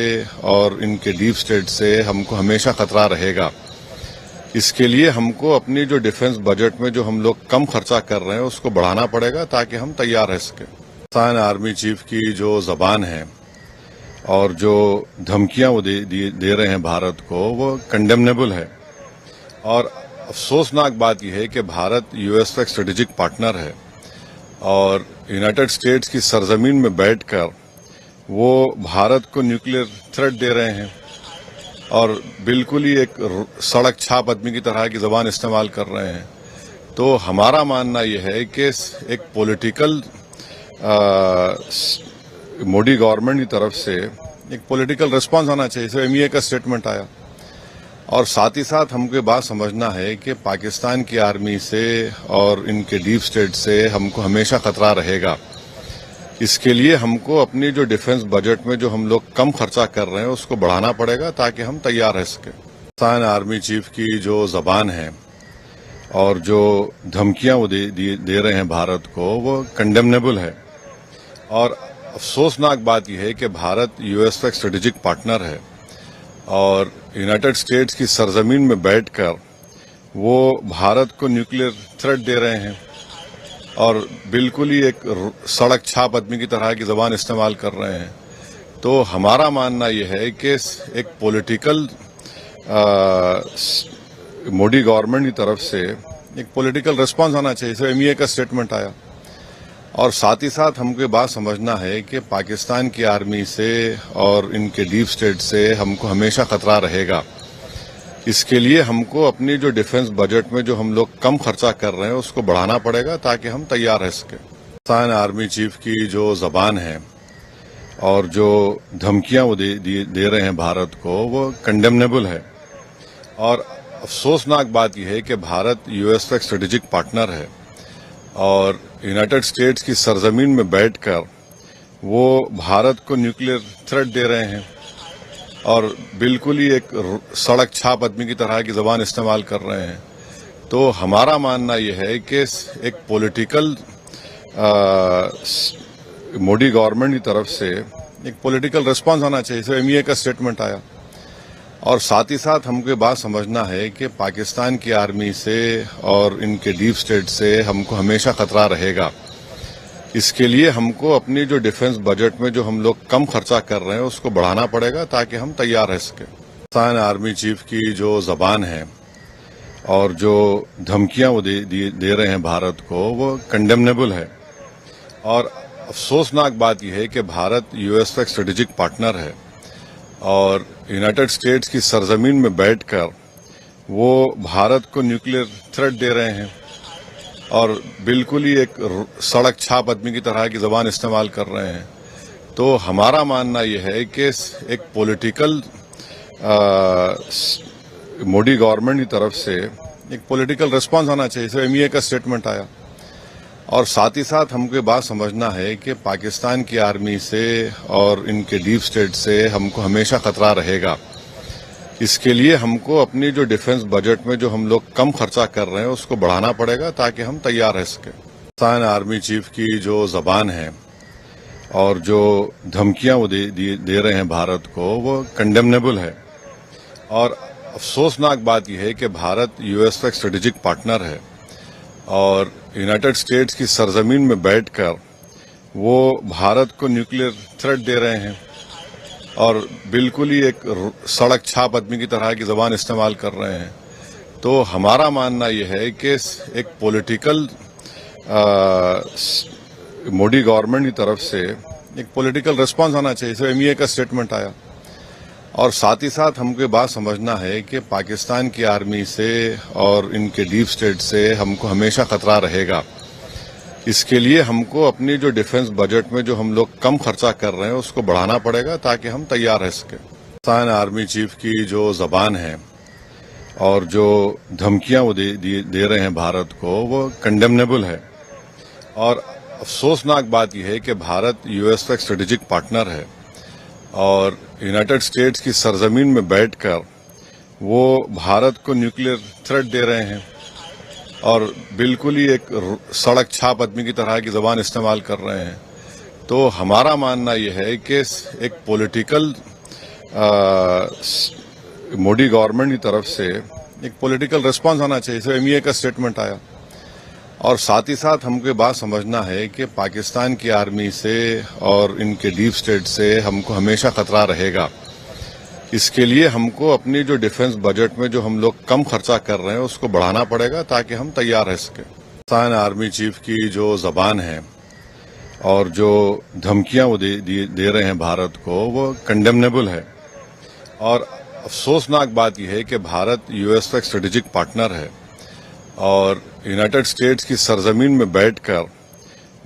اور ان کے ڈیپ اسٹیٹ سے ہم کو ہمیشہ خطرہ رہے گا۔ اس کے لیے ہم کو اپنی جو ڈیفنس بجٹ میں جو ہم لوگ کم خرچہ کر رہے ہیں اس کو بڑھانا پڑے گا تاکہ ہم تیار رہ سکیں۔ پاکستان آرمی چیف کی جو زبان ہے اور جو دھمکیاں وہ دے رہے ہیں بھارت کو وہ کنڈیمنیبل ہے، اور افسوسناک بات یہ ہے کہ بھارت یو ایس کا ایک اسٹریٹجک پارٹنر ہے اور یونائٹڈ اسٹیٹس کی سرزمین میں بیٹھ کر وہ بھارت کو نیوکلیر تھریٹ دے رہے ہیں اور بالکل ہی ایک سڑک چھاپ آدمی کی طرح کی زبان استعمال کر رہے ہیں۔ تو ہمارا ماننا یہ ہے کہ ایک پولیٹیکل مودی گورنمنٹ کی طرف سے ایک پولیٹیکل ریسپانس آنا چاہیے، جیسے ایم ای اے کا اسٹیٹمنٹ آیا، اور ساتھ ہی ساتھ ہم کو یہ بات سمجھنا ہے کہ پاکستان کی آرمی سے اور ان کے ڈیپ اسٹیٹ سے ہم کو ہمیشہ خطرہ رہے گا۔ اس کے لیے ہم کو اپنی جو ڈیفنس بجٹ میں جو ہم لوگ کم خرچہ کر رہے ہیں اس کو بڑھانا پڑے گا تاکہ ہم تیار رہ سکیں۔ پاکستان آرمی چیف کی جو زبان ہے اور جو دھمکیاں وہ دے رہے ہیں بھارت کو وہ کنڈیمنیبل ہے، اور افسوسناک بات یہ ہے کہ بھارت یو ایس کا ایک اسٹریٹجک پارٹنر ہے اور یونائٹڈ اسٹیٹس کی سرزمین میں بیٹھ کر وہ بھارت کو نیوکلیر تھریٹ دے رہے ہیں اور بالکل ہی ایک سڑک چھاپ آدمی کی طرح کی زبان استعمال کر رہے ہیں۔ تو ہمارا ماننا یہ ہے کہ ایک پولیٹیکل مودی گورنمنٹ کی طرف سے ایک پولیٹیکل ریسپانس آنا چاہیے، جیسے ایم ای اے کا اسٹیٹمنٹ آیا، اور ساتھ ہی ساتھ ہم کو یہ بات سمجھنا ہے کہ پاکستان کی آرمی سے اور ان کے ڈیپ اسٹیٹ سے ہم کو ہمیشہ خطرہ رہے گا۔ اس کے لیے ہم کو اپنی جو ڈیفنس بجٹ میں جو ہم لوگ کم خرچہ کر رہے ہیں اس کو بڑھانا پڑے گا تاکہ ہم تیار رہ سکیں۔ پاکستان آرمی چیف کی جو زبان ہے اور جو دھمکیاں وہ دے رہے ہیں بھارت کو وہ کنڈیمنیبل ہے، اور افسوسناک بات یہ ہے کہ بھارت یو ایس کا ایک اسٹریٹجک پارٹنر ہے اور یونائٹڈ اسٹیٹس کی سرزمین میں بیٹھ کر وہ بھارت کو نیوکلیر تھریٹ دے رہے ہیں اور بالکل ہی ایک سڑک چھاپ آدمی کی طرح کی زبان استعمال کر رہے ہیں۔ تو ہمارا ماننا یہ ہے کہ ایک پولیٹیکل مودی گورنمنٹ کی طرف سے ایک پولیٹیکل ریسپانس آنا چاہیے، جیسے ایم ای اے کا اسٹیٹمنٹ آیا، اور ساتھ ہی ساتھ ہم کو یہ بات سمجھنا ہے کہ پاکستان کی آرمی سے اور ان کے ڈیپ اسٹیٹ سے ہم کو ہمیشہ خطرہ رہے گا۔ اس کے لیے ہم کو اپنی جو ڈیفنس بجٹ میں جو ہم لوگ کم خرچہ کر رہے ہیں اس کو بڑھانا پڑے گا تاکہ ہم تیار رہ سکیں۔ پاکستان آرمی چیف کی جو زبان ہے اور جو دھمکیاں وہ دے رہے ہیں بھارت کو وہ کنڈیمنیبل ہے، اور افسوسناک بات یہ ہے کہ بھارت یو ایس کا ایک اسٹریٹجک پارٹنر ہے اور یونائٹڈ اسٹیٹس کی سرزمین میں بیٹھ کر وہ بھارت کو نیوکلیر تھریٹ دے رہے ہیں اور بالکل ہی ایک سڑک چھاپ آدمی کی طرح کی زبان استعمال کر رہے ہیں۔ تو ہمارا ماننا یہ ہے کہ ایک پولیٹیکل مودی گورنمنٹ کی طرف سے एक पॉलिटिकल रिस्पांस आना चाहिए। सिर्फ एमईए का स्टेटमेंट आया और साथ ही साथ हमको ये बात समझना है कि पाकिस्तान की आर्मी से और इनके डीप स्टेट से हमको हमेशा खतरा रहेगा। इसके लिए हमको अपनी जो डिफेंस बजट में जो हम लोग कम खर्चा कर रहे हैं उसको बढ़ाना पड़ेगा ताकि हम तैयार रह सकें। पाकिस्तान आर्मी चीफ की जो जबान है और जो धमकियां वो दे रहे हैं भारत को, वो कंडेमनेबल है। और अफसोसनाक बात यह है कि भारत यूएस का एक स्ट्रेटेजिक पार्टनर है और यूनाइटेड स्टेट्स की सरजमीन में बैठकर वो भारत को न्यूक्लियर थ्रेट दे रहे हैं और बिल्कुल ही एक सड़क छाप आदमी की तरह की जबान इस्तेमाल कर रहे हैं। तो हमारा मानना यह है कि एक पॉलिटिकल मोदी गवर्नमेंट की तरफ से एक पॉलिटिकल रिस्पांस आना चाहिए। सिर्फ एमईए का स्टेटमेंट आया और साथ ही साथ हमको ये बात समझना है कि पाकिस्तान की आर्मी से और इनके डीप स्टेट से हमको हमेशा खतरा रहेगा। इसके लिए हमको अपनी जो डिफेंस बजट में जो हम लोग कम खर्चा कर रहे हैं उसको बढ़ाना पड़ेगा ताकि हम तैयार रह सकें। पाकिस्तान आर्मी चीफ की जो जबान है और जो धमकियां वो दे रहे हैं भारत को, वो कंडेमनेबल है। और अफसोसनाक बात यह है कि भारत यूएस का एक स्ट्रेटेजिक पार्टनर है और यूनाइटेड स्टेट्स की सरजमीन में बैठकर वो भारत को न्यूक्लियर थ्रेट दे रहे हैं और बिल्कुल ही एक सड़क छाप आदमी की तरह की जबान इस्तेमाल कर रहे हैं। तो हमारा मानना यह है कि एक पॉलिटिकल मोदी गवर्नमेंट की तरफ से एक पॉलिटिकल रिस्पांस आना चाहिए। सिर्फ एमईए का स्टेटमेंट आया और साथ ही साथ हमको ये बात समझना है कि पाकिस्तान की आर्मी से और इनके डीप स्टेट से हमको हमेशा खतरा रहेगा। इसके लिए हमको अपनी जो डिफेंस बजट में जो हम लोग कम खर्चा कर रहे हैं उसको बढ़ाना पड़ेगा ताकि हम तैयार रह सकें। पाकिस्तान आर्मी चीफ की जो जबान है और जो धमकियां वो दे रहे हैं भारत को, वो कंडेमनेबल है। और अफसोसनाक बात यह है कि भारत यूएस का एक स्ट्रेटेजिक पार्टनर है और यूनाइटेड स्टेट्स की सरजमीन में बैठकर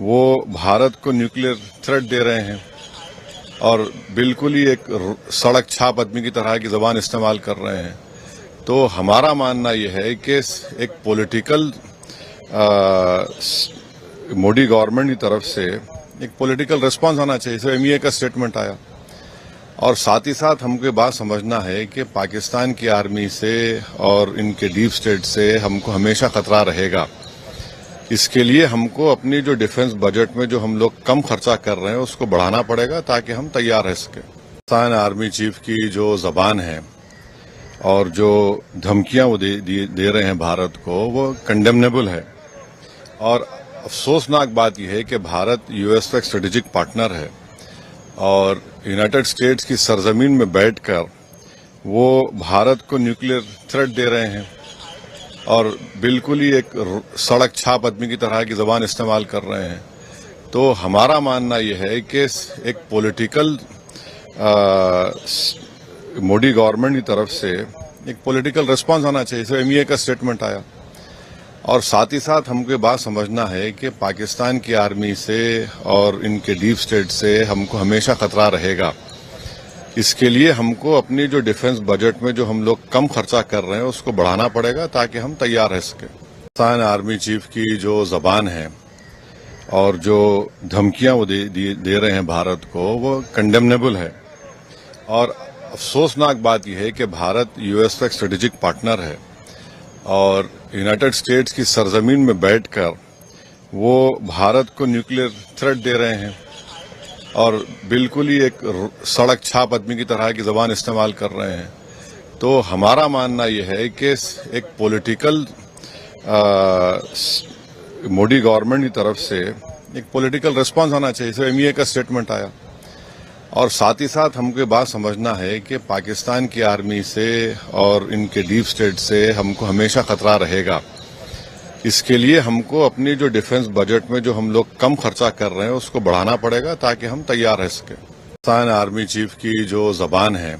वो भारत को न्यूक्लियर थ्रेट दे रहे हैं और बिल्कुल ही एक सड़क छाप आदमी की तरह की जबान इस्तेमाल कर रहे हैं। तो हमारा मानना यह है कि एक पॉलिटिकल मोदी गवर्नमेंट की तरफ से एक पॉलिटिकल रिस्पांस आना चाहिए। सिर्फ एमईए का स्टेटमेंट आया और साथ ही साथ हमको ये बात समझना है कि पाकिस्तान की आर्मी से और इनके डीप स्टेट से हमको हमेशा खतरा रहेगा। इसके लिए हमको अपनी जो डिफेंस बजट में जो हम लोग कम खर्चा कर रहे हैं उसको बढ़ाना पड़ेगा ताकि हम तैयार रह सकें। पाकिस्तान आर्मी चीफ की जो जबान है और जो धमकियां वो दे रहे हैं भारत को, वो कंडेमनेबल है। और अफसोसनाक बात यह है कि भारत यूएस का एक स्ट्रेटेजिक पार्टनर है और यूनाइटेड स्टेट्स की सरजमीन में बैठकर वो भारत को न्यूक्लियर थ्रेट दे रहे हैं और बिल्कुल ही एक सड़क छाप आदमी की तरह की जबान इस्तेमाल कर रहे हैं। तो हमारा मानना यह है कि एक पॉलिटिकल मोदी गवर्नमेंट की तरफ से एक पॉलिटिकल रिस्पांस आना चाहिए। सिर्फ एमईए का स्टेटमेंट आया और साथ ही साथ हमको ये बात समझना है कि पाकिस्तान की आर्मी से और इनके डीप स्टेट से हमको हमेशा खतरा रहेगा। इसके लिए हमको अपनी जो डिफेंस बजट में जो हम लोग कम खर्चा कर रहे हैं उसको बढ़ाना पड़ेगा ताकि हम तैयार रह सकें। पाकिस्तान आर्मी चीफ की जो जबान है और जो धमकियां वो दे रहे हैं भारत को, वो कंडेमनेबल है। और अफसोसनाक बात यह है कि भारत यूएस का एक स्ट्रेटेजिक पार्टनर है और यूनाइटेड स्टेट्स की सरजमीन में बैठकर वो भारत को न्यूक्लियर थ्रेट दे रहे हैं और बिल्कुल ही एक सड़क छाप आदमी की तरह की जबान इस्तेमाल कर रहे हैं। तो हमारा मानना यह है कि एक पॉलिटिकल मोदी गवर्नमेंट की तरफ से एक पॉलिटिकल रिस्पांस आना चाहिए। सिर्फ एमईए का स्टेटमेंट आया और साथ ही साथ हमको ये बात समझना है कि पाकिस्तान की आर्मी से और इनके डीप स्टेट से हमको हमेशा खतरा रहेगा। इसके लिए हमको अपनी जो डिफेंस बजट में जो हम लोग कम खर्चा कर रहे हैं उसको बढ़ाना पड़ेगा ताकि हम तैयार रह सकें। पाकिस्तान आर्मी चीफ की जो जबान है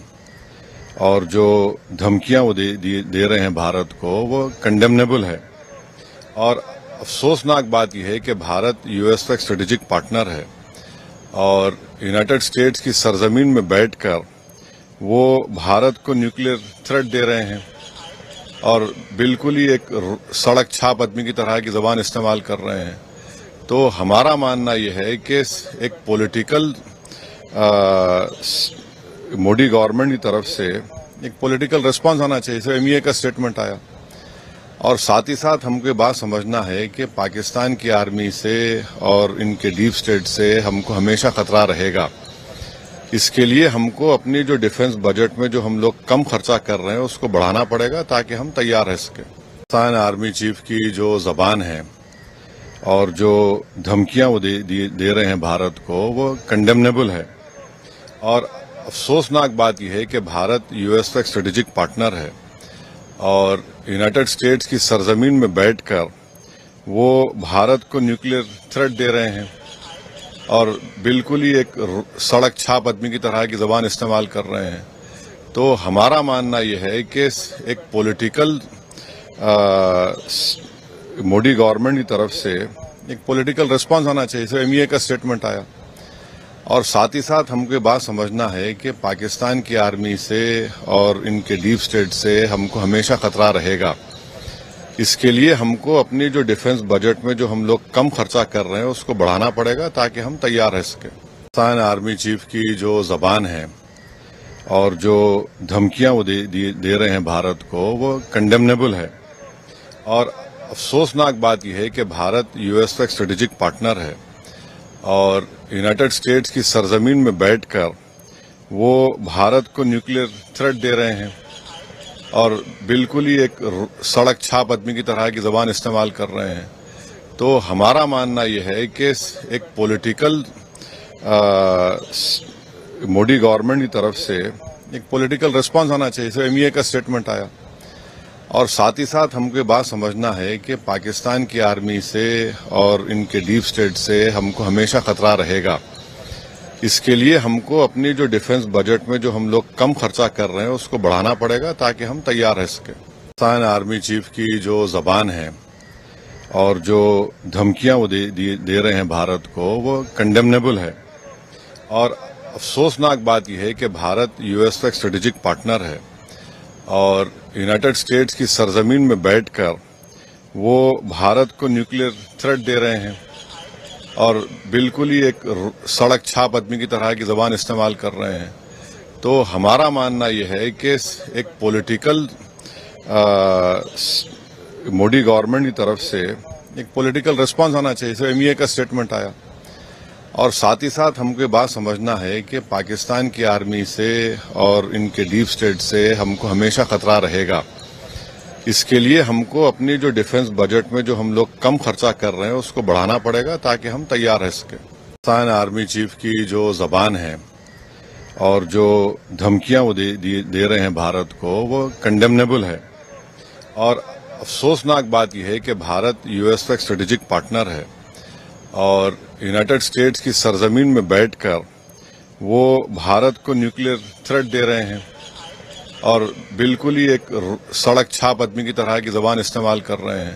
और जो धमकियां वो दे रहे हैं भारत को, वो कंडेमनेबल है। और अफसोसनाक बात यह है कि भारत यूएस का एक स्ट्रेटेजिक पार्टनर है और यूनाइटेड स्टेट्स की सरजमीन में बैठकर वो भारत को न्यूक्लियर थ्रेट दे रहे हैं اور بالکل ہی ایک سڑک چھاپ آدمی کی طرح کی زبان استعمال کر رہے ہیں. تو ہمارا ماننا یہ ہے کہ ایک پولیٹیکل مودی گورنمنٹ کی طرف سے ایک پولیٹیکل ریسپانس آنا چاہیے. ایم ای اے کا اسٹیٹمنٹ آیا اور ساتھ ہی ساتھ ہم کو یہ بات سمجھنا ہے کہ پاکستان کی آرمی سے اور ان کے ڈیپ اسٹیٹ سے ہم کو ہمیشہ خطرہ رہے گا. اس کے لیے ہم کو اپنی جو ڈیفنس بجٹ میں جو ہم لوگ کم خرچہ کر رہے ہیں اس کو بڑھانا پڑے گا تاکہ ہم تیار رہ سکیں. پاکستان آرمی چیف کی جو زبان ہے اور جو دھمکیاں وہ دے رہے ہیں بھارت کو وہ کنڈیمنیبل ہے. اور افسوسناک بات یہ ہے کہ بھارت یو ایس کا ایک اسٹریٹجک پارٹنر ہے اور یونائٹڈ اسٹیٹس کی سرزمین میں بیٹھ کر وہ بھارت کو نیوکلیر تھریٹ دے رہے ہیں اور بالکل ہی ایک سڑک چھاپ آدمی کی طرح کی زبان استعمال کر رہے ہیں. تو ہمارا ماننا یہ ہے کہ ایک پولیٹیکل مودی گورنمنٹ کی طرف سے ایک پولیٹیکل ریسپانس آنا چاہیے. ایم ای اے کا اسٹیٹمنٹ آیا اور ساتھ ہی ساتھ ہم کو یہ بات سمجھنا ہے کہ پاکستان کی آرمی سے اور ان کے ڈیپ اسٹیٹ سے ہم کو ہمیشہ خطرہ رہے گا. اس کے لیے ہم کو اپنی جو ڈیفنس بجٹ میں جو ہم لوگ کم خرچہ کر رہے ہیں اس کو بڑھانا پڑے گا تاکہ ہم تیار رہ سکیں. پاکستان آرمی چیف کی جو زبان ہے اور جو دھمکیاں وہ دے رہے ہیں بھارت کو وہ کنڈیمنیبل ہے. اور افسوسناک بات یہ ہے کہ بھارت یو ایس کا ایک اسٹریٹجک پارٹنر ہے اور یونائٹڈ اسٹیٹس کی سرزمین میں بیٹھ کر وہ بھارت کو نیوکلیر تھریٹ دے رہے ہیں اور بالکل ہی ایک سڑک چھاپ آدمی کی طرح کی زبان استعمال کر رہے ہیں. تو ہمارا ماننا یہ ہے کہ ایک پولیٹیکل مودی گورنمنٹ کی طرف سے ایک پولیٹیکل ریسپانس آنا چاہیے. ایم ای اے کا اسٹیٹمنٹ آیا اور ساتھ ہی ساتھ ہم کو یہ بات سمجھنا ہے کہ پاکستان کی آرمی سے اور ان کے ڈیپ اسٹیٹ سے ہم کو ہمیشہ خطرہ رہے گا. اس کے لیے ہم کو اپنی جو ڈیفنس بجٹ میں جو ہم لوگ کم خرچہ کر رہے ہیں اس کو بڑھانا پڑے گا تاکہ ہم تیار رہ سکیں. پاکستان آرمی چیف کی جو زبان ہے اور جو دھمکیاں وہ دے رہے ہیں بھارت کو وہ کنڈیمنیبل ہے. اور افسوسناک بات یہ ہے کہ بھارت یو ایس کا ایک اسٹریٹجک پارٹنر ہے اور یونائٹڈ اسٹیٹس کی سرزمین میں بیٹھ کر وہ بھارت کو نیوکلیر تھریٹ دے رہے ہیں اور بالکل ہی ایک سڑک چھاپ آدمی کی طرح کی زبان استعمال کر رہے ہیں. تو ہمارا ماننا یہ ہے کہ ایک پولیٹیکل مودی گورنمنٹ کی طرف سے ایک پولیٹیکل ریسپانس آنا چاہیے. ایم ای اے کا اسٹیٹمنٹ آیا اور ساتھ ہی ساتھ ہم کو یہ بات سمجھنا ہے کہ پاکستان کی آرمی سے اور ان کے ڈیپ اسٹیٹ سے ہم کو ہمیشہ خطرہ رہے گا. اس کے لیے ہم کو اپنی جو ڈیفنس بجٹ میں جو ہم لوگ کم خرچہ کر رہے ہیں اس کو بڑھانا پڑے گا تاکہ ہم تیار رہ سکیں. پاکستان آرمی چیف کی جو زبان ہے اور جو دھمکیاں وہ دے رہے ہیں بھارت کو وہ کنڈیمنیبل ہے. اور افسوسناک بات یہ ہے کہ بھارت یو ایس کا ایک اسٹریٹجک پارٹنر ہے اور یونائٹڈ اسٹیٹس کی سرزمین میں بیٹھ کر وہ بھارت کو نیوکلیر تھریٹ دے رہے ہیں اور بالکل ہی ایک سڑک چھاپ آدمی کی طرح کی زبان استعمال کر رہے ہیں.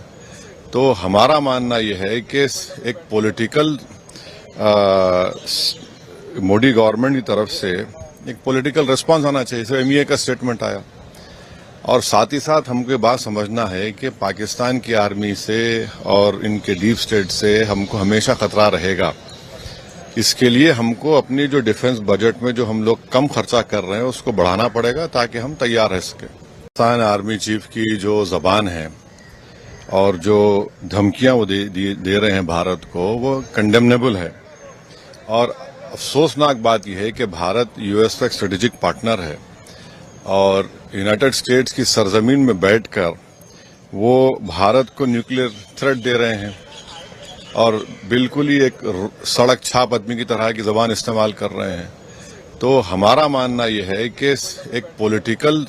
تو ہمارا ماننا یہ ہے کہ ایک پولیٹیکل مودی گورنمنٹ کی طرف سے ایک پولیٹیکل ریسپانس آنا چاہیے. ایم ای اے کا اسٹیٹمنٹ آیا اور ساتھ ہی ساتھ ہم کو یہ بات سمجھنا ہے کہ پاکستان کی آرمی سے اور ان کے ڈیپ اسٹیٹ سے ہم کو ہمیشہ خطرہ رہے گا. اس کے لیے ہم کو اپنی جو ڈیفنس بجٹ میں جو ہم لوگ کم خرچہ کر رہے ہیں اس کو بڑھانا پڑے گا تاکہ ہم تیار رہ سکیں. پاکستان آرمی چیف کی جو زبان ہے اور جو دھمکیاں وہ دے رہے ہیں بھارت کو وہ کنڈیمنیبل ہے. اور افسوسناک بات یہ ہے کہ بھارت یو ایس کا ایک اسٹریٹجک پارٹنر ہے اور یونائٹڈ اسٹیٹس کی سرزمین میں بیٹھ کر وہ بھارت کو نیوکلیر تھریٹ دے رہے ہیں اور بالکل ہی ایک سڑک چھاپ آدمی کی طرح کی زبان استعمال کر رہے ہیں. تو ہمارا ماننا یہ ہے کہ ایک پولیٹیکل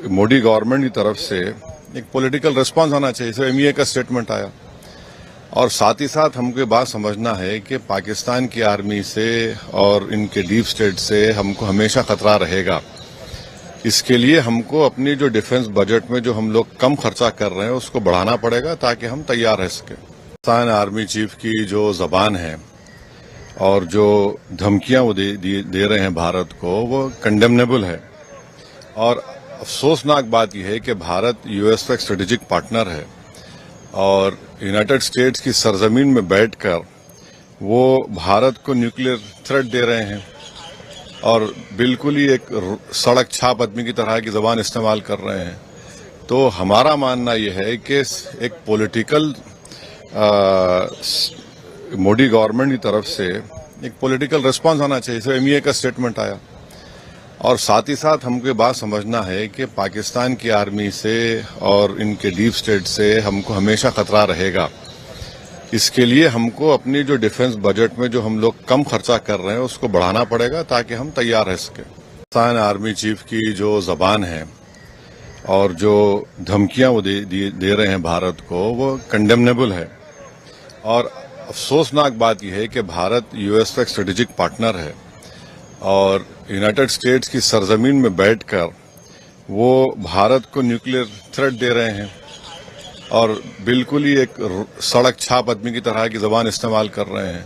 مودی گورنمنٹ کی طرف سے ایک پولیٹیکل ریسپانس آنا چاہیے. ایم ای اے کا اسٹیٹمنٹ آیا اور ساتھ ہی ساتھ ہم کو یہ بات سمجھنا ہے کہ پاکستان کی آرمی سے اور ان کے ڈیپ اسٹیٹ سے ہم کو ہمیشہ خطرہ رہے گا. اس کے لیے ہم کو اپنی جو ڈیفنس بجٹ میں جو ہم لوگ کم خرچہ کر رہے ہیں اس کو بڑھانا پڑے گا تاکہ ہم تیار رہ سکیں. پاکستان آرمی چیف کی جو زبان ہے اور جو دھمکیاں وہ دے رہے ہیں بھارت کو وہ کنڈیمنیبل ہے. اور अफसोसनाक बात यह है कि भारत यूएस का एक स्ट्रेटेजिक पार्टनर है और यूनाइटेड स्टेट्स की सरजमीन में बैठकर वो भारत को न्यूक्लियर थ्रेट दे रहे हैं और बिल्कुल ही एक सड़क छाप आदमी की तरह की जबान इस्तेमाल कर रहे हैं। तो हमारा मानना यह है कि एक पॉलिटिकल मोदी गवर्नमेंट की तरफ से एक पॉलिटिकल रिस्पांस आना चाहिए। सो एमईए का स्टेटमेंट आया और साथ ही साथ हमको ये बात समझना है कि पाकिस्तान की आर्मी से और इनके डीप स्टेट से हमको हमेशा खतरा रहेगा। इसके लिए हमको अपनी जो डिफेंस बजट में जो हम लोग कम खर्चा कर रहे हैं उसको बढ़ाना पड़ेगा ताकि हम तैयार रह सकें। पाकिस्तान आर्मी चीफ की जो जबान है और जो धमकियां वो दे रहे हैं भारत को, वो कंडेमनेबल है और अफसोसनाक बात यह है कि भारत यूएस का एक स्ट्रेटेजिक पार्टनर है और यूनाइटेड स्टेट्स की सरजमीन में बैठकर वो भारत को न्यूक्लियर थ्रेट दे रहे हैं और बिल्कुल ही एक सड़क छाप आदमी की तरह की जबान इस्तेमाल कर रहे हैं।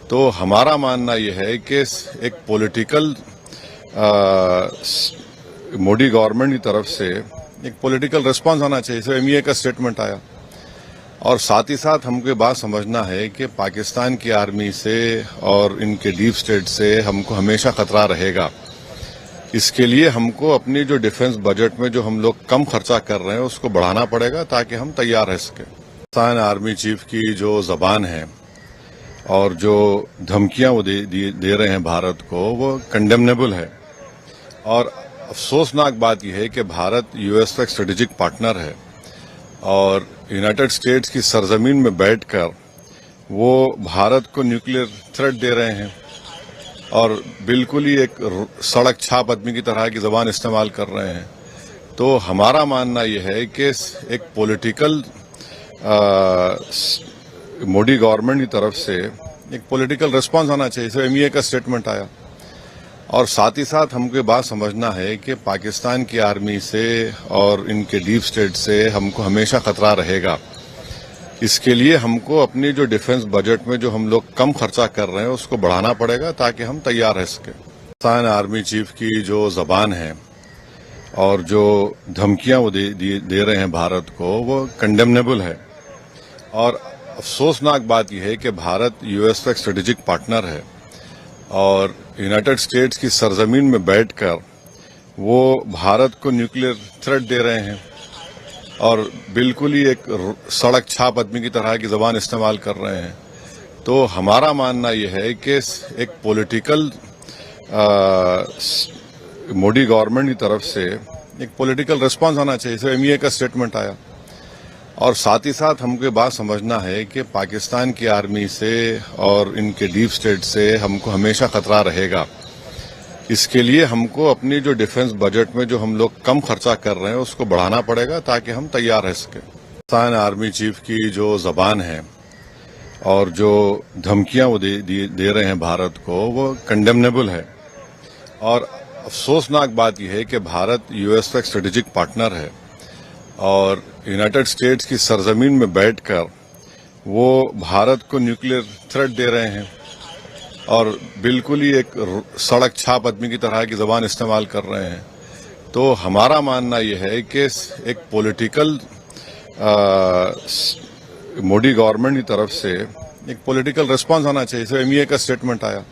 तो हमारा मानना यह है कि एक पॉलिटिकल मोदी गवर्नमेंट की तरफ से एक पॉलिटिकल रिस्पांस आना चाहिए। सो एमईए का स्टेटमेंट आया और साथ ही साथ हमको ये बात समझना है कि पाकिस्तान की आर्मी से और इनके डीप स्टेट से हमको हमेशा खतरा रहेगा। इसके लिए हमको अपनी जो डिफेंस बजट में जो हम लोग कम खर्चा कर रहे हैं उसको बढ़ाना पड़ेगा ताकि हम तैयार रह सकें। पाकिस्तान आर्मी चीफ की जो जबान है और जो धमकियां वो दे रहे हैं भारत को, वो कंडेमनेबल है और अफसोसनाक बात यह है कि भारत यूएस का एक स्ट्रेटेजिक पार्टनर है और यूनाइटेड स्टेट्स की सरजमीन में बैठकर वो भारत को न्यूक्लियर थ्रेट दे रहे हैं और बिल्कुल ही एक सड़क छाप आदमी की तरह की जबान इस्तेमाल कर रहे हैं। तो हमारा मानना यह है कि एक पॉलिटिकल मोदी गवर्नमेंट की तरफ से एक पॉलिटिकल रिस्पांस आना चाहिए। सो एमईए का स्टेटमेंट आया और साथ ही साथ हमको ये बात समझना है कि पाकिस्तान की आर्मी से और इनके डीप स्टेट से हमको हमेशा खतरा रहेगा। इसके लिए हमको अपनी जो डिफेंस बजट में जो हम लोग कम खर्चा कर रहे हैं उसको बढ़ाना पड़ेगा ताकि हम तैयार रह सकें। पाकिस्तान आर्मी चीफ की जो जबान है और जो धमकियां वो दे रहे हैं भारत को, वो कंडेमनेबल है और अफसोसनाक बात यह है कि भारत यूएस का एक स्ट्रेटेजिक पार्टनर है और यूनाइटेड स्टेट्स की सरजमीन में बैठकर वो भारत को न्यूक्लियर थ्रेट दे रहे हैं और बिल्कुल ही एक सड़क छाप आदमी की तरह की जबान इस्तेमाल कर रहे हैं। तो हमारा मानना यह है कि एक पॉलिटिकल मोदी गवर्नमेंट की तरफ से एक पॉलिटिकल रिस्पांस आना चाहिए। सो एमईए का स्टेटमेंट आया और साथ ही साथ हमको ये बात समझना है कि पाकिस्तान की आर्मी से और इनके डीप स्टेट से हमको हमेशा खतरा रहेगा। इसके लिए हमको अपनी जो डिफेंस बजट में जो हम लोग कम खर्चा कर रहे हैं उसको बढ़ाना पड़ेगा ताकि हम तैयार रह सकें। पाकिस्तान आर्मी चीफ की जो जबान है और जो धमकियां वो दे रहे हैं भारत को, वो कंडेमनेबल है और अफसोसनाक बात यह है कि भारत यूएस का एक स्ट्रेटेजिक पार्टनर है और यूनाइटेड स्टेट्स की सरजमीन में बैठकर वो भारत को न्यूक्लियर थ्रेट दे रहे हैं और बिल्कुल ही एक सड़क छाप आदमी की तरह की जबान इस्तेमाल कर रहे हैं। तो हमारा मानना यह है कि एक पॉलिटिकल मोदी गवर्नमेंट की तरफ से एक पॉलिटिकल रिस्पांस आना चाहिए। सो एमईए का स्टेटमेंट आया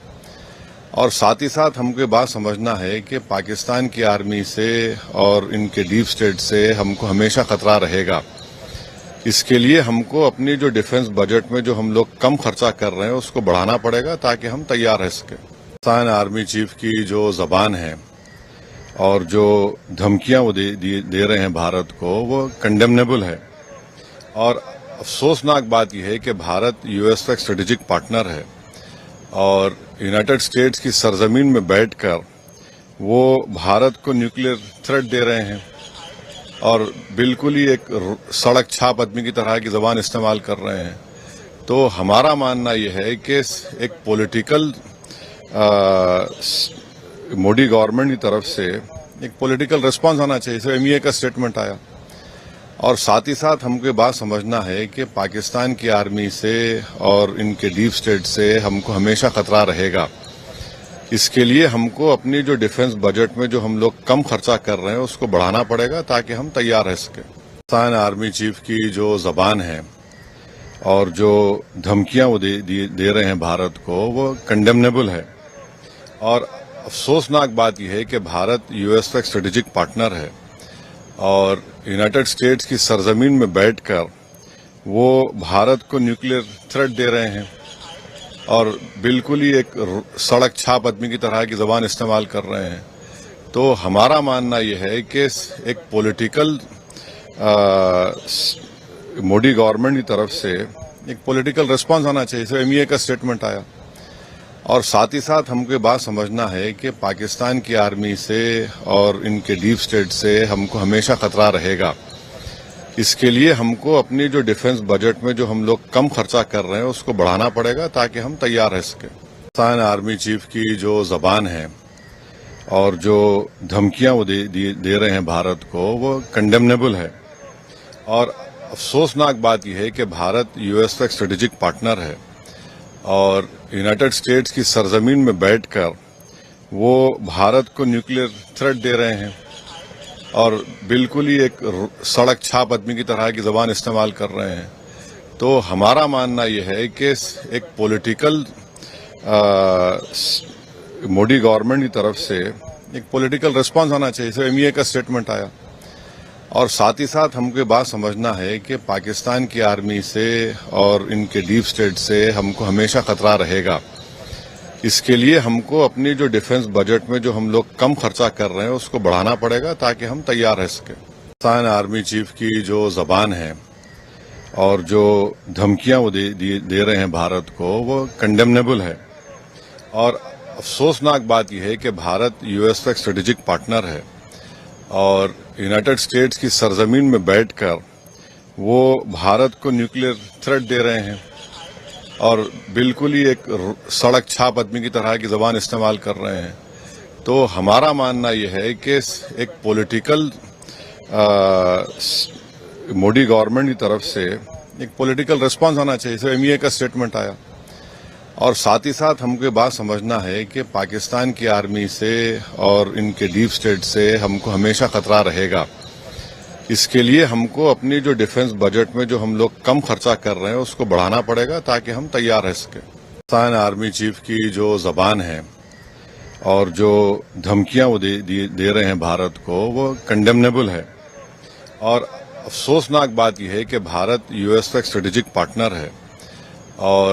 और साथ ही साथ हमको ये बात समझना है कि पाकिस्तान की आर्मी से और इनके डीप स्टेट से हमको हमेशा खतरा रहेगा। इसके लिए हमको अपनी जो डिफेंस बजट में जो हम लोग कम खर्चा कर रहे हैं उसको बढ़ाना पड़ेगा ताकि हम तैयार रह सकें। पाकिस्तान आर्मी चीफ की जो जबान है और जो धमकियां वो दे रहे हैं भारत को, वो कंडेमनेबल है और अफसोसनाक बात यह है कि भारत यूएस का एक स्ट्रेटेजिक पार्टनर है और यूनाइटेड स्टेट्स की सरजमीन में बैठकर वो भारत को न्यूक्लियर थ्रेट दे रहे हैं और बिल्कुल ही एक सड़क छाप आदमी की तरह की जबान इस्तेमाल कर रहे हैं। तो हमारा मानना यह है कि एक पॉलिटिकल मोदी गवर्नमेंट की तरफ से एक पॉलिटिकल रिस्पांस आना चाहिए। सो एमईए का स्टेटमेंट आया और साथ ही साथ हमको ये बात समझना है कि पाकिस्तान की आर्मी से और इनके डीप स्टेट से हमको हमेशा खतरा रहेगा। اس کے لیے ہم کو اپنی جو ڈیفنس بجٹ میں جو ہم لوگ کم خرچہ کر رہے ہیں اس کو بڑھانا پڑے گا تاکہ ہم تیار رہ سکیں. پاکستان آرمی چیف کی جو زبان ہے اور جو دھمکیاں وہ دے رہے ہیں بھارت کو وہ کنڈیمنیبل ہے. اور افسوسناک بات یہ ہے کہ بھارت یو ایس کا ایک اسٹریٹجک پارٹنر ہے اور یونائٹڈ اسٹیٹس کی سرزمین میں بیٹھ کر وہ بھارت کو نیوکلیر تھریٹ دے رہے ہیں اور بالکل ہی ایک سڑک چھاپ آدمی کی طرح کی زبان استعمال کر رہے ہیں. تو ہمارا ماننا یہ ہے کہ ایک پولیٹیکل مودی گورنمنٹ کی طرف سے ایک پولیٹیکل ریسپانس آنا چاہیے. ایم ای اے کا اسٹیٹمنٹ آیا اور ساتھ ہی ساتھ ہم کو یہ بات سمجھنا ہے کہ پاکستان کی آرمی سے اور ان کے ڈیپ اسٹیٹ سے ہم کو ہمیشہ خطرہ رہے گا. اس کے لیے ہم کو اپنی جو ڈیفنس بجٹ میں جو ہم لوگ کم خرچہ کر رہے ہیں اس کو بڑھانا پڑے گا تاکہ ہم تیار رہ سکیں. پاکستان آرمی چیف کی جو زبان ہے اور جو دھمکیاں وہ دے رہے ہیں بھارت کو وہ کنڈیمنیبل ہے. اور افسوسناک بات یہ ہے کہ بھارت یو ایس کا ایک اسٹریٹجک پارٹنر ہے اور یونائٹڈ اسٹیٹس کی سرزمین میں بیٹھ کر وہ بھارت کو نیوکلیر تھریٹ دے رہے ہیں اور بالکل ہی ایک سڑک چھاپ آدمی کی طرح کی زبان استعمال کر رہے ہیں. تو ہمارا ماننا یہ ہے کہ ایک پولیٹیکل مودی گورنمنٹ کی طرف سے ایک پولیٹیکل ریسپانس آنا چاہیے. ایم ای اے کا اسٹیٹمنٹ آیا اور ساتھ ہی ساتھ ہم کو یہ بات سمجھنا ہے کہ پاکستان کی آرمی سے اور ان کے ڈیپ اسٹیٹ سے ہم کو ہمیشہ خطرہ رہے گا. اس کے لیے ہم کو اپنی جو ڈیفنس بجٹ میں جو ہم لوگ کم خرچہ کر رہے ہیں اس کو بڑھانا پڑے گا تاکہ ہم تیار رہ سکیں. پاکستان آرمی چیف کی جو زبان ہے اور جو دھمکیاں وہ دے رہے ہیں بھارت کو وہ کنڈیمنیبل ہے. اور افسوسناک بات یہ ہے کہ بھارت یو ایس کا ایک اسٹریٹجک پارٹنر ہے اور یونائٹڈ اسٹیٹس کی سرزمین میں بیٹھ کر وہ بھارت کو نیوکلیر تھریٹ دے رہے ہیں اور بالکل ہی ایک سڑک چھاپ آدمی کی طرح کی زبان استعمال کر رہے ہیں. تو ہمارا ماننا یہ ہے کہ ایک پولیٹیکل مودی گورنمنٹ کی طرف سے ایک پولیٹیکل ریسپانس آنا چاہیے. ایم ای اے کا اسٹیٹمنٹ آیا اور ساتھ ہی ساتھ ہم کو یہ بات سمجھنا ہے کہ پاکستان کی آرمی سے اور ان کے ڈیپ اسٹیٹ سے ہم کو ہمیشہ خطرہ رہے گا. اس کے لیے ہم کو اپنی جو ڈیفنس بجٹ میں جو ہم لوگ کم خرچہ کر رہے ہیں اس کو بڑھانا پڑے گا تاکہ ہم تیار رہ سکیں. پاکستان آرمی چیف کی جو زبان ہے اور جو دھمکیاں وہ دے رہے ہیں بھارت کو وہ کنڈیمنیبل ہے. اور افسوسناک بات یہ ہے کہ بھارت یو ایس کا ایک اسٹریٹجک پارٹنر ہے اور